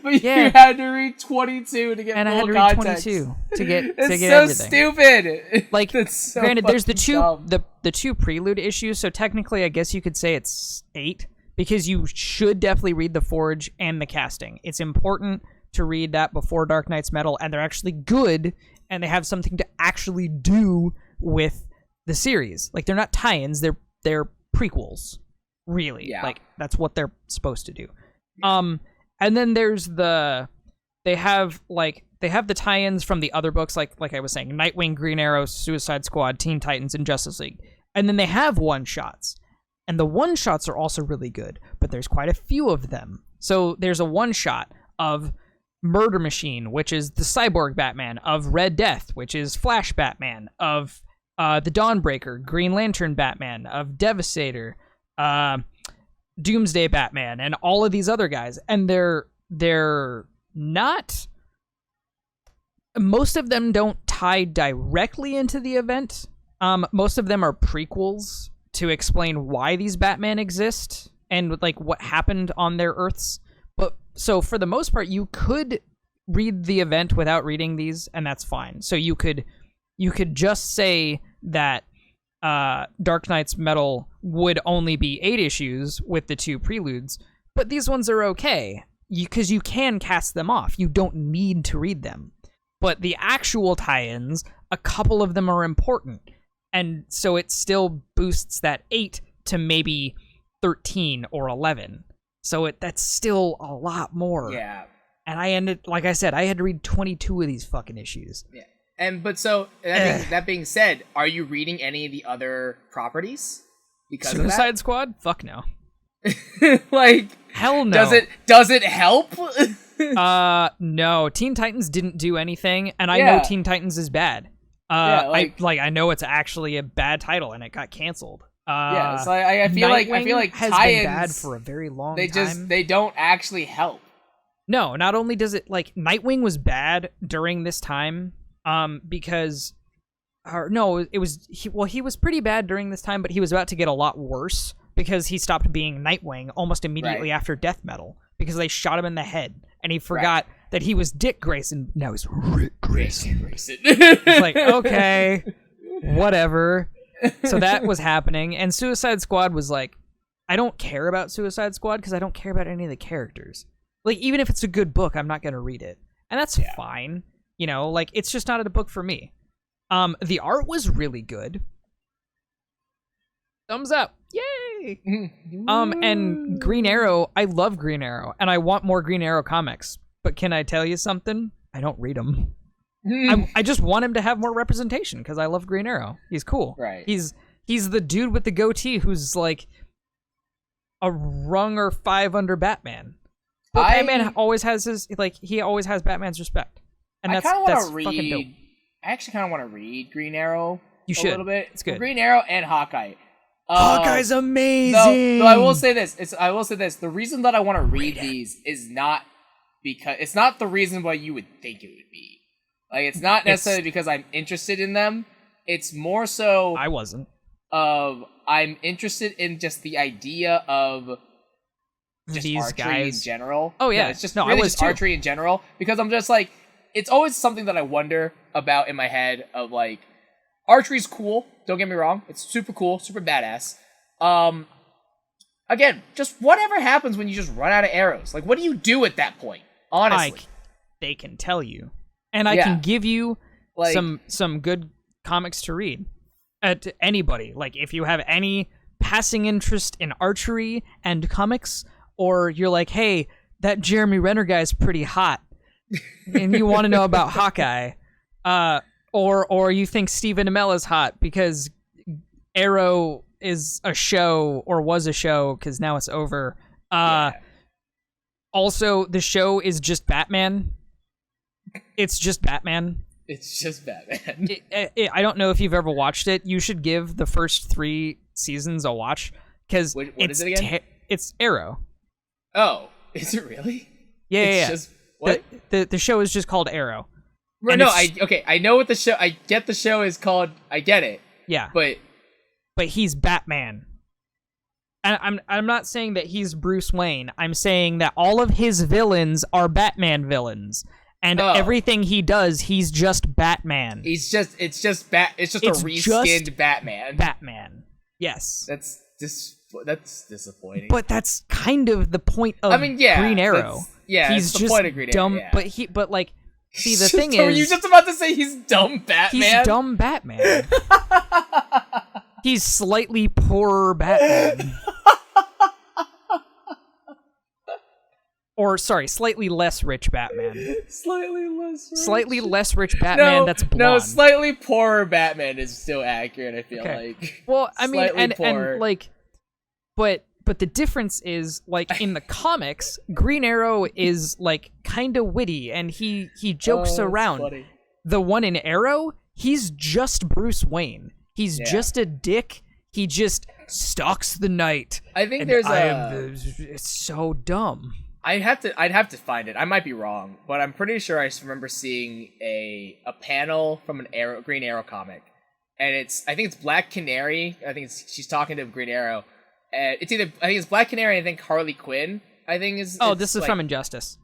But you had to read 22 to get and full I had to context. read 22 to get it's so everything. Stupid. Like, so granted, there's the dumb. the 2 prelude issues, so technically I guess you could say it's 8, because you should definitely read the Forge and the casting. It's important to read that before Dark Knight's Metal, and they're actually good, and they have something to actually do with the series. Like, they're not tie-ins, they're prequels, really. Yeah. Like, that's what they're supposed to do. And then there's they have the tie-ins from the other books, like I was saying, Nightwing, Green Arrow, Suicide Squad, Teen Titans, and Justice League. And then they have one-shots. And the one-shots are also really good, but there's quite a few of them. So there's a one-shot of Murder Machine, which is the Cyborg Batman, of Red Death, which is Flash Batman, of the Dawnbreaker, Green Lantern Batman, of Devastator, Doomsday Batman, and all of these other guys. And they're not... Most of them don't tie directly into the event. Most of them are prequels to explain why these Batman exist and like what happened on their Earths. But so for the most part, you could read the event without reading these, and that's fine. So you could just say that Dark Knight's Metal would only be 8 issues with the 2 preludes, but these ones are okay because you can cast them off. You don't need to read them. But the actual tie-ins, a couple of them are important, and so it still boosts that 8 to maybe 13 or 11. So that's still a lot more. Yeah. And like I said, I had to read 22 of these fucking issues. Yeah. That being said, are you reading any of the other properties because of that? Suicide Squad? Fuck no. Like, hell no. Does it help? No. Teen Titans didn't do anything, and I know Teen Titans is bad. I know it's actually a bad title, and it got canceled. So I feel like has tie-ins, been bad for a very long time. They don't actually help. No, not only does it, like, Nightwing was bad during this time, because, he was pretty bad during this time, but he was about to get a lot worse because he stopped being Nightwing almost immediately after Death Metal because they shot him in the head and he forgot that he was Dick Grayson. Now he's Rick Grayson. It's like, okay, whatever. So that was happening, and Suicide Squad was like, I don't care about Suicide Squad because I don't care about any of the characters. Like, even if it's a good book, I'm not going to read it. And that's fine. You know, like, it's just not a book for me. The art was really good. Thumbs up. Yay! And Green Arrow, I love Green Arrow, and I want more Green Arrow comics. But can I tell you something? I don't read them. I just want him to have more representation because I love Green Arrow. He's cool. Right. He's the dude with the goatee who's like a rung or 5 under Batman. But Batman always has he always has Batman's respect. And that's fucking dope. I actually kind of want to read Green Arrow a little bit. It's good. Green Arrow and Hawkeye. Hawkeye's amazing. No, I will say this. The reason that I want to read these is not because it's not the reason why you would think it would be. Like, it's not necessarily because I'm interested in them. It's more so I wasn't. I'm interested in just the idea of just these archery guys in general. Oh yeah, no, it's just really just archery in general, because I'm just like, it's always something that I wonder about in my head of like, archery's cool, don't get me wrong, it's super cool, super badass. Again, just whatever happens when you just run out of arrows, like, what do you do at that point? Honestly, they can tell you, and I can give you like, some good comics to read to anybody. Like, if you have any passing interest in archery and comics, or you're like, hey, that Jeremy Renner guy's pretty hot, and you want to know about Hawkeye, or you think Stephen Amell is hot because Arrow is a show, or was a show because now it's over. Also, the show is just Batman. It's just Batman. It's just Batman. I don't know if you've ever watched it. You should give the first 3 seasons a watch, because what is it again? It's Arrow. Oh, is it really? Yeah, Just, what? The show is just called Arrow. Right, no, I know what the show. I get the show is called. I get it. Yeah, but he's Batman. And I'm not saying that he's Bruce Wayne. I'm saying that all of his villains are Batman villains. And everything he does, he's just Batman. It's just a reskinned Batman. Batman. Yes. That's disappointing. But that's kind of the point of Green Arrow. He's just the point of Green dumb. Arrow. Yeah. But like, see, the thing is, were you just about to say he's dumb Batman? He's dumb Batman. He's slightly poorer Batman. Or, sorry, slightly less rich Batman. Slightly less rich Batman that's blonde. No, slightly poorer Batman is still accurate, I feel like. Well, I mean, and like, but the difference is, like, in the comics, Green Arrow is, like, kind of witty, and he jokes around. Funny. The one in Arrow, he's just Bruce Wayne. He's just a dick. He just stalks the night. I think it's so dumb. I'd have to find it. I might be wrong, but I'm pretty sure I remember seeing a panel from an Green Arrow comic, and I think it's Black Canary. I think she's talking to Green Arrow. I think it's Black Canary. And I think Harley Quinn. I think is. Oh, this is like, from Injustice.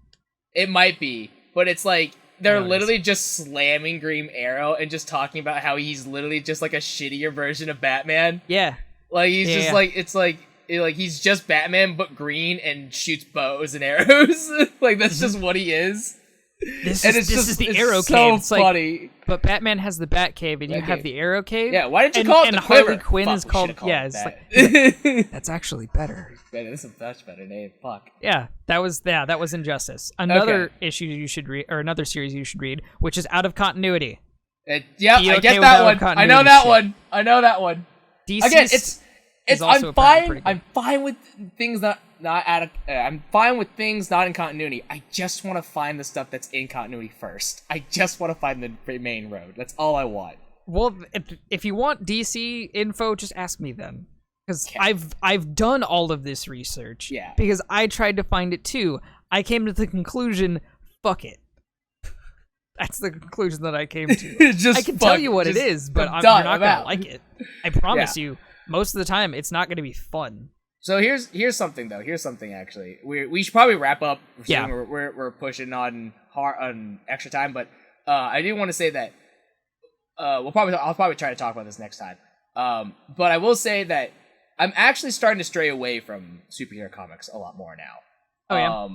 It might be, but it's like they're literally just slamming Green Arrow and just talking about how he's literally just like a shittier version of Batman. Yeah. Like he's just like it's like he's just Batman but green and shoots bows and arrows. Like that's just what he is. This is the Arrow so Cave. It's funny. Like, but Batman has the Bat Cave, and you have the Arrow Cave. Yeah, why didn't you call it the Quiver? And Harley Quinn is called. Yeah, it's like that's actually better. That's a much better name. Fuck. Yeah, that was Injustice. Another issue you should read, or another series you should read, which is Out of Continuity. I get that one. I know that one. I know that one. DC Again, I'm fine. I'm fine with things I'm fine with things not in continuity. I just want to find the stuff that's in continuity first. I just want to find the main road. That's all I want. Well, if you want DC info, just ask me then, because I've done all of this research. Yeah. Because I tried to find it too. I came to the conclusion, fuck it. That's the conclusion that I came to. I can tell you what it is, but you're not gonna like it. I promise you. Most of the time, it's not going to be fun. So here's something though. Here's something actually. We should probably wrap up. Yeah, we're pushing on extra time, but I do want to say that I'll probably try to talk about this next time. But I will say that I'm actually starting to stray away from superhero comics a lot more now. Oh yeah.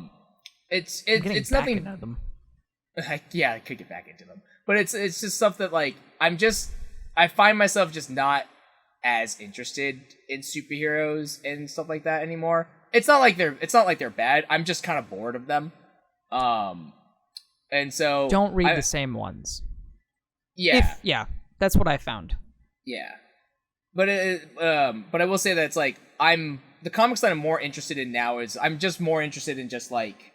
It's nothing. Into them. Yeah, I could get back into them, but it's just stuff that like I find myself just not as interested in superheroes and stuff like that anymore. It's not like they're bad. I'm just kind of bored of them. And so don't read the same ones. Yeah. That's what I found. Yeah. But I will say that it's like the comics that I'm more interested in now is I'm just more interested in just like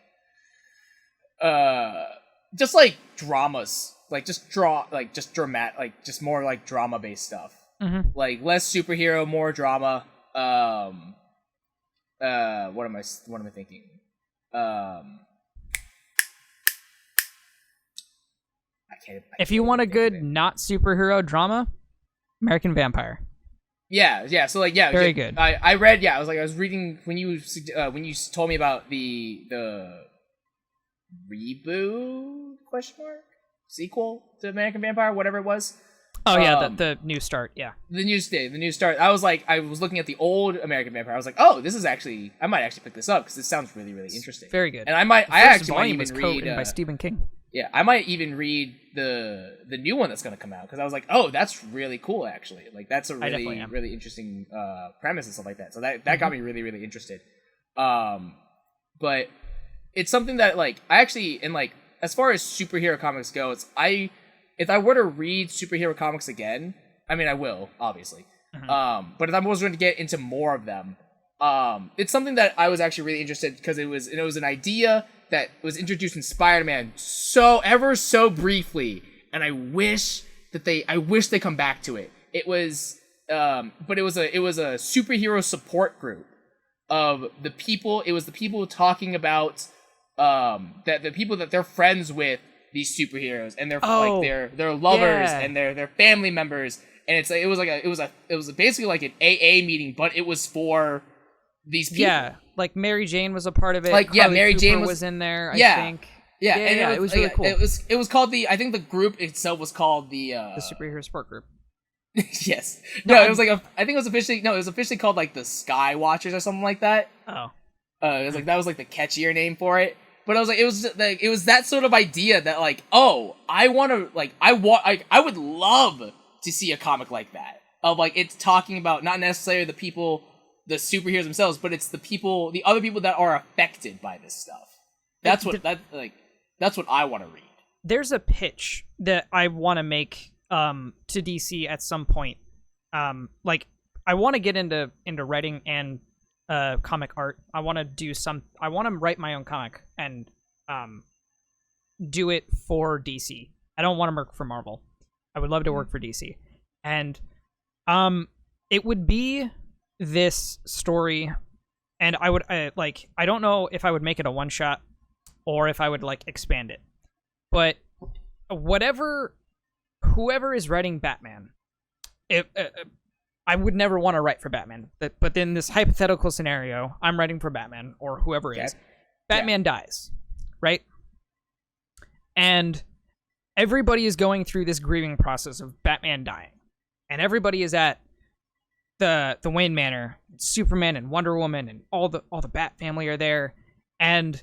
dramas. Like just dramatic, like just more like drama based stuff. Mm-hmm. Like less superhero, more drama. What am I thinking? If you want a good not superhero drama, American Vampire. Yeah. So like, very good. I read. I was reading when you told me about the reboot sequel to American Vampire, whatever it was. Oh yeah, the new start, yeah. The new start. I was looking at the old American Vampire. I was like, oh, this is actually, I might actually pick this up because this sounds really, really interesting. Very good. And I actually might even read by Stephen King. Yeah, I might even read the new one that's going to come out because I was like, oh, that's really cool actually. Like that's a really really interesting premise and stuff like that. So that got me really, really interested. But it's something that like I actually, and like as far as superhero comics go, if I were to read superhero comics again, I mean, I will, obviously. Mm-hmm. But if I was going to get into more of them, it's something that I was actually really interested because it was an idea that was introduced in Spider-Man ever so briefly, and I wish they come back to it. It was a superhero support group of the people. It was the people talking about that the people that they're friends with. These superheroes and their lovers and their family members, and it was basically like an AA meeting, but it was for these people. Yeah, like Mary Jane was a part of it. Like Mary Cooper Jane was in there. I think. Yeah, and it was really cool. It was called I think the group itself was called the superhero support group. Yes. No, it was like I think it was officially called like the Sky Watchers or something like that. Oh. It was like that was like the catchier name for it. But I was like, it was that sort of idea that like, oh, I would love to see a comic like that of like it's talking about not necessarily the superheroes themselves, but it's the other people that are affected by this stuff. That's what I want to read. There's a pitch that I want to make to DC at some point. Like I want to get into writing and comic art. I want to write my own comic and do it for DC. I don't want to work for Marvel. I would love to work for DC. And it would be this story, and I don't know if I would make it a one shot or if I would like expand it. But whoever is writing Batman, I would never want to write for Batman, but in this hypothetical scenario, I'm writing for Batman or whoever is. Batman dies, right? And everybody is going through this grieving process of Batman dying, and everybody is at the Wayne Manor. Superman and Wonder Woman and all the Bat family are there, and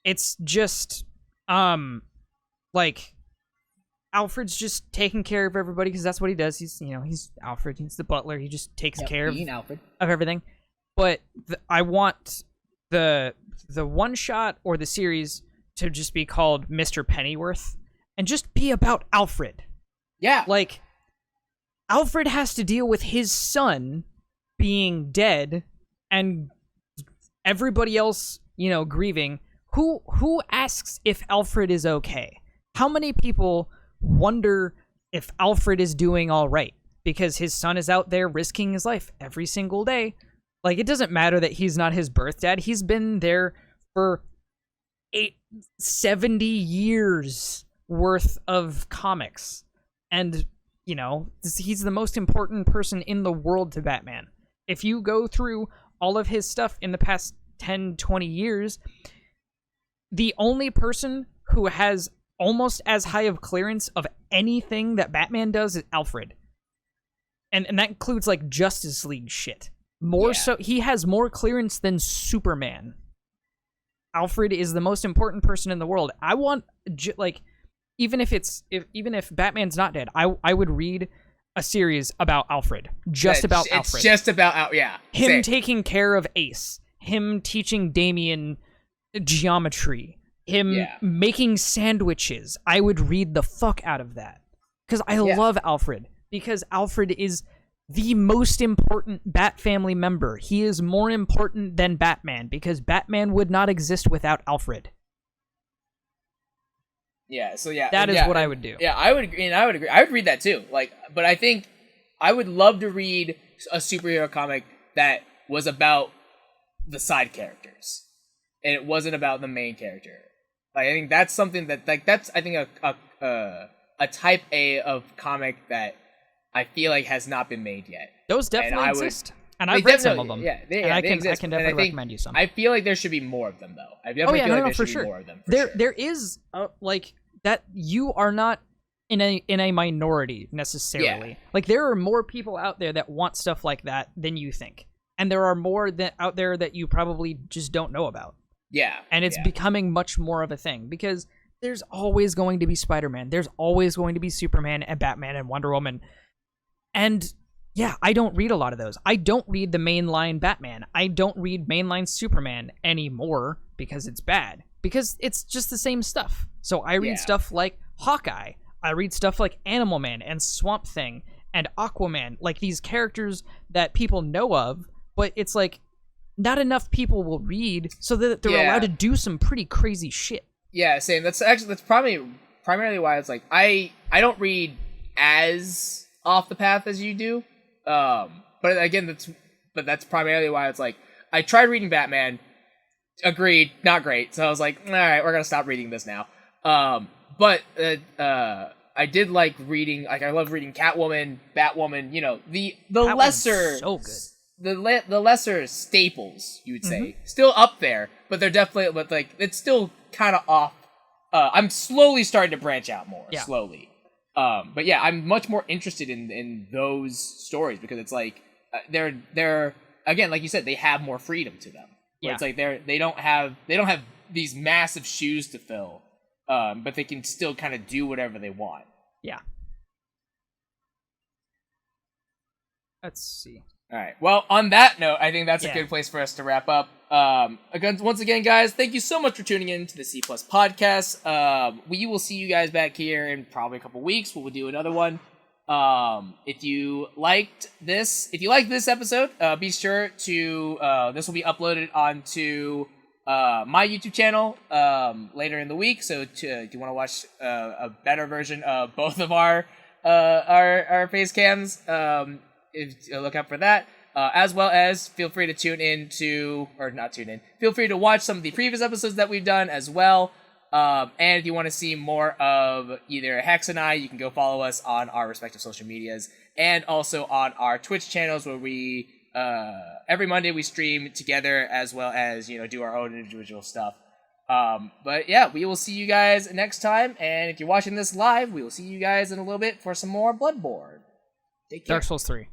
it's just like Alfred's just taking care of everybody because that's what he does. He's Alfred. He's the butler. He just takes care of everything. But I want the one shot or the series to just be called Mr. Pennyworth and just be about Alfred. Yeah, like Alfred has to deal with his son being dead and everybody else, grieving. Who asks if Alfred is okay? How many people wonder if Alfred is doing all right because his son is out there risking his life every single day? Like, it doesn't matter that he's not his birth dad. He's been there for 70 years worth of comics. And, he's the most important person in the world to Batman. If you go through all of his stuff in the past 10, 20 years, the only person who has almost as high of clearance of anything that Batman does is Alfred. And that includes, like, Justice League shit. So, he has more clearance than Superman. Alfred is the most important person in the world. I want, even if Batman's not dead, I would read a series about Alfred. About Alfred. It's just about, Him Same. taking care of Ace. Him teaching Damian geometry. Him making sandwiches. I would read the fuck out of that. Because I love Alfred. Because Alfred is the most important Bat family member. He is more important than Batman. Because Batman would not exist without Alfred. Yeah, so that is what I would do. Yeah, I would agree. I would read that too. But I think I would love to read a superhero comic that was about the side characters, and it wasn't about the main character. I think that's something that's I think a type A of comic that I feel like has not been made yet. Those definitely exist. And I've read some of them. Yeah, I can definitely recommend you some. I feel like there should be more of them, though. I definitely feel like there should be more of them. There is that you are not in a minority necessarily. Yeah. Like, there are more people out there that want stuff like that than you think, and there are more out there that you probably just don't know about. Yeah, and it's becoming much more of a thing because there's always going to be Spider-Man, there's always going to be Superman and Batman and Wonder Woman, and yeah, I don't read a lot of those. I don't read the mainline Batman. I don't read mainline Superman anymore because it's bad. Because it's just the same stuff. So I read stuff like Hawkeye. I read stuff like Animal Man and Swamp Thing and Aquaman. Like, these characters that people know of, but it's like not enough people will read so that they're allowed to do some pretty crazy shit. Yeah, same. That's primarily why it's like I don't read as off the path as you do. But again, that's primarily why it's like I tried reading Batman, agreed, not great. So I was like, all right, we're gonna stop reading this now. But I did like reading. Like, I love reading Catwoman, Batwoman. The lesser, so good. The lesser staples, you would say, still up there, but they're definitely, but it's still kind of off. I'm slowly starting to branch out more, slowly. But yeah, I'm much more interested in those stories because it's like they're again, like you said, they have more freedom to them. Yeah. It's like they don't have these massive shoes to fill, but they can still kind of do whatever they want. Yeah. Let's see. All right. Well, on that note, I think that's a good place for us to wrap up. Once again, guys, thank you so much for tuning in to the C+ podcast. We will see you guys back here in probably a couple weeks. We'll do another one. If you liked this episode, be sure to this will be uploaded onto my YouTube channel later in the week. So if you want to watch a better version of both of our face cams, look out for that. As well as feel free to feel free to watch some of the previous episodes that we've done as well. And if you want to see more of either Hex and I, you can go follow us on our respective social medias and also on our Twitch channels where we, every Monday we stream together as well as, do our own individual stuff. But yeah, we will see you guys next time. And if you're watching this live, we will see you guys in a little bit for some more Bloodborne. Take care. Dark Souls 3.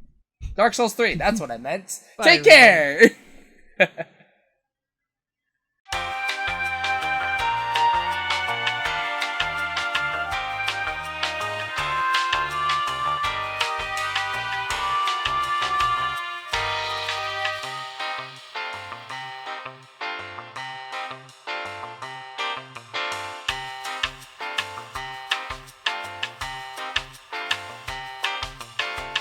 Dark Souls 3, that's what I meant. Bye, Take care!